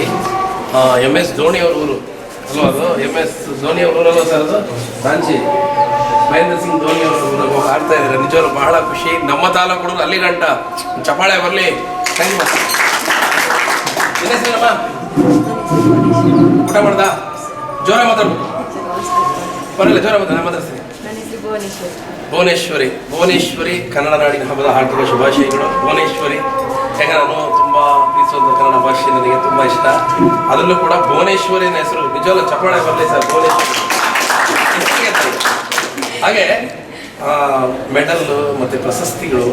MS ಧೋನಿ ಅವ್ರ ಊರು ಅಲ್ವಾ? ಅದು MS ಧೋನಿ ಅವ್ರ ಊರಲ್ವ ಸರ್ ಅದು? ರಾಂಚಿ ಮಹೇಂದ್ರ ಸಿಂಗ್ ಧೋನಿ ಅವ್ರ ಊರಿಗೆ ಹೋಗಿ ಆಡ್ತಾ ಇದ್ದಾರೆ. ನಿಜವಾಗ್ಲೂ ಬಹಳ ಖುಷಿ. ನಮ್ಮ ತಾಲೂಕು ಹುಡುಗರು ಅಲ್ಲಿ ಗಂಟ ಚಪ್ಪಾಳೆ ಬರಲಿ. Thank you. ಇನ್ನೇನಮ್ಮ ಊಟ ಮಾಡ್ದ? ಜೋರ ಮಾತಾಡ್ಬೇಕು. ಬರಲ್ಲ, ಜೋರ ಮಾತಾಡ. ಮಾತಾಡ್ತೀನಿ. ನನ್ನ ಹೆಸರು ಭುವನೇಶ್ವರಿ. ಭುವನೇಶ್ವರಿ ಕನ್ನಡ ನಾಡಿನ ಹಬ್ಬದ ಹಾರ್ದಿಕ ಶುಭಾಶಯಗಳು. ಭುವನೇಶ್ವರಿ, ಯಾಕೆ ನಾನು ತುಂಬ ಪ್ರೀತಿಸುವಂಥ ಕನ್ನಡ ಭಾಷೆ ನನಗೆ ತುಂಬ ಇಷ್ಟ. ಅದರಲ್ಲೂ ಕೂಡ ಭುವನೇಶ್ವರಿನ ಹೆಸರು ನಿಜವಲ್ಲ ಚಪ್ಪಾಳೆ ಬರಲಿ ಸರ್. ಭುವನೇಶ್ವರಿ ಹಾಗೆ ಮೆಡಲ್ಲು ಮತ್ತು ಪ್ರಶಸ್ತಿಗಳು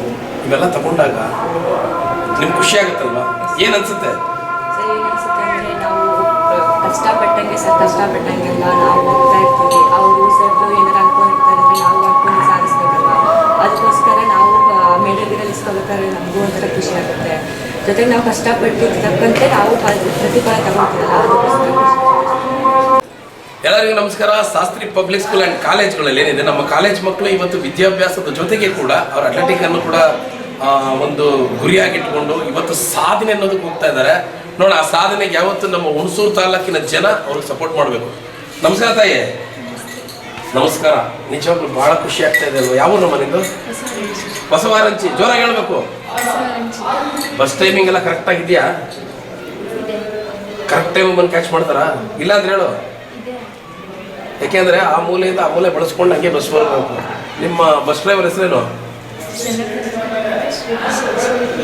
ಇವೆಲ್ಲ ತಗೊಂಡಾಗ ನಿಮ್ಗೆ ಖುಷಿ ಆಗುತ್ತಲ್ವಾ? ಏನು ಅನಿಸುತ್ತೆ? ಸರ್ ಏನಿಸುತ್ತೆ ಅಂದರೆ ನಾವು ಕಷ್ಟಪಟ್ಟಂಗೆ ಕಷ್ಟಪಟ್ಟಂಗೆಲ್ಲ ನಾವು ಹೋಗ್ತಾ ಇರ್ತೀವಿ. ಅವರು ಸರ್ದು ಏನಾರು ಅನ್ಕೊಂಡಿರ್ತಾರೆ ಅಂದರೆ ನಾವು ಅನ್ಕೊಂಡು ಸಾಧಿಸ್ಬೇಕಲ್ವ. ಅದಕ್ಕೋಸ್ಕರ ನಾವು ಮೆಡಲ್ಗಳಲ್ಲಿ ಇಸ್ಕೋಬೇಕಾದ್ರೆ ನಮಗೂ ಒಂಥರ ಖುಷಿ ಆಗುತ್ತೆ. ಜೊತೆಗೆ ನಾವು ಕಷ್ಟಪಟ್ಟಿರ್ತಕ್ಕಂತೆ ನಾವು ಪ್ರತಿಫಲ ತಗೊಳ್ತೀವಲ್ಲ, ಅದಕ್ಕೋಸ್ಕರ ಎಲ್ಲರಿಗೂ ನಮಸ್ಕಾರ. ಶಾಸ್ತ್ರಿ ಪಬ್ಲಿಕ್ ಸ್ಕೂಲ್ ಆ್ಯಂಡ್ ಕಾಲೇಜ್ಗಳಲ್ಲಿ ಏನಿದೆ, ನಮ್ಮ ಕಾಲೇಜ್ ಮಕ್ಕಳು ಇವತ್ತು ವಿದ್ಯಾಭ್ಯಾಸದ ಜೊತೆಗೆ ಕೂಡ ಅವ್ರ ಅಥ್ಲೆಟಿಕನ್ನು ಕೂಡ ಒಂದು ಗುರಿಯಾಗಿಟ್ಕೊಂಡು ಇವತ್ತು ಸಾಧನೆ ಅನ್ನೋದಕ್ಕೆ ಹೋಗ್ತಾ ಇದ್ದಾರೆ. ನೋಡಿ, ಆ ಸಾಧನೆಗೆ ಯಾವತ್ತು ನಮ್ಮ ಹುಣಸೂರು ತಾಲೂಕಿನ ಜನ ಅವ್ರಿಗೆ ಸಪೋರ್ಟ್ ಮಾಡಬೇಕು. ನಮಸ್ಕಾರ ತಾಯಿ. ನಮಸ್ಕಾರ. ನಿಜವಾಗ್ಲೂ ಭಾಳ ಖುಷಿ ಆಗ್ತಾ ಇದೆ ಅಲ್ವಾ? ಯಾವ ನಮ್ಮ ಮನೆದು? ಬಸವಾರಂಚಿ. ಜೋರಾಗಿ ಹೇಳ್ಬೇಕು. ಬಸ್ ಟೈಮಿಂಗ್ ಎಲ್ಲ ಕರೆಕ್ಟಾಗಿದೆಯಾ? ಕರೆಕ್ಟ್ ಟೈಮಿಗೆ ಬಂದು ಕ್ಯಾಚ್ ಮಾಡ್ತಾರಾ? ಇಲ್ಲ ಅಂದ್ರೆ ಹೇಳು. ಯಾಕೆಂದರೆ ಆ ಮೂಲೆಯಿಂದ ಆ ಮೂಲೆ ಬಳಸ್ಕೊಂಡು ಹಂಗೆ ಬಸ್ ಬರಬೇಕು. ನಿಮ್ಮ ಬಸ್ ಡ್ರೈವರ್ ಹೆಸರೇನು?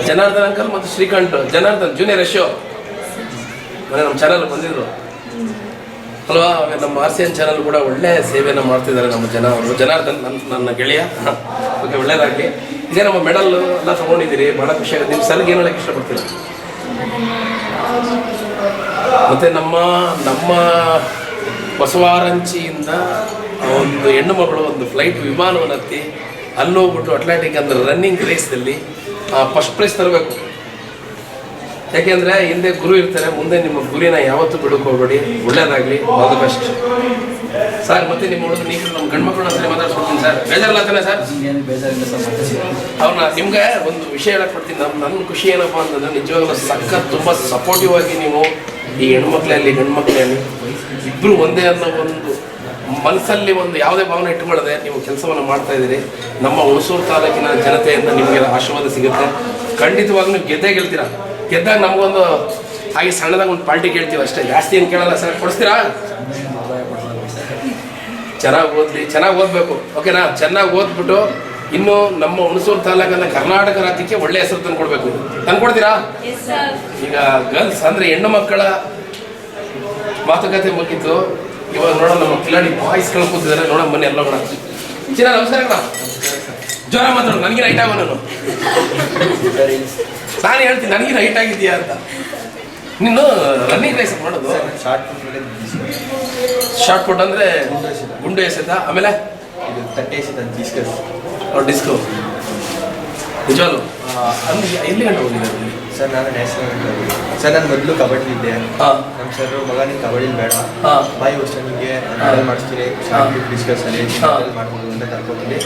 ಜನಾರ್ದನ್ ಅಂಕಲ್ ಮತ್ತು ಶ್ರೀಕಂಠ್. ಜನಾರ್ದನ್ ಜೂನಿಯರ್ ಯಶೋ ಮನೆ ನಮ್ಮ ಚಾನಲ್ ಬಂದಿದ್ರು ಅಲ್ವಾ? ನಮ್ಮ RCN ಚಾನಲ್ ಕೂಡ ಒಳ್ಳೆ ಸೇವೆಯನ್ನು ಮಾಡ್ತಿದ್ದಾರೆ ನಮ್ಮ ಜನ ಅವರು. ಜನಾರ್ದನ್ ನನ್ನ ಗೆಳೆಯ. ಓಕೆ, ಒಳ್ಳೇದಾಗಲಿ. ಇದೇ ನಮ್ಮ ಮೆಡಲ್ ಎಲ್ಲ ತೊಗೊಂಡಿದ್ದೀರಿ, ಭಾಳ ಖುಷಿ ಆಗುತ್ತೆ. ನಿಮ್ಮ ಸರಿಗೆ ಏನು ಹೇಳಕ್ಕೆ ಇಷ್ಟಪಡ್ತೀರಾ? ಮತ್ತು ನಮ್ಮ ಬಸವಾರಂಚಿಯಿಂದ ಒಂದು ಹೆಣ್ಣು ಮಗಳು ಒಂದು ಫ್ಲೈಟ್ ವಿಮಾನವನ್ನು ಹತ್ತಿ ಅಲ್ಲೋಗ್ಬಿಟ್ಟು ಅಟ್ಲೆಟಿಕ್ ಅಂದರೆ ರನ್ನಿಂಗ್ ರೇಸ್ದಲ್ಲಿ ಫಸ್ಟ್ ಪ್ರೈಸ್ ತರಬೇಕು. ಯಾಕೆಂದರೆ ಹಿಂದೆ ಗುರು ಇರ್ತಾರೆ, ಮುಂದೆ ನಿಮ್ಮ ಗುರಿನ ಯಾವತ್ತೂ ಬಿಡಕ್ಕೆ ಹೋಗ್ಬೇಡಿ. ಒಳ್ಳೇದಾಗಲಿ. All the best sir. ಮತ್ತು ನಿಮ್ಮ ಹುಡುಗ ನೀವು ನಮ್ಮ ಗಂಡು ಮಕ್ಕಳನ್ನ ಸರಿ ಮಾತಾಡ್ಸ್ಕೊಡ್ತೀನಿ ಸರ್. ಬೇಜಾರಿಲ್ಲತ್ತಾನೆ ಸರ್? ಬೇಜಾರಿಂದ ಸರ್ ಅವ್ರನ್ನ ನಿಮ್ಗೆ ಒಂದು ವಿಷಯ ಹೇಳಕ್ಕೆ ಕೊಡ್ತೀನಿ. ನನ್ನ ಖುಷಿ ಏನಪ್ಪ ಅಂತಂದರೆ ನಿಜವಾಗ್ಲೂ ಸಖತ್ ತುಂಬ ಸಪೋರ್ಟಿವ್ ಆಗಿ ನೀವು ಈ ಹೆಣ್ಮಕ್ಳಲ್ಲಿ ಗಂಡು ಮಕ್ಕಳಲ್ಲಿ ಇಬ್ಬರು ಒಂದೇ ಅನ್ನೋ ಒಂದು ಮನಸ್ಸಲ್ಲಿ ಒಂದು ಯಾವುದೇ ಭಾವನೆ ಇಟ್ಟುಕೊಳ್ಳದೆ ನೀವು ಕೆಲಸವನ್ನು ಮಾಡ್ತಾ ಇದ್ದೀರಿ. ನಮ್ಮ ಹುಣಸೂರು ತಾಲೂಕಿನ ಜನತೆಯಿಂದ ನಿಮಗೆ ಆಶೀರ್ವಾದ ಸಿಗುತ್ತೆ. ಖಂಡಿತವಾಗ್ಲೂ ನೀವು ಗೆಲ್ತೀರಾ. ಗೆದ್ದಾಗ ನಮಗೊಂದು ಹಾಗೆ ಸಣ್ಣದಾಗ ಒಂದು ಪಾರ್ಟಿ ಕೇಳ್ತೀವಿ ಅಷ್ಟೇ, ಜಾಸ್ತಿ ಏನು ಕೇಳಲ್ಲ ಸರ್. ಕೊಡಿಸ್ತೀರಾ? ಚೆನ್ನಾಗಿ ಓದಬೇಕು, ಓಕೆನಾ? ಚೆನ್ನಾಗಿ ಓದ್ಬಿಟ್ಟು ಇನ್ನು ನಮ್ಮ ಹುಣಸೂರು ತಾಲೂಕನ್ನ ಕರ್ನಾಟಕ ರಾಜ್ಯಕ್ಕೆ ಒಳ್ಳೆ ಹೆಸರು ತಂದು ಕೊಡಬೇಕು. ತಂದು ಕೊಡ್ತೀರಾ? ಈಗ ಗರ್ಲ್ಸ್ ಅಂದರೆ ಹೆಣ್ಣು ಮಕ್ಕಳ ಮಾತುಕತೆ ಮುಗಿತು. ಇವಾಗ ನೋಡೋಣ ನಮ್ಮ ಕಿಲಾಡಿ ಬಾಯ್ಸ್ಗಳು ಕೂತಿದ್ದಾರೆ. ನೋಡೋಣ ಬನ್ನಿ ಎಲ್ಲ ಕೂಡ. ಚಿನ್ನ ನಮಸ್ಕಾರ ಕಣ. ಜ್ವರ ಮಾತಾಡು, ನನಗೆ ಹೈಟ್ ಆಗೋ ನಾನು ಹೇಳ್ತೀನಿ ನನಗೆ ಹೈಟ್ ಆಗಿದೆಯಾ ಅಂತ. ನೀನು ರನ್ನಿಂಗ್ ರೇಸ್ ಮಾಡೋದು ಶಾರ್ಟ್ ಪುಟ್ ಅಂದರೆ ಗುಂಡು ಎಸೆತ, ಆಮೇಲೆ ತಟ್ಟೆ ಎಸೆತ, ಡಿಸ್ಕೋ. ನಿಜವಾಗ್ಲು ಎಲ್ಲಿ ಗಂಟೆ ಹೋಗಿದೆ ಸರ್? ನಾನು ನ್ಯಾಷನಲ್ ಸರ್. ನಾನು ಮೊದಲು ಕಬಡ್ಡಿ ಇದ್ದೆ. ನಮ್ಮ ಸರ್ ಮಗ ನೀನು ಕಬಡ್ಡಿಲಿ ಬೇಡ, ಬಾಯಿ ವರ್ಷ ನಿಮಗೆ ಮೆಡಲ್ ಮಾಡಿಸ್ತೀನಿ, ಡಿಸ್ಕಸಲ್ಲಿ ಮಾಡ್ಬೋದು ಅಂತ ಕರ್ಕೊತೀನಿ.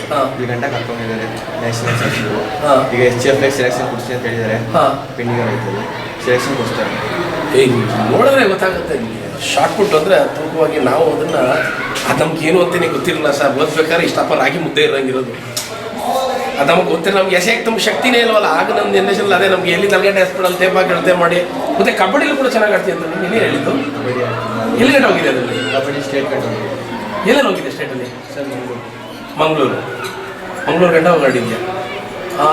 ಈ ಗಂಟೆ ಕರ್ಕೊಂಡಿದ್ದಾರೆ ನ್ಯಾಷನಲ್ ಸಚಿವರು. ಈಗ HFX ಸೆಲೆಕ್ಷನ್ ಕೊಡ್ತೀನಿ ಅಂತ ಹೇಳಿದ್ದಾರೆ. ಪೆಂಡಿಂಗ್ ಆಯ್ತದೆ, ಸೆಲೆಕ್ಷನ್ ಕೊಡ್ತಾರೆ. ನೋಡಿದ್ರೆ ಗೊತ್ತಾಗುತ್ತೆ ನಿಮಗೆ. ಶಾರ್ಟ್ ಪುಟ್ ಅಂದರೆ ತೂಕವಾಗಿ ನಾವು ಅದನ್ನು ಅದು ನಮ್ಗೆ ಏನು ಅಂತಲೇ ಗೊತ್ತಿರಲಿಲ್ಲ ಸರ್. ಓದ್ಬೇಕಾದ್ರೆ ಇಷ್ಟಪ್ಪ ರಾಗಿ ಮುದ್ದೆ ಇರೋಂಗಿರೋದು ಅದು ನಮ್ಗೆ ಗೊತ್ತಿಲ್ಲ. ನಮ್ಗೆ ಎಸೆಯಕ್ಕೆ ನಮ್ಗೆ ಶಕ್ತಿನೇ ಇಲ್ವಲ್ಲ. ಆಗ ನಮ್ಮ ಜನರೇಷನ್ ಅದೇ ನಮಗೆ ಎಲ್ಲಿ ತಲೆಗಂಟೆ ಹಾಸ್ಪಿಟಲ್ ಟೇಪ್ ಹಾಕಿ ಅಳತೆ ಮಾಡಿ. ಮತ್ತೆ ಕಬಡ್ಡಿಲೂ ಕೂಡ ಚೆನ್ನಾಗಿ ಆಡ್ತೀವಿ ಅಂತ ನೀನೇ ಹೇಳಿದ್ದು. ಎಲ್ಲಿ ಗಂಟೆ ಹೋಗಿದೆ ಅದರಲ್ಲಿ? ಕಬಡ್ಡಿ ಸ್ಟೇಟ್ ಗಂಟೆ ಎಲ್ಲೆಲ್ಲಿ ಹೋಗಿದೆ ಸ್ಟೇಟಲ್ಲಿ? ಸರ್ ಮಂಗಳೂರು ಗಂಟೆ ಹೋಗಿ ಆಡಿದ್ಯಾ?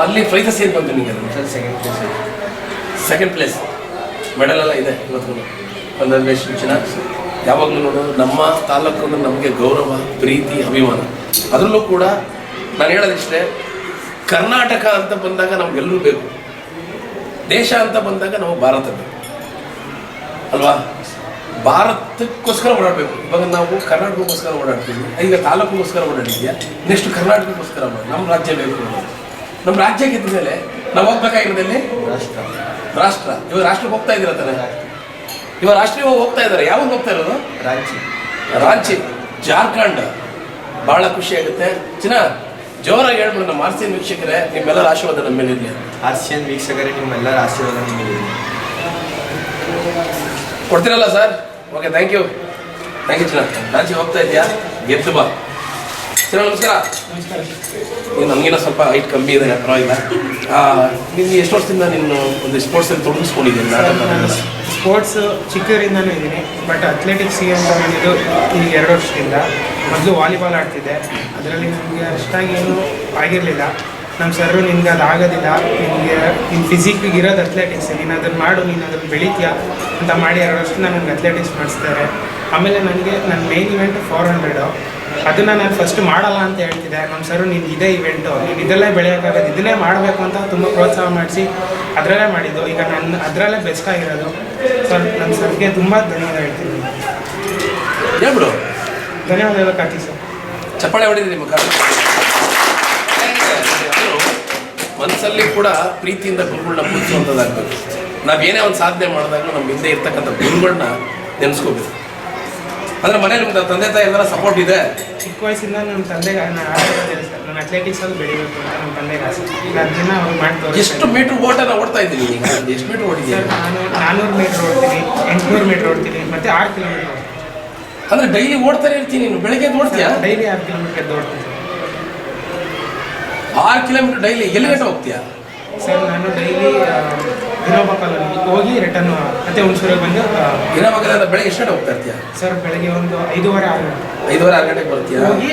ಅಲ್ಲಿ ಪ್ರೈಸಸ್ ಏನು ಬಂತು ನಿಮಗೆ? ಅದು ಸರ್ ಸೆಕೆಂಡ್ ಪ್ಲೇಸ್. ಮೆಡಲ್ ಎಲ್ಲ ಇದೆ ಇವತ್ತು. ಒಂದೊಂದು ಚೆನ್ನಾಗಿ ಯಾವಾಗಲೂ ನೋಡು ನಮ್ಮ ತಾಲೂಕು ನಮಗೆ ಗೌರವ, ಪ್ರೀತಿ, ಅಭಿಮಾನ. ಅದರಲ್ಲೂ ಕೂಡ ನಾನು ಹೇಳೋದಿಷ್ಟೇ, ಕರ್ನಾಟಕ ಅಂತ ಬಂದಾಗ ನಮಗೆಲ್ಲರೂ ಬೇಕು. ದೇಶ ಅಂತ ಬಂದಾಗ ನಾವು ಭಾರತ ಬೇಕು ಅಲ್ವಾ? ಭಾರತಕ್ಕೋಸ್ಕರ ಓಡಾಡಬೇಕು. ಇವಾಗ ನಾವು ಕರ್ನಾಟಕಕ್ಕೋಸ್ಕರ ಓಡಾಡ್ತೀವಿ. ಈಗ ತಾಲೂಕಿಗೋಸ್ಕರ ಓಡಾಡಿದ್ಯಾ, ನೆಕ್ಸ್ಟ್ ಕರ್ನಾಟಕಕ್ಕೋಸ್ಕರ ನಮ್ಮ ರಾಜ್ಯ ಬೇಕು. ನಮ್ಮ ರಾಜ್ಯ ಗೆದ್ದ ಮೇಲೆ ನಾವು ಹೋಗ್ಬೇಕಾಗಿರೋದಲ್ಲಿ ರಾಷ್ಟ್ರ. ಇವಾಗ ರಾಷ್ಟ್ರಕ್ಕೆ ಹೋಗ್ತಾ ಇದ್ದೀರ ತಾನೆ? ಇವಾಗ ರಾಷ್ಟ್ರೀಯ ಹೋಗ್ತಾ ಇದ್ದಾರೆ. ಯಾವಾಗ ಹೋಗ್ತಾ ಇರೋದು? ರಾಂಚಿ, ಜಾರ್ಖಂಡ್. ಭಾಳ ಖುಷಿ ಆಗುತ್ತೆ. ಚಿನ್ನ ಜೋರಾಗಿ ಹೇಳ್ಬಿಡು ನಮ್ಮ ಆರ್ಸಿಯನ್ ವೀಕ್ಷಕರೇ, ನಿಮ್ಮೆಲ್ಲರ ಆಶೀರ್ವಾದ ನಮ್ಮ ಮೇಲೆ ಇರಲಿ. ಆರ್ಸಿಯನ್ ವೀಕ್ಷಕರೇ, ನಿಮ್ಮೆಲ್ಲರ ಆಶೀರ್ವಾದ ನಿಮ್ಮ ಮೇಲೆ ಇರಲಿ. ಕೊಡ್ತೀರಲ್ಲ ಸರ್? ಓಕೆ, ಥ್ಯಾಂಕ್ ಯು ಚಿನ್ನ. ರಾಂಚಿ ಹೋಗ್ತಾ ಇದೆಯಾ? ಗೆದ್ದು ಬಾ. ಚಿನ್ನ ನಮಸ್ಕಾರ. ನನಗೇನೋ ಸ್ವಲ್ಪ ಹೈಟ್ ಕಮ್ಮಿ ಇದೆ, ಪರವಾಗಿಲ್ಲ. ನೀನು ಎಷ್ಟು ವರ್ಷದಿಂದ ನೀನು ಒಂದು ಸ್ಪೋರ್ಟ್ಸಲ್ಲಿ ತೊಡಗಿಸ್ಕೊಂಡಿದ್ದೀನಿ? ಸ್ಪೋರ್ಟ್ಸ್ ಚಿಕ್ಕವರಿಂದನೂ ಇದ್ದೀನಿ, ಬಟ್ ಅಥ್ಲೆಟಿಕ್ಸಿಗೆ ಅಂತ ಬಂದಿದ್ದು ಈಗ 2 ವರ್ಷದಿಂದ. ಮೊದಲು ವಾಲಿಬಾಲ್ ಆಡ್ತಿದ್ದೆ, ಅದರಲ್ಲಿ ನನಗೆ ಅಷ್ಟಾಗಿ ಏನೂ ಆಗಿರಲಿಲ್ಲ. ನಮ್ಮ ಸರ್ರು ನಿನ್ಗೆ ಅದು ಆಗೋದಿಲ್ಲ, ನಿನ್ನ ಫಿಸಿಕ್ಕಿಗೆ ಇರೋದು ಅಥ್ಲೆಟಿಕ್ಸ್, ನೀನು ಅದನ್ನು ಮಾಡು, ನೀನು ಅದನ್ನು ಬೆಳಿತೀಯ ಅಂತ ಮಾಡಿ 2 ವರ್ಷದಿಂದ ನನಗೆ ಅಥ್ಲೆಟಿಕ್ಸ್ ಮಾಡಿಸ್ತಾರೆ. ಆಮೇಲೆ ನನಗೆ ನನ್ನ ಮೇನ್ ಇವೆಂಟ್ 400. ಅದನ್ನು ನಾನು ಫಸ್ಟ್ ಮಾಡಲ್ಲ ಅಂತ ಹೇಳ್ತಿದ್ದೆ. ನಮ್ಮ ಸರು ನೀನು ಇದೇ ಇವೆಂಟು, ನೀನು ಇದೆಲ್ಲೇ ಬೆಳೆಯೋಕ್ಕಾಗೋದು, ಇದನ್ನೇ ಮಾಡಬೇಕು ಅಂತ ತುಂಬ ಪ್ರೋತ್ಸಾಹ ಮಾಡಿಸಿ ಅದರಲ್ಲೇ ಮಾಡಿದ್ದು. ಈಗ ನನ್ನ ಅದರಲ್ಲೇ ಬೆಸ್ಟ್ ಆಗಿರೋದು. ಸರ್, ನನ್ನ ಸರ್ಗೆ ತುಂಬ ಧನ್ಯವಾದ ಹೇಳ್ತೀನಿ. ಹೇಳ್ಬಿಡು. ಧನ್ಯವಾದಗಳು ಕಾರ್ತಿಕ್ ಸರ್. ಚಪ್ಪಾಳೆ ಹೊಡಿದ್ರಿ ನಿಮ್ಮ ಮನಸ್ಸಲ್ಲಿ ಕೂಡ ಪ್ರೀತಿಯಿಂದ ಗುರುಗಳನ್ನ ಪೂಜಿಸುವಂಥದ್ದಾಗಬೇಕು. ನಾವೇನೇ ಒಂದು ಸಾಧನೆ ಮಾಡಿದಾಗಲೂ ನಮ್ಮ ಹಿಂದೆ ಇರ್ತಕ್ಕಂಥ ಗುರುಗಳನ್ನ ನೆನೆಸ್ಕೋಬೇಕು. ಅಂದರೆ ಮನೇಲಿ ನಿಮ್ಮ ತಂದೆ ತಾಯಿ ಎಲ್ಲರ ಸಪೋರ್ಟ್ ಇದೆ? ಚಿಕ್ಕ ವಯಸ್ಸಿಂದ ನಮ್ಮ ತಂದೆಗೆ ಆಸೆ ಸರ್, ನಾನು ಅಥ್ಲೆಟಿಕ್ಸಲ್ಲಿ ಬೆಳಿಬೇಕು ಅಂತ ನಮ್ಮ ತಂದೆಗೆ ಆಸೆ. ಈಗ ಅದನ್ನ ಅವ್ರು ಮಾಡ್ತಾರೆ. ಎಷ್ಟು ಮೀಟ್ರ್ ಓಟನ ಓಡ್ತಾ ಇದ್ದೀನಿ ಈಗ? ಎಷ್ಟು ಮೀಟ್ರ್ ಓಡಿದ್ದೀವಿ? ಸರ್, ನಾನು 400 ಮೀಟ್ರ್ ಓಡ್ತೀನಿ, 800 ಮೀಟ್ರ್ ಓಡ್ತೀನಿ, ಮತ್ತು 6 ಕಿಲೋಮೀಟ್ರ್ ಓಡ್ತೀನಿ. ಅಂದರೆ ಡೈಲಿ ಓಡ್ತಾನೆ ಇರ್ತೀನಿ ನೀನು? ಬೆಳಗ್ಗೆ ಓಡ್ತೀಯಾ? ಡೈಲಿ 6 ಕಿಲೋಮೀಟ್ರ್ ಓಡ್ತೀನಿ. 6 ಕಿಲೋಮೀಟ್ರ್ ಡೈಲಿ? ಎಲ್ಲಿ ಗಂಟೆ ಹೋಗ್ತೀಯಾ? ಸರ್, ನಾನು ಡೈಲಿ ವಿನೋಬ ಕಾಲೋನಿ ಹೋಗಿ ರಿಟರ್ನ್ ಮತ್ತೆ ಹುಣಸೂರಿಗೆ ಬಂದು ವಿನೋಬ ಕಾಲೋನಿ ಬೆಳಗ್ಗೆ ಎಷ್ಟು ಗಂಟೆ ಹೋಗ್ತಾ ಇರ್ತೀಯಾ? ಸರ್, ಬೆಳಗ್ಗೆ ಒಂದು 5:30 6 ಗಂಟೆ. 5:30 6 ಗಂಟೆಗೆ ಬರ್ತೀಯಾ? ಹೋಗಿ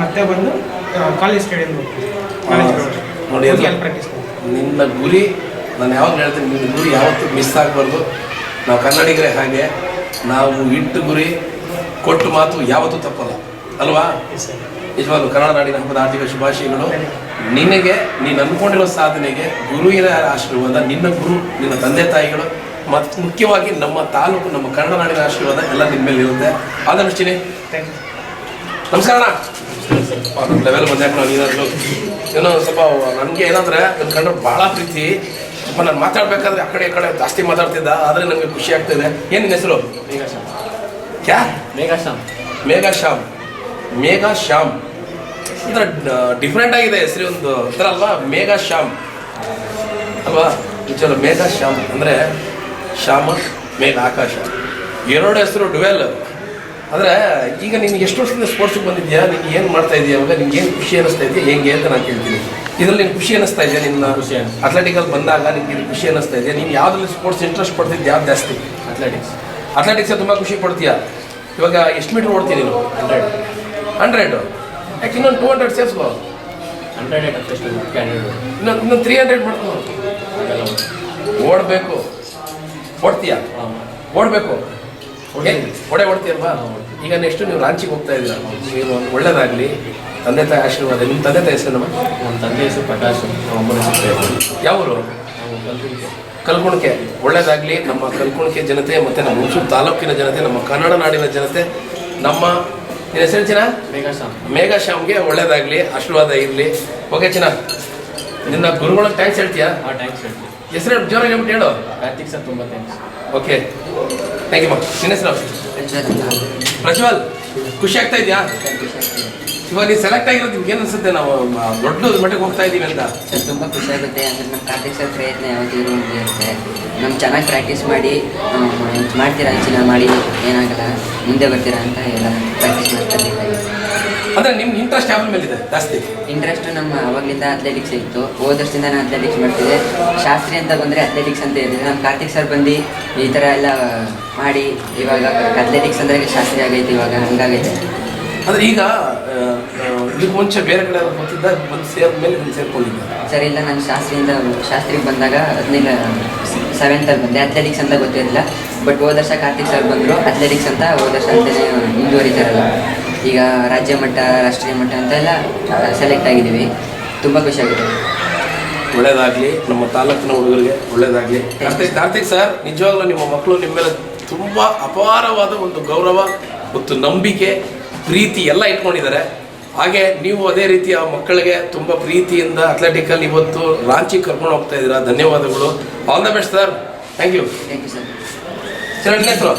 ಮತ್ತೆ ಬಂದು ಕಾಲೇಜ್ ಸ್ಟೇಡಿಯಂ ಹೋಗ್ತೀನಿ. ನೋಡಿ, ಪ್ರಾಕ್ಟೀಸ್ ನಿನ್ನ ಗುರಿ ನಾನು ಯಾವಾಗ ಹೇಳ್ತೀನಿ, ನಿನ್ನ ಗುರಿ ಯಾವತ್ತೂ ಮಿಸ್ ಆಗಬಾರ್ದು. ನಾವು ಕನ್ನಡಿಗರೇ ಹಾಗೆ, ನಾವು ಇಟ್ಟು ಗುರಿ ಕೊಟ್ಟು ಮಾತು ಯಾವತ್ತೂ ತಪ್ಪಲ್ಲ ಅಲ್ವಾ? ನಿಜವಾಗ್ಲೂ ಕನ್ನಡ ನಾಡಿನ ಹಬ್ಬದ ಆರ್ಥಿಕ ಶುಭಾಶಯಗಳು. ನಿನಗೆ ನೀನು ಅಂದ್ಕೊಂಡಿರೋ ಸಾಧನೆಗೆ ಗುರುವಿನ ಆಶೀರ್ವಾದ, ನಿನ್ನ ಗುರು, ನಿನ್ನ ತಂದೆ ತಾಯಿಗಳು, ಮತ್ತು ಮುಖ್ಯವಾಗಿ ನಮ್ಮ ತಾಲೂಕು, ನಮ್ಮ ಕನ್ನಡ ನಾಡಿನ ಆಶೀರ್ವಾದ ಎಲ್ಲ ನಿಮ್ಮ ಮೇಲೆ ಇರುತ್ತೆ. ಆದರ್ಶಿನಿ, ನಮಸ್ಕಾರ ಅಣ್ಣ. ನಮ್ಮ ಲೆವೆಲ್ ಬಂದ್ಯಾಕ ನಾವು ಏನಾದರೂ ಏನೋ ಸ್ವಲ್ಪ ನನಗೆ ಏನಂದರೆ ನನ್ನ ಕಂಡ್ರೆ ಭಾಳ ಪ್ರೀತಿ. ಸ್ವಲ್ಪ ನಾನು ಮಾತಾಡಬೇಕಾದ್ರೆ ಆ ಕಡೆ ಈ ಕಡೆ ಜಾಸ್ತಿ ಮಾತಾಡ್ತಿದ್ದ, ಆದರೆ ನನಗೆ ಖುಷಿ ಆಗ್ತಾಯಿದೆ. ಏನು ನಿನ್ನ ಹೆಸರು? ಕ್ಯಾ? ಮೇಘಾ ಶ್ಯಾಮ್ ಅಂದರೆ ಡಿಫ್ರೆಂಟ್ ಆಗಿದೆ ಹೆಸರು, ಒಂದು ಥರ ಅಲ್ವಾ? ಮೇಘಾ ಶ್ಯಾಮ್ ಅಲ್ವಾ? ಚಲೋ, ಮೇಘಾ ಶ್ಯಾಮ್ ಅಂದರೆ ಶ್ಯಾಮ ಮೇಘ ಆಕಾಶ, 2 ಹೆಸರು ಡುವೆಲ್ ಅಂದರೆ ಈಗ ನೀನು ಎಷ್ಟು ವರ್ಷದಿಂದ ಸ್ಪೋರ್ಟ್ಸಿಗೆ ಬಂದಿದ್ಯಾ, ನೀನು ಏನು ಮಾಡ್ತಾ ಇದೆಯಾ, ಅವಾಗ ನಿಮ್ಗೆ ಏನು ಖುಷಿ ಅನ್ನಿಸ್ತಾ ಇದೆಯಾ, ಹೆಂಗೆ ಅಂತ ನಾನು ಕೇಳ್ತೀನಿ. ಇದರಲ್ಲಿ ನಿನ್ಗೆ ಖುಷಿ ಅನ್ನಿಸ್ತಾ ಇದೆಯಾ, ನಿನ್ನ ಖುಷಿ ಅನಿಸ್ತು. ಅಥ್ಲೆಟಿಕಲ್ಲಿ ಬಂದಾಗ ನಿನ್ಗೆ ಇದು ಖುಷಿ ಅನ್ನಿಸ್ತಾ ಇದೆಯಾ? ನೀನು ಯಾವುದ್ರಲ್ಲಿ ಸ್ಪೋರ್ಟ್ಸ್ ಇಂಟ್ರೆಸ್ಟ್ ಪಡ್ತಿದ್ದು ಯಾವ್ದು ಜಾಸ್ತಿ? ಅಥ್ಲೆಟಿಕ್ಸೇ ತುಂಬ ಖುಷಿ ಪಡ್ತೀಯಾ? ಇವಾಗ ಎಷ್ಟು ಮೀಟ್ರ್ ಓಡ್ತೀನಿ ನೀನು? 100 ಯಾಕೆ ಇನ್ನೊಂದು 200 ಸೇರಿಸ್ಕೋ, 100 ಇನ್ನೊಂದು 300 ಮಾಡ್ಕೋ. ಓಡಬೇಕು, ಓಡ್ತೀಯಾ? ಓಡಬೇಕು, ಓಡ್ತೀಯಲ್ವಾ? ಈಗ ನೆಕ್ಸ್ಟ್ ನೀವು ರಾಂಚಿಗೆ ಹೋಗ್ತಾ ಇದ್ದೀರಾ, ನೀವು ಒಳ್ಳೇದಾಗಲಿ, ತಂದೆ ತಾಯಿ ಆಶೀರ್ವಾದ. ನಿಮ್ಮ ತಂದೆ ತಾಯಿ ಹೆಸರು ನಮ್ಮ? ನಮ್ಮ ತಂದೆ ಹೆಸರು ಪ್ರಕಾಶ್, ನಮ್ಮ ಅಮ್ಮನ ಹೆಸರು ಯಾವರು? ಕಲ್ಕುಣಿಕೆ. ಒಳ್ಳೇದಾಗಲಿ ನಮ್ಮ ಕಲ್ಕುಣಿಕೆ ಜನತೆ ಮತ್ತು ನಮ್ಮ ಹುಣಸೂರು ತಾಲೂಕಿನ ಜನತೆ, ನಮ್ಮ ಕನ್ನಡ ನಾಡಿನ ಜನತೆ, ನಮ್ಮ ನಿನ್ನ ಹೆಸರು ಚಿನ್ನ? ಮೇಘಾಶ್ಯಾಮ್ಗೆ ಒಳ್ಳೇದಾಗಲಿ, ಆಶೀರ್ವಾದ ಇರಲಿ. ಓಕೆ ಚಿನ್ನ, ನಿನ್ನ ಗುರುಗಳಿಗೆ ಥ್ಯಾಂಕ್ಸ್ ಹೇಳ್ತೀಯಾ? ಟ್ಯಾಂಕ್ಸ್ ಹೇಳ್ತೀವಿ. ಹೆಸರು ಜೋರಾಗಿ ಹೇಳ್ಬಿಟ್ಟು ಹೇಳು. ಕಾರ್ತಿಕ್ ಸರ್ ತುಂಬ ಥ್ಯಾಂಕ್ಸ್. ಓಕೆ, ಥ್ಯಾಂಕ್ ಯು ಮಾ. ನಿನ್ನ ಹೆಸರು? ಪ್ರಜ್ವಲ್. ಖುಷಿ ಆಗ್ತಾ ಇದೆಯಾ? ಇವಾಗ ನೀವು ಸೆಲೆಕ್ಟ್ ಆಗಿರೋದು ನಿಮ್ಗೆ ಏನು ಅನಿಸುತ್ತೆ? ನಾವು ದೊಡ್ಡ ಮಟ್ಟಿಗೆ ಹೋಗ್ತಾ ಇದ್ದೀವಿ ಅಂತ. ಸರ್ ತುಂಬ ಖುಷಿ ಆಗುತ್ತೆ. ಅಂದರೆ ನಮ್ಮ ಕಾರ್ತಿಕ್ ಸರ್ ಪ್ರಯತ್ನ ಯಾವತ್ತಿಗೂ ಇರುತ್ತೆ. ನಮ್ಮ ಚೆನ್ನಾಗಿ ಪ್ರಾಕ್ಟೀಸ್ ಮಾಡಿ ಮಾಡ್ತೀರಾ ಚೆನ್ನಾಗಿ ಮಾಡಿ, ಏನಾಗಲ್ಲ ಮುಂದೆ ಬರ್ತೀರಾ ಅಂತ ಎಲ್ಲ ಪ್ರಾಕ್ಟೀಸ್ ಮಾಡ್ತಾ ಇದ್ದೀವಿ. ಅಂದರೆ ನಿಮ್ಗೆ ಇಂಟ್ರೆಸ್ಟ್ ಯಾವ ಮೇಲಿದೆ ಜಾಸ್ತಿ? ಇಂಟ್ರೆಸ್ಟು ನಮ್ಮ ಅವಾಗಲಿಂದ ಅಥ್ಲೆಟಿಕ್ಸ್ ಇತ್ತು. ಹೋದ ವರ್ಷದಿಂದ ನಾನು ಅಥ್ಲೆಟಿಕ್ಸ್ ಮಾಡ್ತಿದ್ದೆ. ಶಾಸ್ತ್ರಿ ಅಂತ ಬಂದರೆ ಅಥ್ಲೆಟಿಕ್ಸ್ ಅಂತ ಇರ್ತಿದೆ. ನಮ್ಮ ಕಾರ್ತಿಕ್ ಸರ್ ಬಂದು ಈ ಥರ ಎಲ್ಲ ಮಾಡಿ ಇವಾಗ ಅಥ್ಲೆಟಿಕ್ಸ್ ಅಂದರೆ ಶಾಸ್ತ್ರಿ ಆಗೈತೆ, ಇವಾಗ ಹಂಗಾಗೈತೆ. ಅಂದರೆ ಈಗ ಇದಕ್ಕೆ ಮುಂಚೆ ಬೇರೆ ಕಡೆ ಗೊತ್ತಿದ್ದ ಬಂದು ಸೇರಿದ ಮೇಲೆ ನೀವು ಸೇರ್ಕೊಂಡಿದ್ದೆ? ಸರ್ ಇಲ್ಲ, ನಾನು ಶಾಸ್ತ್ರಿಗೆ ಬಂದಾಗ 7th ಬಂದೆ. ಅಥ್ಲೆಟಿಕ್ಸ್ ಅಂತ ಗೊತ್ತಿರಲಿಲ್ಲ. ಬಟ್ ಹೋದ ವರ್ಷ ಕಾರ್ತಿಕ್ ಸರ್ ಬಂದರು, ಅಥ್ಲೆಟಿಕ್ಸ್ ಅಂತ ಹೋದ ವರ್ಷ ಅಂತಲೇ ಮುಂದುವರಿತಾರಲ್ಲ. ಈಗ ರಾಜ್ಯ ಮಟ್ಟ, ರಾಷ್ಟ್ರೀಯ ಮಟ್ಟ ಅಂತೆಲ್ಲ ಸೆಲೆಕ್ಟ್ ಆಗಿದ್ದೀವಿ. ತುಂಬ ಖುಷಿಯಾಗುತ್ತೆ. ಒಳ್ಳೇದಾಗಲಿ, ನಮ್ಮ ತಾಲೂಕಿನ ಹುಡುಗರಿಗೆ ಒಳ್ಳೇದಾಗಲಿ. ಕಾರ್ತಿಕ್ ಸರ್, ನಿಜವಾಗ್ಲೂ ನಿಮ್ಮ ಮಕ್ಕಳು ನಿಮ್ಮ ಮೇಲೆ ತುಂಬ ಅಪಾರವಾದ ಒಂದು ಗೌರವ ಮತ್ತು ನಂಬಿಕೆ, ಪ್ರೀತಿ ಎಲ್ಲ ಇಟ್ಕೊಂಡಿದ್ದಾರೆ. ಹಾಗೆ ನೀವು ಅದೇ ರೀತಿ ಆ ಮಕ್ಕಳಿಗೆ ತುಂಬ ಪ್ರೀತಿಯಿಂದ ಅಥ್ಲೆಟಿಕಲ್ಲಿ ಇವತ್ತು ರಾಂಚಿಗೆ ಕರ್ಕೊಂಡು ಹೋಗ್ತಾ ಇದ್ದೀರಾ. ಧನ್ಯವಾದಗಳು. All the best sir. Thank you. Thank you sir. Sir ನಿಮ್ಮ ಹೆಸರು?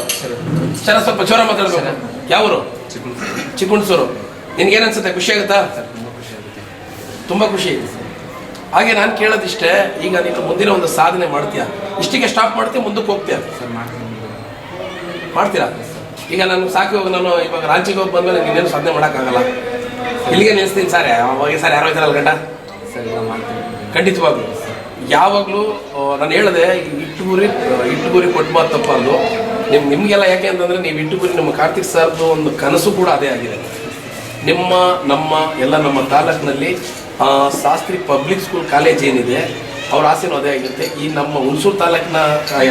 ಸರ್ ಸ್ವಲ್ಪ ಜೋರ ಮಾತಾಡಬೇಕು. ಯಾವರು? ಚಿಕ್ಕುಣಸೂರು. ನಿನ್ಗೇನು ಅನ್ಸುತ್ತೆ? ಖುಷಿ ಆಗುತ್ತಾ? ತುಂಬ ಖುಷಿ. ಹಾಗೆ ನಾನು ಕೇಳೋದಿಷ್ಟೇ, ಈಗ ನೀನು ಮುಂದಿನ ಒಂದು ಸಾಧನೆ ಮಾಡ್ತೀಯಾ? ಇಷ್ಟಿಗೆ ಸ್ಟಾಪ್ ಮಾಡ್ತೀಯ, ಮುಂದಕ್ಕೆ ಹೋಗ್ತೀಯಾ? ಮಾಡ್ತೀರಾ? ಈಗ ನಾನು ಸಾಕಿ ಹೋಗಿ ನಾನು ಇವಾಗ ರಾಂಚಿಗೆ ಹೋಗಿ ಬಂದಮೇಲೆ ನೀನೇನು ಸಾಧನೆ ಮಾಡೋಕ್ಕಾಗಲ್ಲ. ಇಲ್ಲಿಗೆ ನಿಲ್ಲಿಸ್ತೀನಿ ಸರ್. ಅವಾಗ ಸರ್ ಯಾರೋ ಇದ್ದಾರಲ್ಲ ಗಂಡ? ಖಂಡಿತವಾಗ್ಲು ಯಾವಾಗಲೂ ನಾನು ಹೇಳಿದೆ, ಇಟ್ಟುಗುರಿ ಕೊಟ್ಟು ಮಾತು ತಪ್ಪದು. ನಿಮಗೆಲ್ಲ ಯಾಕೆ ಅಂತಂದರೆ ನೀವು ಇಟ್ಟುಗುರಿ, ನಮ್ಮ ಕಾರ್ತಿಕ್ ಸರ್ದು ಒಂದು ಕನಸು ಕೂಡ ಅದೇ ಆಗಿದೆ. ನಮ್ಮ ತಾಲೂಕಿನಲ್ಲಿ ಶಾಸ್ತ್ರಿ ಪಬ್ಲಿಕ್ ಸ್ಕೂಲ್ ಕಾಲೇಜ್ ಏನಿದೆ, ಅವ್ರ ಆಸೆನೂ ಅದೇ ಆಗಿರುತ್ತೆ. ಈ ನಮ್ಮ ಹುಣಸೂರು ತಾಲೂಕಿನ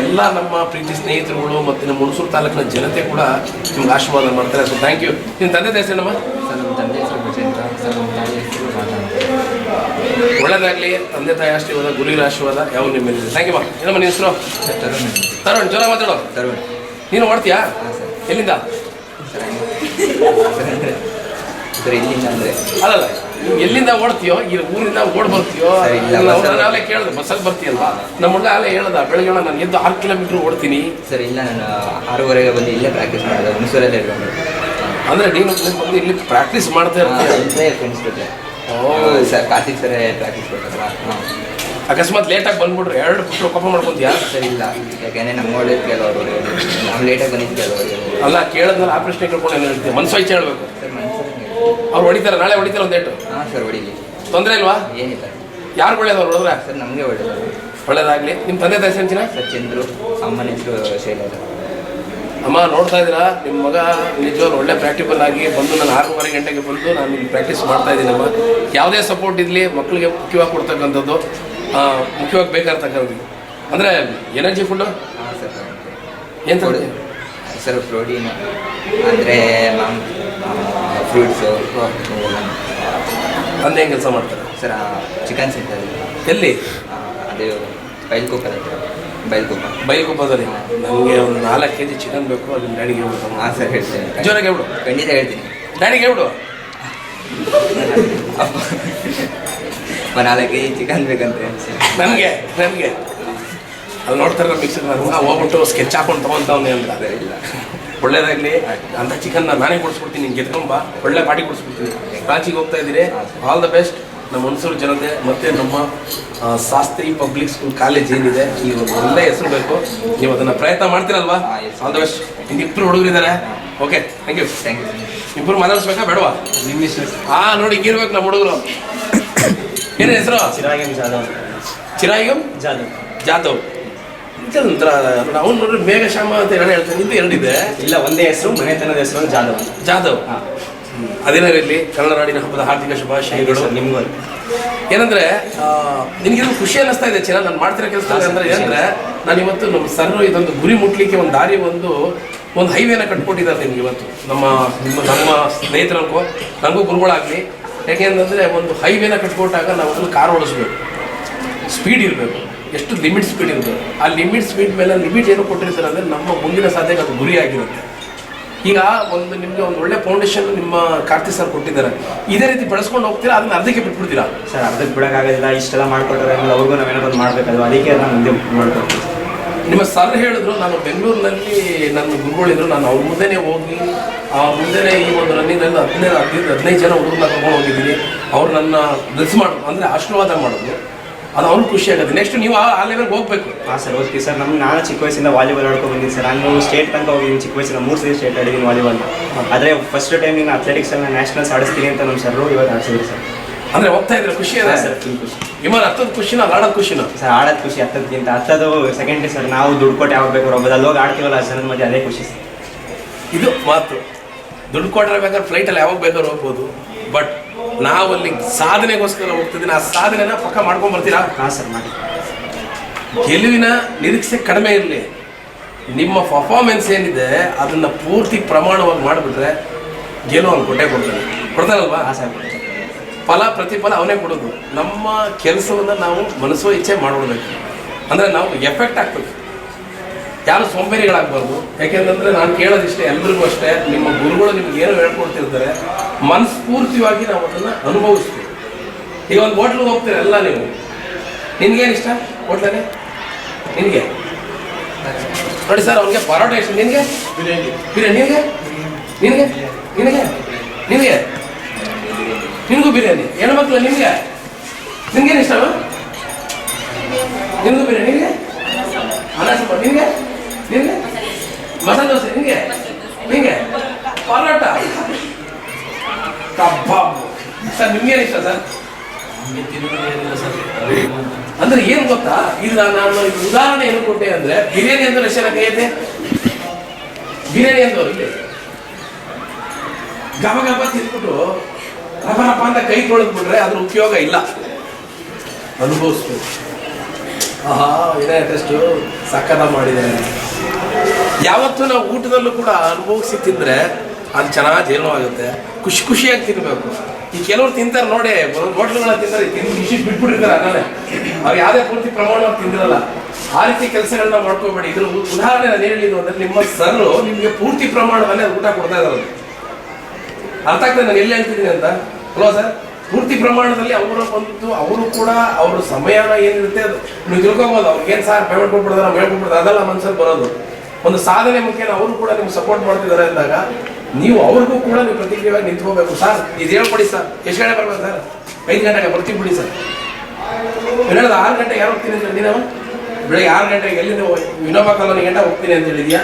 ಎಲ್ಲ ನಮ್ಮ ಪ್ರೀತಿ ಸ್ನೇಹಿತರುಗಳು ಮತ್ತು ನಮ್ಮ ಹುಣಸೂರು ತಾಲೂಕಿನ ಜನತೆ ಕೂಡ ನಿಮ್ಗೆ ಆಶೀರ್ವಾದ ಮಾಡ್ತಾರೆ. So thank you. ನಿಮ್ಮ ತಂದೆ ಹೆಸರು ನಮ್ಮ? ಸರ್ ನಮ್ಮ ತಂದೆ ಹೆಸರು ಬಜೇಂದ್ರ. ಸರ್ ನಮ್ಮ ತಾಯಿ ಹೆಸರು ಮಾತಾಡ್ತಾರೆ. ಒಳ್ಳೆಯದಾಗಲಿ. ತಂದೆ ತಾಯಿ ಆಶೀರ್ವಾದ, ಗುರುವಿನ ಆಶೀರ್ವಾದ ಯಾವ ನಿಮ್ಮ ಮೇಲೆ. ಥ್ಯಾಂಕ್ ಯು ಮಾ. ಏನಮ್ಮ ನಿಮ್ಮ ಹೆಸರು? ತರುಣ್. ಜೋರ ಮಾತಾಡೋ. ತರುಣ್. ನೀನು ಓಡ್ತೀಯಾ? ಎಲ್ಲಿಂದ? ಸರ್ ಇಲ್ಲಿಂದ ಅಂದರೆ ಅಲ್ಲಲ್ಲ, ನೀವು ಎಲ್ಲಿಂದ ಓಡ್ತೀಯೋ, ಈ ಊರಿಂದ ಓಡ್ ಬರ್ತೀಯೋ? ನಾಳೆ ಕೇಳಿದೆ ಬಸ್ಸಲ್ಲಿ ಬರ್ತೀಯಲ್ವಾ? ನಮ್ಮ ಹುಡುಗ ಅಲ್ಲೇ ಹೇಳ್ದ, ಬೆಳಗ್ಗೆ ನಾನು ಎದ್ದು 6 ಕಿಲೋಮೀಟ್ರ್ ಓಡ್ತೀನಿ. ಸರ್ ಇಲ್ಲ, ನಾನು 6:30ಗೆ ಬಂದು ಇಲ್ಲೇ ಪ್ರಾಕ್ಟೀಸ್ ಮಾಡಿದೆ, ಹುಣಸೂರಲ್ಲೇ ಇಟ್ಕೊಂಡು. ಅಂದರೆ ನೀನು ಬಂದು ಇಲ್ಲಿ ಪ್ರಾಕ್ಟೀಸ್ ಮಾಡ್ತಾ ಇರ್ತೀಯ? ಫ್ರೆಂಡ್ಸ್ ಜೊತೆ. ಸರ್ ಕಾರ್ತಿಕ್ ಸರ್ ಪ್ರಾಕ್ಟೀಸ್ ಕೊಡ್ತಾರಲ್ಲ. ಅಕಸ್ಮಾತ್ ಲೇಟಾಗಿ ಬಂದ್ಬಿಟ್ರೆ 2 ಪುಟ್ರು ಕೋಪ ಮಾಡ್ಕೊಂತೀಯಾ? ಸರ್ ಇಲ್ಲ, ಯಾಕೆಂದರೆ ನಮ್ಮ ಒಳ್ಳೆ ಕೆಲವರು ನಾವು ಲೇಟಾಗಿ ಬಂದಿದ್ದು ಕೆಲವರು. ಅಲ್ಲ, ಕೇಳಿದ್ಮೇಲೆ ಆಪರೇಷನ್ ಕೇಳ್ಕೊಂಡು ಏನು ಹೇಳ್ತೀವಿ? ಮನಸ್ಸು ಇಚ್ಛೆ ಹೇಳ್ಬೇಕು. ಸರ್ ಮನಸ್ಸು ಅವ್ರು ಹೊಡಿತಾರೆ, ನಾಳೆ ಹೊಡಿತಾರೆ ಒಂದು ಏಟು? ಹಾಂ ಸರ್ ಹೊಡಿಲಿ, ತೊಂದರೆ ಇಲ್ವಾ? ಏನಿಲ್ಲ. ಯಾರು ಒಳ್ಳೇದವ್ರು ಹೊಡೆದ್ರೆ? ಸರ್ ನಮಗೆ ಒಳ್ಳೇದು. ಒಳ್ಳೇದಾಗಲಿ. ನಿಮ್ಮ ತಂದೆ ತಾಯಿ ಹೆಸರು? ಸರ್ ಚಂದ್ರು. ಅಮ್ಮನ ಹೆಸರು ಶೈಲಜಾ. ಅಮ್ಮ ನೋಡ್ತಾ ಇದ್ದೀರಾ, ನಿಮ್ಮ ಮಗ ನಿಜವಾಗ್ಲೂ ಒಳ್ಳೆ ಪ್ರಾಕ್ಟಿಕಲ್ ಆಗಿ ಬಂದು ನಾನು 6:30 ಗಂಟೆಗೆ ಬಂದು ನಾನು ಇಲ್ಲಿ ಪ್ರಾಕ್ಟೀಸ್ ಮಾಡ್ತಾ ಇದ್ದೀನಮ್ಮ. ಯಾವುದೇ ಸಪೋರ್ಟ್ ಇರಲಿ, ಮಕ್ಕಳಿಗೆ ಮುಖ್ಯವಾಗಿ ಕೊಡ್ತಕ್ಕಂಥದ್ದು, ಮುಖ್ಯವಾಗಿ ಬೇಕಾಗ್ತಕ್ಕಂಥದ್ದು ಅಂದರೆ ಎನರ್ಜಿ ಫುಡ್ಡು. ಹಾಂ ಸರ್. ಏನು ತಗೊಳ್ಳಿ ಸರ್? ಪ್ರೋಟೀನ್ ಅಂದರೆ ಫ್ರೂಟ್ಸು. ತಂದೆ ಹೆಂಗೆ ಕೆಲಸ ಮಾಡ್ತಾರೆ? Sir chicken centre. ಎಲ್ಲಿ? ಅದು ಬೈಲ್ಕೊಪ್ಪದಲ್ಲಿ. ನನಗೆ ಒಂದು 4 kg ಚಿಕನ್ ಬೇಕು, ಅದನ್ನ ಡ್ಯಾಡಿಗೆ ಹೇಳ್ಬಿಟ್ಟು. ಹಾಂ ಸರ್ ಹೇಳ್ತೀನಿ, ಜೋರಾಗಿ ಹೇಳ್ಬಿಡು. ಖಂಡಿತ ಹೇಳ್ತೀನಿ. ಡ್ಯಾಡಿಗೆ ಹೇಳ್ಬಿಡು. 4 kg ಚಿಕನ್ ಬೇಕಂತೆ ನನಗೆ ಅಲ್ಲಿ ನೋಡ್ತಾರೆ ನಮ್ಮ ಮಿಕ್ಸರ್. ನಾನು ಹೋಗ್ಬಿಟ್ಟು ಸ್ಕೆಚ್ ಹಾಕೊಂಡು ತೊಗೊತಾವನೆ ಅಂತ. ಇಲ್ಲ, ಒಳ್ಳೇದಾಗಲಿ. ಅಂತ ಚಿಕನ್ನ ನಾನೇ ಕೊಡಿಸ್ಬಿಡ್ತೀನಿ, ನಿನ್ಗೆ ಗೆದ್ಕೊಂಬ, ಒಳ್ಳೆ ಪಾರ್ಟಿ ಕೊಡಿಸ್ಬಿಡ್ತೀನಿ. ರಾಂಚಿಗೆ ಹೋಗ್ತಾ ಇದ್ದೀರಿ, ಆಲ್ ದ ಬೆಸ್ಟ್. ನಮ್ಮ ಹುಣಸೂರು ಜನತೆ ಮತ್ತು ನಮ್ಮ ಶಾಸ್ತ್ರಿ ಪಬ್ಲಿಕ್ ಸ್ಕೂಲ್ ಕಾಲೇಜ್ ಏನಿದೆ ಈ ಒಂದು ಒಳ್ಳೆ ಹೆಸರು ಬೇಕು. ನೀವು ಅದನ್ನು ಪ್ರಯತ್ನ ಮಾಡ್ತೀರಲ್ವಾ? All the best. ಇಬ್ಬರು ಹುಡುಗರಿದ್ದಾರೆ. Okay, thank you. ಇಬ್ಬರು ಮಾತಾಡಿಸ್ಬೇಕಾ ಬೇಡವಾ? ನೋಡಿ ಹಿಂಗಿರ್ಬೇಕು ನಮ್ಮ ಹುಡುಗರು. ಏನು ಹೆಸರು? ಚಿರಾಯಿಗಂ ಜಾಧವ್. ಒಂಥರ ಅವ್ನು ನೋಡ್ರಿ ಮೇಘಶ್ಯಾಮ ಅಂತ ಹೇಳ್ತಾನೆ. ಇದು ಎರಡಿದೆ. ಇಲ್ಲ, ಒಂದೇ ಹೆಸರು, ಮನೆತನದ ಹೆಸರು ಜಾಧವ್. ಅದೇನೇ ಇರಲಿ, ಕನ್ನಡ ನಾಡಿನ ಹಬ್ಬದ ಹಾರ್ದಿಕ ಶುಭಾಶಯಗಳು ನಿಮ್ಗೂ. ಏನಂದ್ರೆ ನಿನಗಿದು ಖುಷಿ ಅನ್ನಿಸ್ತಾ ಇದೆ ಚಿನ್ನ, ನಾನು ಮಾಡ್ತಿರೋ ಕೆಲಸ ಅಂದ್ರೆ ಏನಂದ್ರೆ ನಾನು ಇವತ್ತು ನಮ್ಮ ಸರ್ ಇದೊಂದು ಗುರಿ ಮುಟ್ಲಿಕ್ಕೆ ಒಂದು ದಾರಿ ಒಂದು ಹೈವೇನ ಕಟ್ಕೊಟ್ಟಿದ್ದಾರೆ ನಿಮ್ಗೆ ಇವತ್ತು. ನಮ್ಮ ಸ್ನೇಹಿತರಕ್ಕೂ ನನಗೂ ಗುರುಗಳಾಗಲಿ. ಯಾಕೆಂತಂದರೆ ಒಂದು ಹೈವೇನ ಕಟ್ಕೊಟ್ಟಾಗ ನಾವು ಅದನ್ನು ಕಾರ್ ಓಡಿಸ್ಬೇಕು, ಸ್ಪೀಡ್ ಇರಬೇಕು, ಎಷ್ಟು ಲಿಮಿಟ್ ಸ್ಪೀಡ್ ಇರಬೇಕು. ಆ ಲಿಮಿಟ್ ಸ್ಪೀಡ್ ಮೇಲೆ ಲಿಮಿಟ್ ಏನು ಕೊಟ್ಟಿರ್ತಾರೆ ಅಂದರೆ ನಮ್ಮ ಮುಂದಿನ ಸಾಧನೆಗೆ ಅದು ಗುರಿ ಆಗಿರುತ್ತೆ. ಈಗ ನಿಮಗೆ ಒಂದು ಒಳ್ಳೆ ಫೌಂಡೇಶನ್ ನಿಮ್ಮ ಕಾರ್ತಿಕ್ ಸರ್ ಕೊಟ್ಟಿದ್ದಾರೆ. ಇದೇ ರೀತಿ ಬೆಳೆಸ್ಕೊಂಡು ಹೋಗ್ತೀರಾ, ಅದನ್ನ ಅರ್ಧಕ್ಕೆ ಬಿಟ್ಬಿಡ್ತೀರಾ? ಸರ್, ಅರ್ಧಕ್ಕೆ ಬಿಡೋಕ್ಕಾಗೋದಿಲ್ಲ. ಇಷ್ಟೆಲ್ಲ ಮಾಡ್ಕೊಟ್ರೆ ಅವ್ರಿಗೂ ನಾವೇನಾದ್ರು ಮಾಡಬೇಕಲ್ವ, ಅದಕ್ಕೆ ನಾನು ಮುಂದೆ ಮಾಡ್ಕೊಡ್ತೀನಿ. ನಿಮ್ಮ ಸರ್ ಹೇಳಿದ್ರು, ನಾನು ಬೆಂಗಳೂರಿನಲ್ಲಿ ನನ್ನ ಗುರುಗಳಿದ್ರು, ನಾನು ಅವ್ರ ಮುಂದೆನೇ ಹೋಗಿ ಮುಂದೆನೇ ಈ ಒಂದು ರನ್ನಿಂಗಲ್ಲಿ 15 ಜನ ಹುಡುಗರನ್ನ ಕರ್ಕೊಂಡು ಹೋಗಿದ್ದೀನಿ. ಅವ್ರು ನನ್ನ ಬ್ಲೆಸ್ ಮಾಡೋದು ಅಂದರೆ ಆಶೀರ್ವಾದ ಮಾಡೋದು, ಅದು ಅವ್ರಿಗೆ ಖುಷಿ ಆಗುತ್ತೆ. ನೆಕ್ಸ್ಟ್ ನೀವು ಆ ಲೆವೆಲ್ಗೆ ಹೋಗ್ಬೇಕು. ಹಾಂ ಸರ್, ಓದ್ತೀವಿ ಸರ್. ನಾನು ಚಿಕ್ಕ ವಯಸ್ಸಿಂದ ವಾಲಿಬಾಲ್ ಆಡ್ಕೊಂಡು ಬಂದಿದ್ದೀನಿ ಸರ್. ನಾನು ಸ್ಟೇಟ್ ತನಕ ಹೋಗಿದ್ದೀನಿ. ಚಿಕ್ಕ ವಯಸ್ಸಿನ 3 ಸರಿ ಸ್ಟೇಟ್ ಆಡಿದ್ದೀನಿ ವಾಲಿಬಾಲ್. ಆದರೆ ಫಸ್ಟ್ ಟೈಮ್ ನಾನು ಅಥ್ಲೆಟಿಕ್ಸಲ್ಲಿ ನ್ಯಾಷನಲ್ಸ್ ಆಡಿಸ್ತೀನಿ ಅಂತ ನಮ್ಮ ಸರ್ ಇವತ್ತು ಆಡಿಸಿದ್ರು ಸರ್. ಅಂದರೆ ಹೋಗ್ತಾ ಇದ್ರೆ ಖುಷಿ ಇದೆ ಸರ್, ಫುಲ್ ಖುಷಿ. ವಿಮಾನ ಹತ್ತದ ಖುಷಿನ ಆಡೋದು ಖುಷಿನ? ಸರ್, ಆಡೋದು ಖುಷಿ, ಹತ್ತೋದಕ್ಕಿಂತ ಹತ್ತೋದು ಸೆಕೆಂಡ್ರಿ ಸರ್. ನಾವು ದುಡ್ಡು ಕೊಟ್ಟು ಯಾವಾಗ ಬೇಕು ಹೋಗೋದು, ಅಲ್ಲಿ ಹೋಗಿ ಆಡ್ತೀವಲ್ಲ ಜನದ ಮಧ್ಯೆ, ಅದೇ ಖುಷಿ ಸರ್. ಇದು ಮಾತು. ದುಡ್ಡು ಕೊಟ್ಟರೆ ಬೇಕಾದ್ರೆ ಫ್ಲೈಟಲ್ಲಿ ಯಾವಾಗ ಬೇಕಾದ್ರೂ ಹೋಗ್ಬೋದು. ಬಟ್ ನಾವಲ್ಲಿ ಸಾಧನೆಗೋಸ್ಕರ ಹೋಗ್ತಿದ್ದೀನಿ. ಆ ಸಾಧನೆನ ಪಕ್ಕ ಮಾಡ್ಕೊಂಡು ಬರ್ತೀರಾ? ಹಾಂ ಸರ್, ಮಾಡಿ. ಗೆಲುವಿನ ನಿರೀಕ್ಷೆ ಕಡಿಮೆ ಇರಲಿ, ನಿಮ್ಮ ಪರ್ಫಾರ್ಮೆನ್ಸ್ ಏನಿದೆ ಅದನ್ನು ಪೂರ್ತಿ ಪ್ರಮಾಣವಾಗಿ ಮಾಡಿಬಿಟ್ರೆ ಗೆಲುವು ಅವ್ನು ಕೊಡ್ತಾನಲ್ವಾ? ಹಾಂ ಸರ್. ಪ್ರತಿಫಲ ಅವನೇ ಕೊಡೋದು. ನಮ್ಮ ಕೆಲಸವನ್ನು ನಾವು ಮನಸ್ಸೋ ಇಚ್ಛೆ ಮಾಡಿಬಿಡ್ಬೇಕು. ಅಂದರೆ ನಾವು ಎಫೆಕ್ಟ್ ಆಗ್ತದೆ. ಯಾರು ಸೋಂಬೇರಿಗಳಾಗಬಾರ್ದು. ಯಾಕೆಂತಂದರೆ ನಾನು ಕೇಳೋದಿಷ್ಟೇ, ಎಲ್ರಿಗೂ ಅಷ್ಟೇ, ನಿಮ್ಮ ಗುರುಗಳು ನಿಮ್ಗೆ ಏನೋ ಹೇಳ್ಕೊಡ್ತಿರ್ತಾರೆ, ಮನಸ್ಫೂರ್ತಿಯಾಗಿ ನಾವು ಅದನ್ನು ಅನುಭವಿಸ್ತೀವಿ. ಈಗ ಒಂದು ಹೋಟ್ಲಿಗೆ ಹೋಗ್ತೀರ ಎಲ್ಲ ನೀವು, ನಿನ್ಗೇನು ಇಷ್ಟ ಹೋಟ್ಲಲ್ಲಿ? ನಿನಗೆ ನೋಡಿ ಸರ್, ಅವ್ನಿಗೆ ಪರೋಟ ಇಷ್ಟ, ನಿನಗೆ ಬಿರಿಯಾನಿ, ನಿನಗೆ ನಿನಗೆ ನಿನಗೆ ನಿನಗೆ ನಿನಗೂ ಬಿರಿಯಾನಿ. ಹೆಣ್ಮಕ್ಳು ನಿನಗೆ ನಿನಗೇನು ಇಷ್ಟ? ನಿನಗೂ ಬಿರಿಯಾನಿ, ನಿನಗೆ ಅನ್ನ ಸಾಂಬಾರು, ನಿನಗೆ ನಿನಗೆ ಮಸಾಲೆ ದೋಸೆ, ನಿನಗೆ ನಿನಗೆ ಪರೋಟ, ಕಬಾಬ್. ಸರ್ ನಿಮ್ಗೇನು ಇಷ್ಟ ಸರ್? ಅಂದ್ರೆ ಏನು ಗೊತ್ತಾ, ಇದು ನಾನು ಉದಾಹರಣೆ ಏನು ಕೊಟ್ಟೆ ಅಂದ್ರೆ, ಬಿರಿಯಾನಿ ಅಂದ್ರೆ ಎಷ್ಟು ಜನ ಕೈಯತ್ತೆ? ಬಿರಿಯಾನಿ ಅಂದವ್ರು ಇಲ್ಲಿ ಗಬ ಗಬ ತಿಂದ್ಬಿಟ್ಟು ರಬರಪ್ಪ ಅಂತ ಕೈ ತೊಳೆದ್ಬಿಟ್ರೆ ಅದ್ರ ಉಪಯೋಗ ಇಲ್ಲ. ಅನುಭವಿಸ್ಬೇಕು. ಆಹಾ, ಇದೇ ಟೆಸ್ಟು ಸಕ್ಕತ್ತ ಮಾಡಿದ್ದಾರೆ. ಯಾವತ್ತೂ ನಾವು ಊಟದಲ್ಲೂ ಕೂಡ ಅನುಭವಿಸಿ ತಿಂದರೆ ಅದು ಚೆನ್ನಾಗಿ ಜೀರ್ಣವಾಗುತ್ತೆ. ಖುಷಿಯಾಗಿ ತಿನ್ನಬೇಕು. ಈ ಕೆಲವ್ರು ತಿಂತಾರೆ ನೋಡಿ, ಹೋಟ್ಲುಗಳನ್ನ ತಿಂತಾರೆ, ಖುಷಿ ಬಿಟ್ಬಿಟ್ಟಿರ್ತಾರೆ ಅನ್ನೋದೇ. ಅವ್ರು ಯಾವುದೇ ಪೂರ್ತಿ ಪ್ರಮಾಣವಾಗಿ ತಿಂದಿರಲ್ಲ. ಆ ರೀತಿ ಕೆಲಸಗಳನ್ನ ಮಾಡ್ಕೋಬೇಡಿ. ಇದ್ರ ಉದಾಹರಣೆ ನಾನು ಹೇಳಿದ್ದು ಅಂದರೆ, ನಿಮ್ಮ ಸರ್ರು ನಿಮಗೆ ಪೂರ್ತಿ ಪ್ರಮಾಣದಲ್ಲಿ ಊಟ ಕೊಡ್ತಾ ಇದ್ದಾರೆ. ಅರ್ಥ ಆಗ್ತದೆ ನಾನು ಎಲ್ಲಿ ಹೇಳ್ತಿದ್ದೀನಿ ಅಂತ ಅಲ್ವಾ ಸರ್? ಪೂರ್ತಿ ಪ್ರಮಾಣದಲ್ಲಿ ಅವರು ಕೂಡ ಅವ್ರ ಸಮಯನ ಏನಿರುತ್ತೆ ಅದು ನೀವು ತಿಳ್ಕೊಬೋದು. ಅವ್ರಿಗೇನು ಸರ್ ಪೇಮೆಂಟ್ ಕೊಟ್ಬಿಡ್ತಾರೆ, ನಾವು ಹೇಳ್ಕೊಟ್ಬಿಡ್ತಾರೆ, ಅದೆಲ್ಲ ಮನಸ್ಸಲ್ಲಿ ಬರೋದು. ಒಂದು ಸಾಧನೆ ಮುಖ್ಯ. ಅವರು ಕೂಡ ನಿಮ್ಗೆ ಸಪೋರ್ಟ್ ಮಾಡ್ತಿದ್ದಾರೆ ಅಂದಾಗ ನೀವು ಅವ್ರಿಗೂ ಕೂಡ ನೀವು ಪ್ರತಿಕ್ರಿಯೆಯಾಗಿ ನಿಂತ್ಕೋಬೇಕು. ಸರ್ ಇದು ಹೇಳ್ಕೊಡಿ ಸರ್, ಎಷ್ಟು ಗಂಟೆ ಬರ್ಬೇಕು ಸರ್? 5 ಗಂಟೆಗೆ ಬರ್ತೀವಿ ಬಿಡಿ ಸರ್. ಹೇಳೋದು 6 ಗಂಟೆಗೆ ಯಾರು ಹೋಗ್ತೀನಿ ಅಂತ ಹೇಳಿದೀನಿ. ಬೆಳಗ್ಗೆ 6 ಗಂಟೆಗೆ ಎಲ್ಲಿಂದ ವಿನೋಬಾ ಕಾಲೋನಿ ಗಂಟೆ ಹೋಗ್ತೀನಿ ಅಂತ ಹೇಳಿದ್ಯಾ?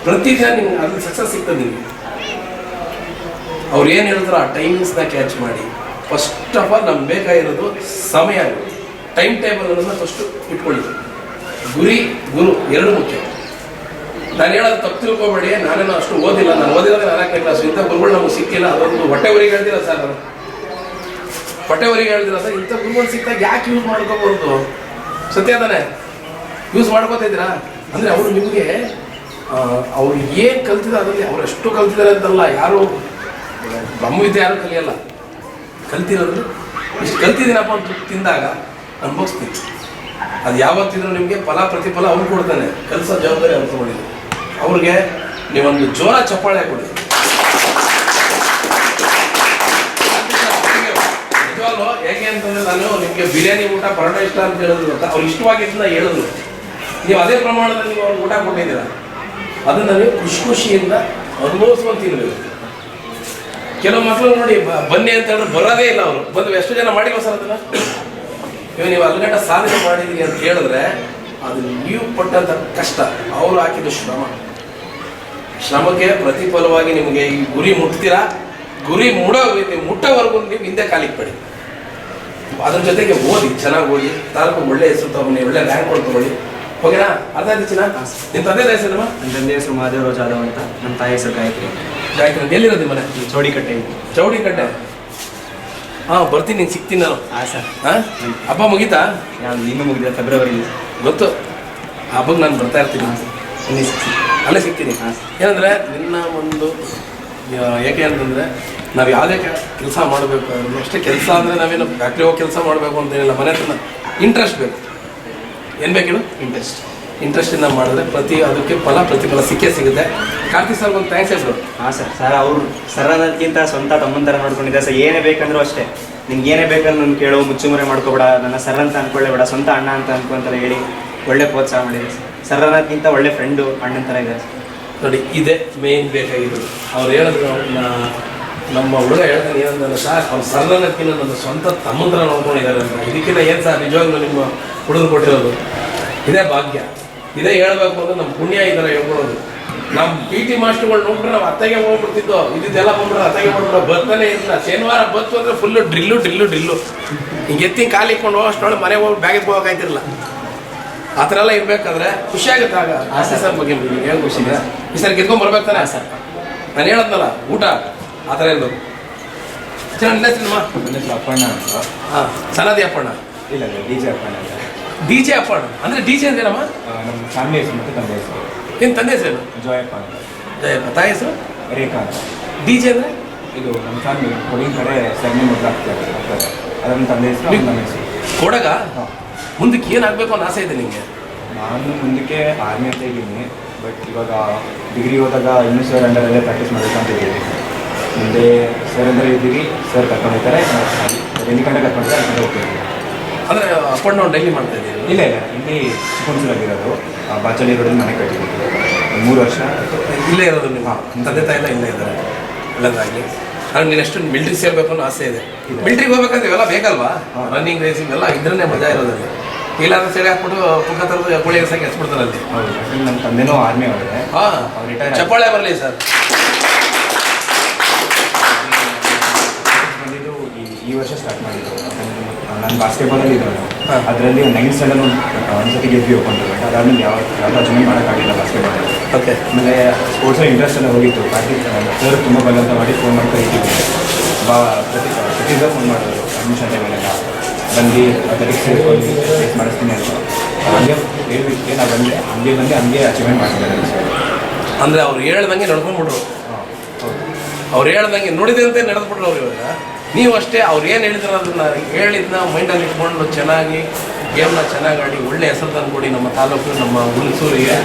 ಪ್ರತಿದಿನ ನಿಮ್ಗೆ ಅದ್ರಲ್ಲಿ ಸಕ್ಸಸ್ ಸಿಗ್ತದೆ ನಿಮಗೆ. ಅವ್ರು ಏನು ಹೇಳ್ತಾರೋ ಆ ಟೈಮಿಂಗ್ಸ್ನ ಕ್ಯಾಚ್ ಮಾಡಿ. ಫಸ್ಟ್ ಆಫ್ ಆಲ್ ನಮ್ಗೆ ಬೇಕಾಗಿರೋದು ಸಮಯ, ಟೈಮ್ ಟೇಬಲ್ ಅನ್ನೋದನ್ನ ಫಸ್ಟು ಇಟ್ಕೊಳ್ಳಿ. ಗುರು ಎರಡು ಮುಖ್ಯ. ನಾನು ಹೇಳೋದು ತಪ್ಪು ತಿಳ್ಕೊಬೇಡಿ, ನಾನೇನೋ ಅಷ್ಟು ಓದಿಲ್ಲ, ನಾನು ಓದಿರೋದೇ 4ನೇ ಕ್ಲಾಸ್. ಇಂಥ ಗುರುಗಳು ನಮಗೆ ಸಿಕ್ಕಿಲ್ಲ. ಅದೊಂದು ಹೊಟ್ಟೆವರಿಗೆ ಹೇಳ್ತೀರ ಸರ್, ನಾನು ಹೊಟ್ಟೆವರಿಗೆ ಹೇಳ್ತೀರ ಸರ್. ಇಂಥ ಗುರುಗಳು ಸಿಕ್ಕಾಗ ಯಾಕೆ ಯೂಸ್ ಮಾಡ್ಕೋಬಾರ್ದು? ಸತ್ಯ ತಾನೆ? ಯೂಸ್ ಮಾಡ್ಕೋತಿದ್ದೀರಾ ಅಂದರೆ ಅವರು ನಿಮಗೆ ಅವ್ರು ಏನು ಕಲ್ತಿದ್ದಾರೆ ಅದರಲ್ಲಿ ಅವ್ರು ಎಷ್ಟು ಕಲ್ತಿದ್ದಾರೆ ಅಂತಲ್ಲ. ಯಾರು ಬ್ರಹ್ಮವಿದ್ಯೆ ಯಾರು ಕಲಿಯಲ್ಲ. ಕಲ್ತಿರೋದು ಇಷ್ಟು ಕಲ್ತಿದ್ದೀನಪ್ಪ ಅಂತ ತಿಂದಾಗ ಅನುಭವಿಸ್ತೀನಿ. ಅದು ಯಾವತ್ತಿದ್ರು ನಿಮಗೆ ಪ್ರತಿಫಲ ಅವ್ರು ಕೊಡ್ತಾನೆ. ಕಲಿಸೋ ಜವಾಬ್ದಾರಿ ಅವ್ರು ತಗೊಂಡಿದ್ರು. ಅವ್ರಿಗೆ ನೀವೊಂದು ಜೋರ ಚಪ್ಪಾಳೆ ಕೊಡಿ. ನಿಜವಾಗ್ಲೂ ಹೇಗೆ ಅಂತಂದ್ರೆ, ನಾನು ನಿಮಗೆ ಬಿರಿಯಾನಿ ಊಟ ಪರೋಟ ಇಷ್ಟ ಅಂತ ಹೇಳಿದ್ರು ಅಂತ ಅವ್ರು ಇಷ್ಟವಾಗಿದ್ದನ್ನ ಹೇಳಿದ್ರು. ನೀವು ಅದೇ ಪ್ರಮಾಣದಲ್ಲಿ ನೀವು ಅವ್ರಿಗೆ ಊಟ ಕೊಟ್ಟಿದ್ದೀರ. ಅದನ್ನು ನೀವು ಖುಷಿಯಿಂದ ಅನುಭವಿಸ್ಕೊಂಡು ತಿನ್ನಬೇಕು. ಕೆಲವು ಮಕ್ಕಳು ನೋಡಿ ಬನ್ನಿ ಅಂತ ಹೇಳಿದ್ರೆ ಬರೋದೇ ಇಲ್ಲ ಅವರು. ಬಂದು ಎಷ್ಟು ಜನ ಮಾಡಿಲ್ವ ಸರ್ ಅದನ್ನ? ಇವಾಗ ನೀವು ಅಲ್ಲಿಗಂಟ ಸಾಧನೆ ಮಾಡಿದೀರಿ ಅಂತ ಹೇಳಿದ್ರೆ ಅದು ನೀವು ಪಟ್ಟಂಥ ಕಷ್ಟ, ಅವರು ಹಾಕಿದ ಶ್ರಮಕ್ಕೆ ಪ್ರತಿಫಲವಾಗಿ ನಿಮಗೆ ಈ ಗುರಿ ಮುಟ್ತೀರಾ. ಗುರಿ ಮುಟ್ಟೋವರೆಗೂ ನೀವು ಹಿಂದೆ ಕಾಲಿಗೆ ಪಡಿ. ಅದ್ರ ಜೊತೆಗೆ ಓದಿ, ಚೆನ್ನಾಗಿ ಓದಿ, ತಾಲೂಕು ಒಳ್ಳೆ ಹೆಸರು ತಗೊಂಡು ಒಳ್ಳೆ ರ್ಯಾಂಕ್ ತಗೊಳ್ಳಿ. ಓಕೆನಾ? ಅರ್ಥ ಆಯ್ತು ಚಿನ್ನ? ನಿಮ್ಮ ತಂದೆ ಹೆಸರು? ನನ್ನ ತಂದೆ ಹೆಸರು ಮಹಾದೇವರಾವ್ ಜಾಧವ್ ಅಂತ, ನಮ್ಮ ತಾಯಿ ಹೆಸರು ಗಾಯತ್ರಿ. ಗಾಯತ್ರಿ ಎಲ್ಲಿರೋದು ಮನೆ? ಚೌಡಿಕಟ್ಟೆ. ಚೌಡಿಕಟ್ಟೆ. ಹಾಂ, ಬರ್ತೀನಿ, ನೀನು ಸಿಗ್ತೀನಿ ನಾನು. ಹಾಂ ಸರ್. ಹಾಂ, ಹಬ್ಬ ಮುಗೀತಾ? ಇನ್ನೂ ಮುಗಿದ ಫೆಬ್ರವರಿ ಗೊತ್ತು. ಹಬ್ಬಕ್ಕೆ ನಾನು ಬರ್ತಾ ಇರ್ತೀನಿ, ಅಲ್ಲೇ ಸಿಗ್ತೀನಿ. ಏನಂದರೆ ನಿನ್ನ ಒಂದು ಯಾಕೆ ಅಂತಂದರೆ ನಾವು ಯಾವುದೇ ಕೆಲಸ ಮಾಡಬೇಕು ಅಂದ್ರೆ ಅಷ್ಟೇ. ಕೆಲಸ ಅಂದರೆ ನಾವೇನು ಫ್ಯಾಕ್ಟ್ರಿ ಹೋಗಿ ಕೆಲಸ ಮಾಡಬೇಕು ಅಂತೇನಿಲ್ಲ. ಮನೆ ಹತ್ರ ಇಂಟ್ರೆಸ್ಟ್ ಬೇಕು. ಏನು ಬೇಕೇನು? ಇಂಟ್ರೆಸ್ಟಿಂದ ಮಾಡಿದ್ರೆ ಅದಕ್ಕೆ ಪ್ರತಿಫಲ ಸಿಗುತ್ತೆ. ಕಾರ್ತಿಕ್ ಸರ್ ಒಂದು ಥ್ಯಾಂಕ್ಸ್ ಹೇಳ್ರು. ಹಾಂ ಸರ್. ಸರ್ ಅವರು ಸರ್ ಅನ್ನೋದಕ್ಕಿಂತ ಸ್ವಂತ ತಮ್ಮನ ಥರ ನೋಡ್ಕೊಂಡಿದ್ದೆ ಸರ್. ಏನೇ ಬೇಕಂದ್ರೂ ಅಷ್ಟೇ, ನಿನ್ಗೆ ಏನೇ ಬೇಕಂದ್ರೆ ನಾನು ಕೇಳೋ, ಮುಚ್ಚುಮರೆ ಮಾಡ್ಕೋಬೇಡ, ನನ್ನ ಸರ್ ಅಂತ ಅನ್ಕೊಳ್ಳೇಬೇಡ, ಸ್ವಂತ ಅಣ್ಣ ಅಂತ ಅನ್ಕೊಂತಾರೆ ಹೇಳಿ ಒಳ್ಳೆ ಪ್ರೋತ್ಸಾಹ ಮಾಡಿದೆ ಸರ್. ಅನ್ನೋದಕ್ಕಿಂತ ಒಳ್ಳೆ ಫ್ರೆಂಡು, ಅಣ್ಣನ ಥರ ಇದೆ ನೋಡಿ. ಇದೇ ಮೇನ್ ಬೇಕಾಗಿರೋದು. ಅವ್ರು ಹೇಳಿದ್ರು, ನಮ್ಮ ಹುಡುಗ ಹೇಳ್ತಾನೆ ಏನಂದ್ರೆ ಸರ್, ಅವ್ರು ಸರ್ ಅನ್ನೋದಕ್ಕಿಂತ ನನ್ನ ಸ್ವಂತ ತಮ್ಮಂದ್ರ ನೋಡ್ಕೊಂಡಿದ್ದಾರೆ ಅಂತ. ಇದಕ್ಕಿಂತ ಏನು ಸರ್ ನಿಜವಾಗ್ಲೂ ನಿಮ್ಮ ಹುಡುಗರು ಕೊಟ್ಟಿರೋದು? ಇದೇ ಭಾಗ್ಯ. ಇದೇ ಹೇಳ್ಬೇಕು ಅಂದ್ರೆ ನಮ್ಮ ಪುಣ್ಯ ಈ ಥರ ಹೇಳ್ಕೊಡೋದು. ನಮ್ಮ PT ಮಾಸ್ಟರ್ಗಳು ನೋಡ್ಬಿಟ್ರೆ ನಾವು ಅತ್ತಗೆ ಹೋಗ್ಬಿಡ್ತಿದ್ದೋ, ಇದೆಲ್ಲ ಬಂದ್ಬಿಟ್ರೆ ಅತ್ತಗೆ ಹೋಗ್ಬಿಟ್ರೆ ಬರ್ತಾನೆ ಇರಲಿಲ್ಲ. ಶನಿವಾರ ಬತ್ತು ಅಂದರೆ ಫುಲ್ಲು ಡ್ರಿಲ್ಲು ಹಿಂಗೆ ಎತ್ತಿ ಕಾಲು ಇಕ್ಕೊಂಡು ಅಷ್ಟೊಳಗೆ ಮನೆಗೆ ಹೋಗಿ ಬ್ಯಾಗಿಗೆ ಹೋಗೋಕ್ಕಾಯ್ತಿರಲಿಲ್ಲ. ಆ ಥರ ಎಲ್ಲ ಇರಬೇಕಾದ್ರೆ ಖುಷಿ ಆಗುತ್ತೆ. ಆಗ ಆಸೆ ಸರ್ ಬಗ್ಗೆ ಏನು ಖುಷಿ ಇದೆ? ಈ ಸರ್ ಗೆದ್ಕೊಂಡ್ಬರ್ಬೇಕು ತಾನೆ ಸರ್? ನಾನು ಹೇಳದ್ನಲ್ಲ, ಊಟ ಆ ಥರ ಇರಬೇಕು. ಚೆನ್ನಾಗಿ ಸಿನಿಮಾ ಅಪ್ಪಣ್ಣ ಅಂತ. ಹಾಂ, ಸನದಿ ಅಪ್ಪಣ್ಣ? ಇಲ್ಲ, DJ ಅಪ್ಪಣ್ಣ ಅಂತ. DJ ಅಪ್ಪಣ್ಣ ಅಂದರೆ DJ ಅಂದೇನಮ್ಮ? ನಮ್ಮ ಫ್ಯಾಮಿಲಿ ಹೆಸರು ಮತ್ತು ತಂದೆ ಹೆಸರು. ಏನು ತಂದೆ ಹೆಸರು? ಜೋಯಪ್ಪ ಅಂತ. ಜಯಪ್ಪ. ತಾಯಿ ಹೆಸರು? ರೇಖಾ ಅಂತ. DJ ಅಂದರೆ? ಇದು ನಮ್ಮ ಫ್ಯಾಮಿಲಿ ಕೊಡಿನ ಕಡೆ ಸಗಣಿ ಮೊದಲು ಆಗ್ತಾರೆ. ಅದರ ತಂದೆ ಹೆಸರು, ನಮ್ಮ ಹೆಸರು ಕೊಡಗ. ಮುಂದಕ್ಕೆ ಏನಾಗಬೇಕು ಅನ್ನೋ ಆಸೆ ಇದೆ ನಿಮಗೆ? ನಾನು ಮುಂದಕ್ಕೆ ಆರ್ಮಿ ಅಂತ ಇದ್ದೀನಿ. ಬಟ್ ಇವಾಗ ಡಿಗ್ರಿ ಹೋದಾಗ ಇನ್ನೂ ಸರ್ ಅಂಡರಲ್ಲೇ ಪ್ರಾಕ್ಟೀಸ್ ಮಾಡಬೇಕು ಅಂತ ಇದ್ದೀವಿ. ಮುಂದೆ ಸರ್ ಅಂದರೆ ಇದ್ದೀವಿ, ಸರ್ ಕರ್ಕೊಂಡು ಹೋಗ್ತಾರೆ, ಎಲ್ಲಿ ಕಂಡ ಕರ್ಕೊಂಡು ಹೋಗ್ತೀವಿ. ಅಂದರೆ ಅಪ್ ಆ್ಯಂಡ್ ಡೌನ್ ಡೈಲಿ ಮಾಡ್ತಾ ಇದ್ದೀವಿ? ಇಲ್ಲ, ಇಲ್ಲಿ ಚಿಕ್ಕಮಗಳೂರಲ್ಲಿರೋದು. ಬಾಚಳ್ಳಿ ರೋಡಲ್ಲಿ ಮನೆ ಕಟ್ಟಿದ್ದೀವಿ. 3 ವರ್ಷ ಇಲ್ಲೇ ಇರೋದು. ನಿಮ್ಮ ತಂದೆ ತಾಯಿ ಎಲ್ಲ ಇಲ್ಲೇ ಇದ್ದಾರೆ. ಒಳ್ಳೆದಾಗಲಿ. ನಾನು ನೀನೆಷ್ಟು ಮಿಲ್ಟ್ರಿ ಸೇರಬೇಕು ಅನ್ನೋ ಆಸೆ ಇದೆ. ಮಿಲ್ಟ್ರಿಗೆ ಹೋಗ್ಬೇಕಂದ್ರೆ ಇವೆಲ್ಲ ಬೇಕಲ್ವಾ? ರನ್ನಿಂಗ್ ರೇಸಿಂಗ್ ಎಲ್ಲ ಇದ್ರೇ ಮಜಾ ಇರೋದಲ್ಲಿ. ಇಲ್ಲಾಂದ್ರೆ ಸರಿ ಹಾಕ್ಬಿಟ್ಟು ಪುಕ್ಕ ಥರದ್ದು ಕೋಳಿ ಎಸಕ್ಕೆ ಎಸ್ಬಿಡ್ತಾರೆ ಅಲ್ಲಿ. ಹೌದು. ನಮ್ಮ ತಂದೆನೂ ಆರ್ಮಿ ಅವರೇ. ಹಾಂ, ರಿಟೈರ್. ಚಪ್ಪಾಳೆ ಬರಲಿ ಸರ್. ಬಂದಿದ್ದು ಈ ವರ್ಷ ಸ್ಟಾರ್ಟ್ ಮಾಡಿದ್ದು. ನಾನು ಬಾಸ್ಕೆಟ್ಬಾಲಲ್ಲಿ ಇದ್ದಾನೆ. ಅದರಲ್ಲಿ 9th ಸ್ಟ್ಯಾಂಡರ್ಡ್ ಒಂದ್ಸತಿ ಗೆದ್ವಿ ಒಪ್ಕೊಂಡ್ರು. ಅದಾದ್ಮೇಲೆ ಯಾವ್ದು ಅಚೀವ್ಮೆಂಟ್ ಮಾಡೋಕ್ಕಾಗಿಲ್ಲ ಬಾಸ್ಕೆಟ್ಬಾಲಲ್ಲಿ. ಓಕೆ. ಆಮೇಲೆ ಸ್ಪೋರ್ಟ್ಸಲ್ಲಿ ಇಂಟ್ರೆಸ್ಟ್ ಎಲ್ಲ ಹೋಗಿತ್ತು. ಪ್ರಾಕ್ಟೀಸ್ ಸರ್ ತುಂಬ ಬಲ್ಲ ಅಂತ ಮಾಡಿ ಫೋನ್ ಮಾಡಿ ಕರೀತಿದ್ವಿ. ಪ್ರತಿದಿನ ಫೋನ್ ಮಾಡೋರು ಅಡ್ಮಿಷನ್ ಟೈಮಲ್ಲೆಲ್ಲ ಬಂದು ಅಥ್ಲೆಟಿಕ್ಸ್ ಫೇಸ್ ಮಾಡಿಸ್ತೀನಿ ಅಂತ. ಹಂಗೆ ಹೇಳ್ಬಿಟ್ಟು ನಾವು ಹಂಗೆ ಅಚೀವ್ಮೆಂಟ್ ಮಾಡ್ತಿದ್ದಾರೆ ಸರ್. ಅಂದರೆ ಅವ್ರು ಹೇಳ್ದಂಗೆ ನಡ್ಕೊಂಡ್ಬಿಟ್ರು. ಅವ್ರು ಹೇಳ್ದಂಗೆ ನೋಡಿದಂತೆ ನಡೆದ್ಬಿಟ್ರು ಅವ್ರು. ಇವಾಗ ನೀವು ಅಷ್ಟೇ ಅವ್ರು ಏನು ಹೇಳಿದ್ರು ಅದನ್ನು ಹೇಳಿದ್ನ ಮೈಂಡಲ್ಲಿ ಇಟ್ಕೊಂಡು ಚೆನ್ನಾಗಿ ಗೇಮ್ನ ಚೆನ್ನಾಗಿ ಆಡಿ ಒಳ್ಳೆ ಹೆಸರು ತಂದು ಕೊಡಿ ನಮ್ಮ ತಾಲೂಕು, ನಮ್ಮ ಹುಣಸೂರಿಗೆ.